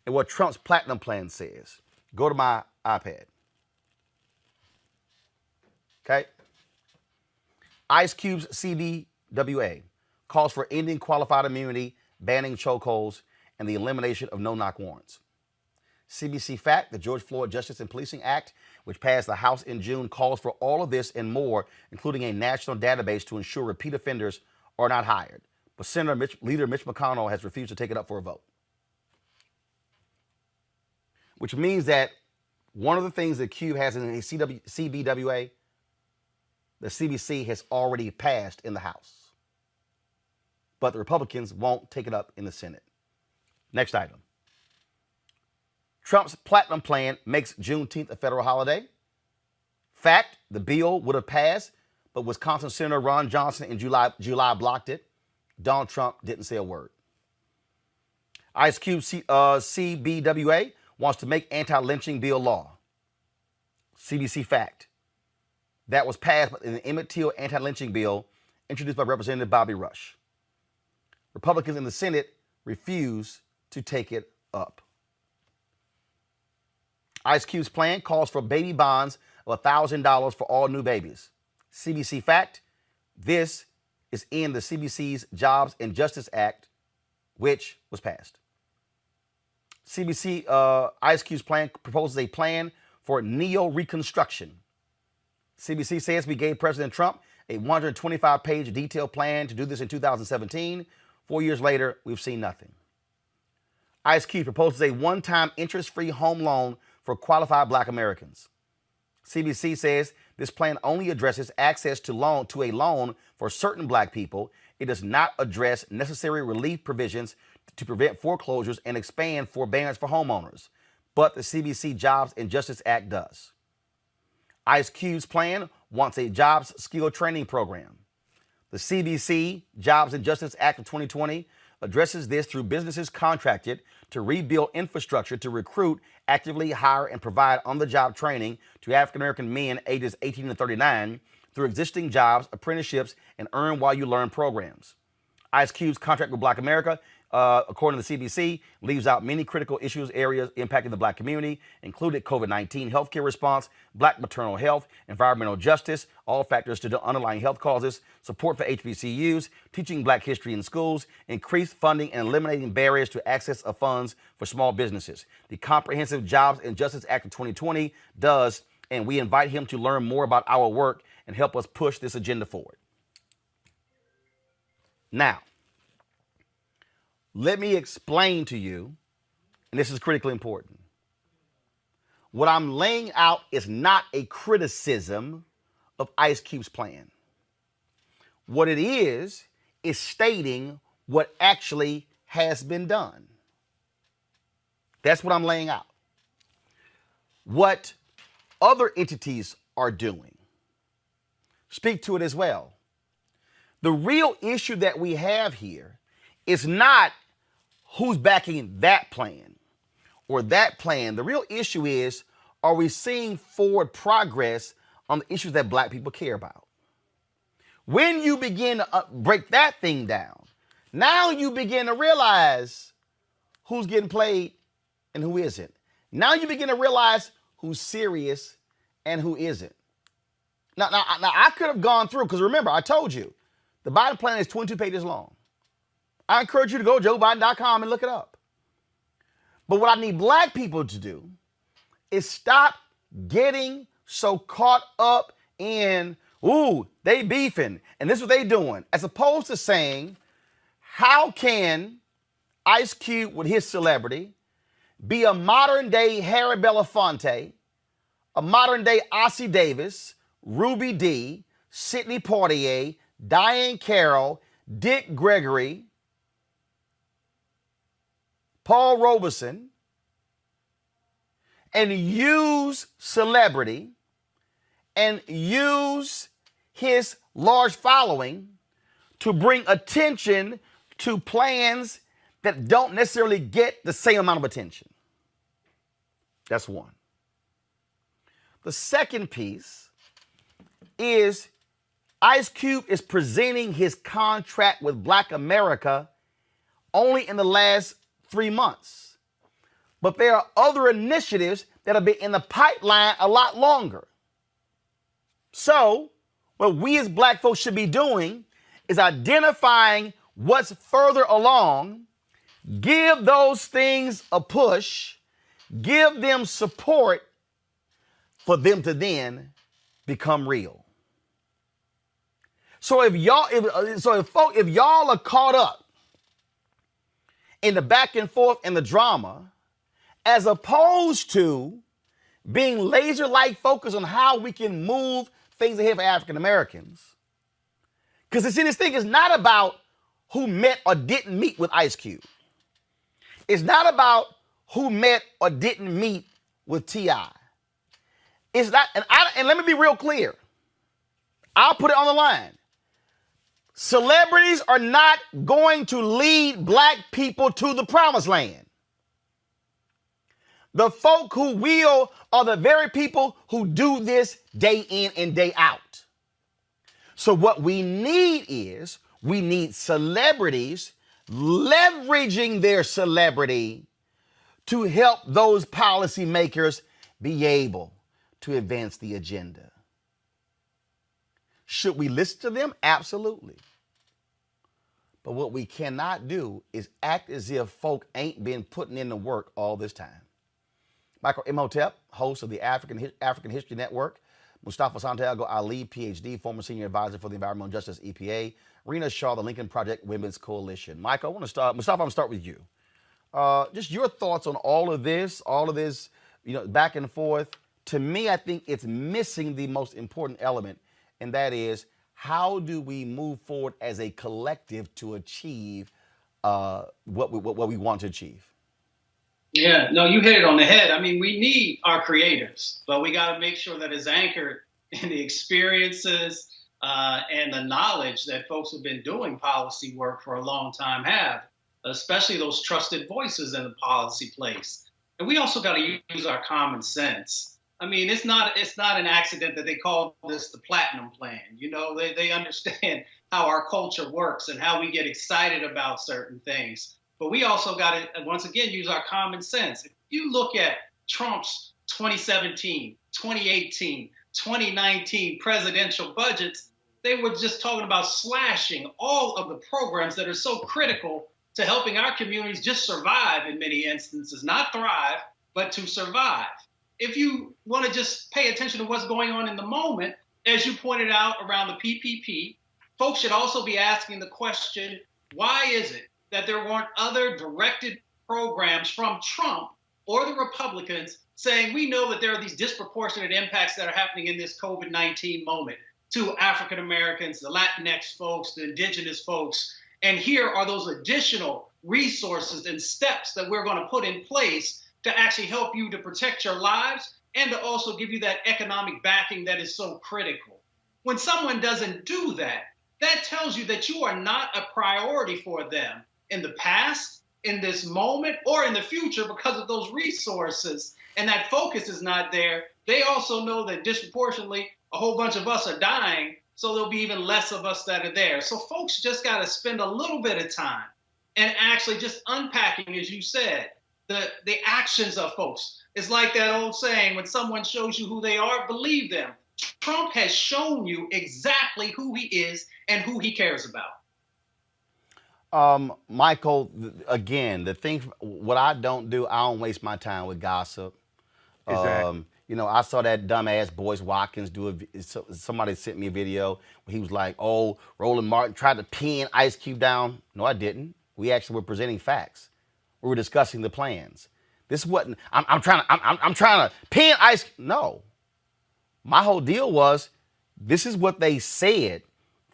A: and what Trump's Platinum Plan says. Go to my iPad. Okay? Ice Cube's CBWA calls for ending qualified immunity, banning chokeholds, and the elimination of no-knock warrants. CBC Fact, the George Floyd Justice and Policing Act, which passed the House in June, calls for all of this and more, including a national database to ensure repeat offenders are not hired. But Leader Mitch McConnell has refused to take it up for a vote. Which means that one of the things that Cube has in his CBWA, the CBC has already passed in the House. But the Republicans won't take it up in the Senate. Next item. Trump's Platinum Plan makes Juneteenth a federal holiday. Fact, the bill would have passed, but Wisconsin Senator Ron Johnson in July blocked it. Donald Trump didn't say a word. Ice Cube CBWA wants to make anti-lynching bill law. CBC Fact. That was passed in the Emmett Till anti-lynching bill introduced by Representative Bobby Rush. Republicans in the Senate refuse to take it up. Ice Cube's plan calls for baby bonds of $1,000 for all new babies. CBC Fact, this is in the CBC's Jobs and Justice Act, which was passed. CBC Ice Cube's plan proposes a plan for neo-reconstruction. CBC says we gave President Trump a 125-page detailed plan to do this in 2017. 4 years later, we've seen nothing. Ice Cube proposes a one-time interest-free home loan for qualified Black Americans. CBC says this plan only addresses access to a loan for certain Black people. It does not address necessary relief provisions to prevent foreclosures and expand forbearance for homeowners, but the CBC Jobs and Justice Act does. Ice Cube's plan wants a jobs skill training program. The CBC Jobs and Justice Act of 2020 addresses this through businesses contracted to rebuild infrastructure to recruit, actively hire, and provide on-the-job training to African American men ages 18 to 39 through existing jobs, apprenticeships, and earn while you learn programs. Ice Cube's contract with Black America, according to the CBC, leaves out many critical issues areas impacting the Black community, including COVID-19 healthcare response, Black maternal health, environmental justice, all factors to the underlying health causes, support for HBCUs, teaching Black history in schools, increased funding, and eliminating barriers to access of funds for small businesses. The Comprehensive Jobs and Justice Act of 2020 does, and we invite him to learn more about our work and help us push this agenda forward. Now, let me explain to you, and this is critically important. What I'm laying out is not a criticism of Ice Cube's plan. What it is stating what actually has been done. That's what I'm laying out. What other entities are doing. Speak to it as well. The real issue that we have here is not who's backing that plan or that plan. The real issue is, are we seeing forward progress on the issues that Black people care about? When you begin to break that thing down, now you begin to realize who's getting played and who isn't. Now you begin to realize who's serious and who isn't. Now I could have gone through, because remember, I told you, the Biden plan is 22 pages long. I encourage you to go to joebiden.com and look it up. But what I need Black people to do is stop getting so caught up in, ooh, they beefing, and this is what they doing, as opposed to saying, how can Ice Cube with his celebrity be a modern day Harry Belafonte, a modern day Ossie Davis, Ruby Dee, Sidney Poitier, Diane Carroll, Dick Gregory, Paul Robeson, and use celebrity and use his large following to bring attention to plans that don't necessarily get the same amount of attention. That's one. The second piece is Ice Cube is presenting his contract with Black America only in the last 3 months. But there are other initiatives that have been in the pipeline a lot longer. So, what we as Black folks should be doing is identifying what's further along, give those things a push, give them support for them to then become real. So if y'all are caught up in the back and forth and the drama, as opposed to being laser-like focused on how we can move things ahead for African Americans, because this thing is not about who met or didn't meet with Ice Cube. It's not about who met or didn't meet with T.I. It's not, and let me be real clear. I'll put it on the line. Celebrities are not going to lead Black people to the promised land. The folk who will are the very people who do this day in and day out. So what we need celebrities leveraging their celebrity to help those policymakers be able to advance the agenda. Should we listen to them? Absolutely. But what we cannot do is act as if folk ain't been putting in the work all this time. Michael Imhotep, host of the African History Network. Mustafa Santiago Ali, PhD, former senior advisor for the Environmental Justice EPA. Rena Shaw, the Lincoln Project Women's Coalition. Michael, I want to start. Mustafa, I'm going to start with you. Just your thoughts on all of this, back and forth. To me, I think it's missing the most important element, and that is, how do we move forward as a collective to achieve what we want to achieve.
L: Yeah, no, you hit it on the head. I mean, we need our creators, but we got to make sure that it's anchored in the experiences and the knowledge that folks who've been doing policy work for a long time have, especially those trusted voices in the policy place. And we also got to use our common sense. I mean, it's not an accident that they call this the Platinum Plan. You know, they understand how our culture works and how we get excited about certain things. But we also got to, once again, use our common sense. If you look at Trump's 2017, 2018, 2019 presidential budgets, they were just talking about slashing all of the programs that are so critical to helping our communities just survive in many instances, not thrive, but to survive. If you want to just pay attention to what's going on in the moment, as you pointed out around the PPP, folks should also be asking the question, why is it that there weren't other directed programs from Trump or the Republicans saying, we know that there are these disproportionate impacts that are happening in this COVID-19 moment to African Americans, the Latinx folks, the indigenous folks. And here are those additional resources and steps that we're going to put in place to actually help you to protect your lives and to also give you that economic backing that is so critical. When someone doesn't do that, that tells you that you are not a priority for them in the past, in this moment, or in the future because of those resources. And that focus is not there. They also know that disproportionately a whole bunch of us are dying, so there'll be even less of us that are there. So folks just got to spend a little bit of time and actually just unpacking, as you said, the actions of folks. It's like that old saying, when someone shows you who they are, believe them. Trump has shown you exactly who he is and who he cares about.
A: Michael, again, the thing, what I don't do, I don't waste my time with gossip.
M: Exactly.
A: You know, I saw that dumbass Boyce Watkins somebody sent me a video where he was like, oh, Roland Martin tried to pin Ice Cube down. No, I didn't. We actually were presenting facts. We were discussing the plans. This wasn't, I'm trying to pin Ice. No. My whole deal was, this is what they said,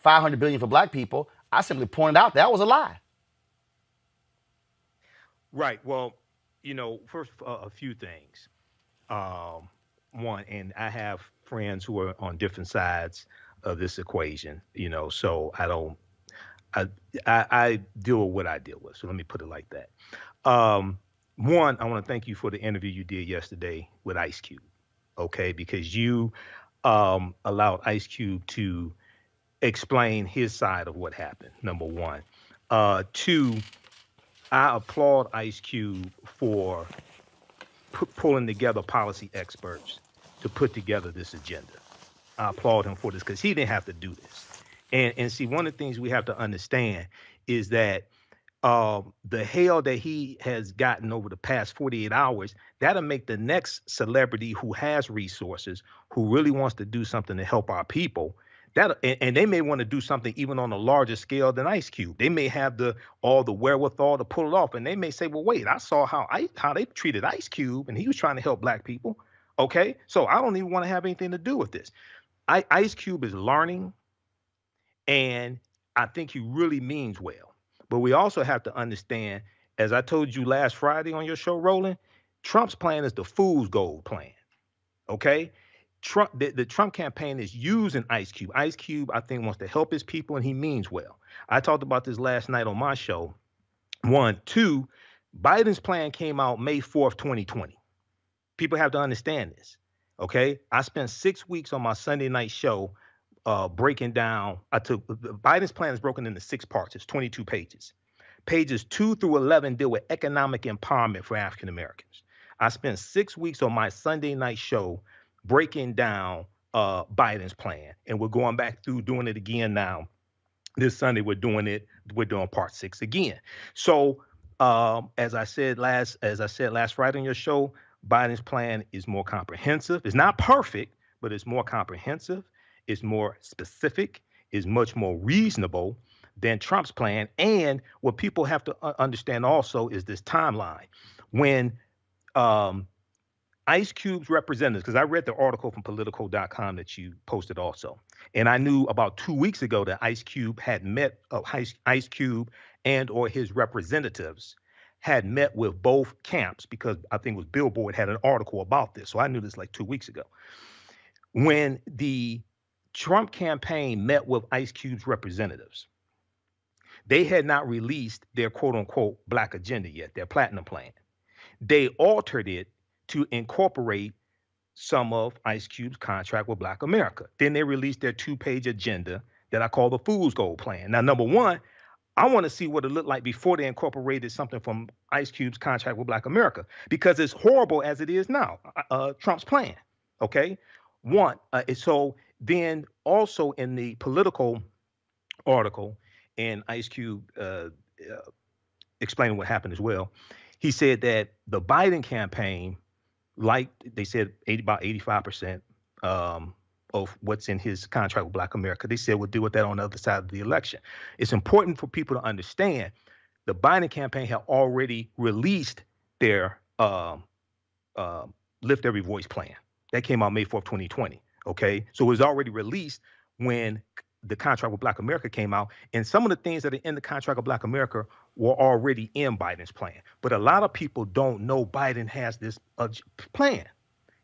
A: $500 billion for black people. I simply pointed out that was a lie.
M: Right. Well, you know, first, a few things. One, and I have friends who are on different sides of this equation, you know, so I deal with what I deal with. So let me put it like that. One, I want to thank you for the interview you did yesterday with Ice Cube, okay, because you allowed Ice Cube to explain his side of what happened, number one. Two, I applaud Ice Cube for pulling together policy experts to put together this agenda. I applaud him for this because he didn't have to do this. And see, one of the things we have to understand is that the hell that he has gotten over the past 48 hours, that'll make the next celebrity who has resources, who really wants to do something to help our people, and they may want to do something even on a larger scale than Ice Cube. They may have all the wherewithal to pull it off, and they may say, well, wait, I saw how they treated Ice Cube, and he was trying to help black people. Okay, so I don't even want to have anything to do with this. Ice Cube is learning, and I think he really means well. But we also have to understand, as I told you last Friday on your show, Roland, Trump's plan is the fool's gold plan. Okay? The Trump campaign is using Ice Cube. Ice Cube, I think, wants to help his people, and he means well. I talked about this last night on my show. One. Two, Biden's plan came out May 4th, 2020. People have to understand this. Okay? I spent 6 weeks on my Sunday night show breaking down. Biden's plan is broken into 6 parts. It's 22 pages. Pages 2 through 11 deal with economic empowerment for African Americans. I spent 6 weeks on my Sunday night show breaking down Biden's plan, and we're going back through doing it again now. This Sunday we're doing part 6 again. So as I said last Friday on your show, Biden's plan is more comprehensive. It's not perfect, but it's more comprehensive. It's more specific. Is much more reasonable than Trump's plan. And what people have to understand also is this timeline. When Ice Cube's representatives, because I read the article from Politico.com that you posted also, and I knew about 2 weeks ago that Ice Cube had met Ice Cube and or his representatives had met with both camps, because I think it was Billboard had an article about this. So I knew this like 2 weeks ago. When the Trump campaign met with Ice Cube's representatives, they had not released their quote unquote black agenda yet, their platinum plan. They altered it to incorporate some of Ice Cube's contract with Black America. Then they released their 2-page agenda that I call the Fool's Gold Plan. Now, number one, I want to see what it looked like before they incorporated something from Ice Cube's contract with Black America, because it's horrible as it is now, Trump's plan, okay? So then also in the political article, and Ice Cube explaining what happened as well, he said that the Biden campaign, like they said, about 85% of what's in his contract with Black America, they said we'll deal with that on the other side of the election. It's important for people to understand the Biden campaign had already released their Lift Every Voice plan. That came out May 4th, 2020. Okay, so it was already released when the contract with Black America came out, and some of the things that are in the contract of Black America were already in Biden's plan. But a lot of people don't know Biden has this plan.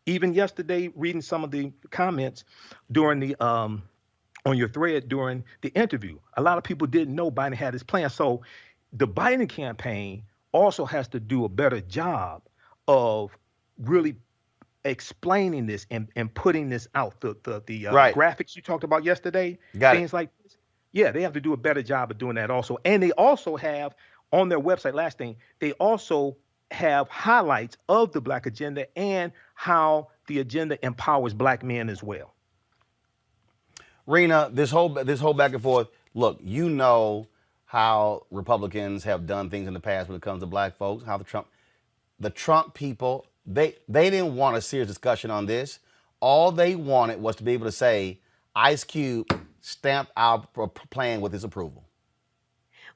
M: Even yesterday, reading some of the comments during the on your thread during the interview, a lot of people didn't know Biden had his plan. So the Biden campaign also has to do a better job of really explaining this and putting this out. The
A: right.
M: graphics you talked about yesterday, things like this. Yeah, they have to do a better job of doing that also. And they also have on their website, last thing, they also have highlights of the Black agenda and how the agenda empowers Black men as well.
A: Rena, this whole back and forth, look, you know how Republicans have done things in the past when it comes to Black folks, how the Trump people, they didn't want a serious discussion on this. All they wanted was to be able to say, Ice Cube stamped our plan with his approval.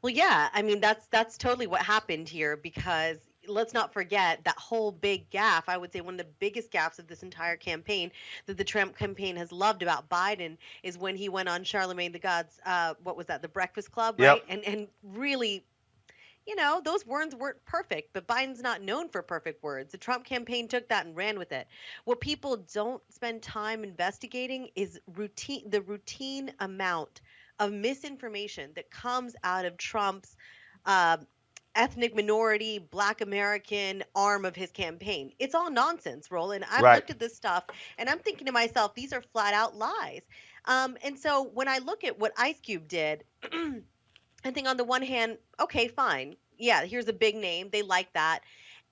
S: Well, yeah, I mean, that's totally what happened here, because let's not forget that whole big gaffe. I would say one of the biggest gaffes of this entire campaign that the Trump campaign has loved about Biden is when he went on Charlemagne the God's, what was that, The Breakfast Club, right?
A: Yep.
S: And really, you know, those words weren't perfect, but Biden's not known for perfect words. The Trump campaign took that and ran with it. What people don't spend time investigating is the routine amount of misinformation that comes out of Trump's ethnic minority, Black American arm of his campaign. It's all nonsense, Roland. I've looked at this stuff and I'm thinking to myself, these are flat out lies. And so when I look at what Ice Cube did, I think on the one hand, okay, fine. Yeah, here's a big name. They like that.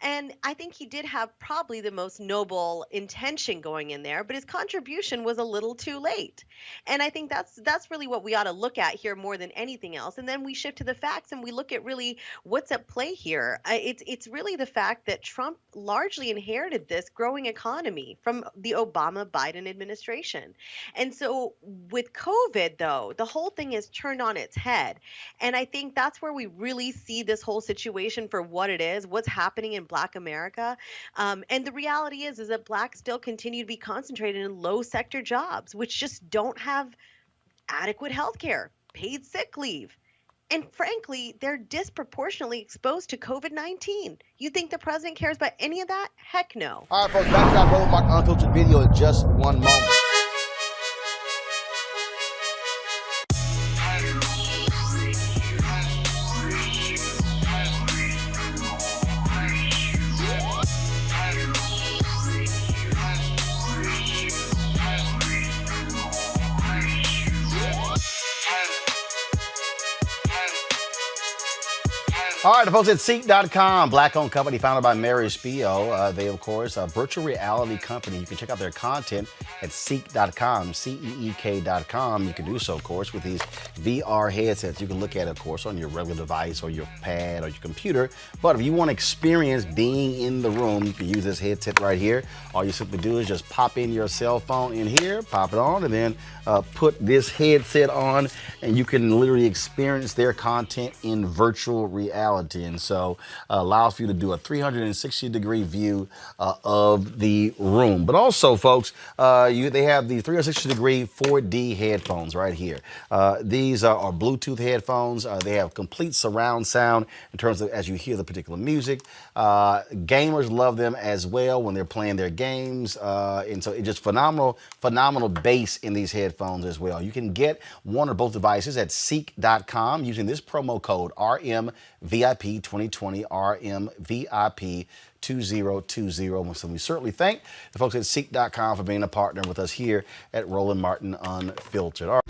S: And I think he did have probably the most noble intention going in there, but his contribution was a little too late. And I think that's really what we ought to look at here more than anything else. And then we shift to the facts and we look at really what's at play here. It's really the fact that Trump largely inherited this growing economy from the Obama-Biden administration. And so with COVID, though, the whole thing is turned on its head. And I think that's where we really see this whole situation for what it is, what's happening in Black America. And the reality is that Blacks still continue to be concentrated in low sector jobs, which just don't have adequate health care, paid sick leave. And frankly, they're disproportionately exposed to COVID-19. You think the president cares about any of that? Heck no.
R: All right, folks, back to our Roadblock Unfiltered video in just one moment. All right, the folks at Seek.com, Black-owned company founded by Mary Spio. They, of course, a virtual reality company. You can check out their content at Seek.com, Seek.com. You can do so, of course, with these VR headsets. You can look at it, of course, on your regular device or your pad or your computer. But if you want to experience being in the room, you can use this headset right here. All you simply do is just pop in your cell phone in here, pop it on, and then put this headset on, and you can literally experience their content in virtual reality. reality. And so allows for you to do a 360-degree view of the room. But also, folks, they have the 360-degree 4D headphones right here. These are Bluetooth headphones. They have complete surround sound in terms of as you hear the particular music. Gamers love them as well when they're playing their games. And so it's just phenomenal bass in these headphones as well. You can get one or both devices at seek.com using this promo code RMVIP2020, RMVIP 2020. So we certainly thank the folks at seek.com for being a partner with us here at Roland Martin Unfiltered. All right.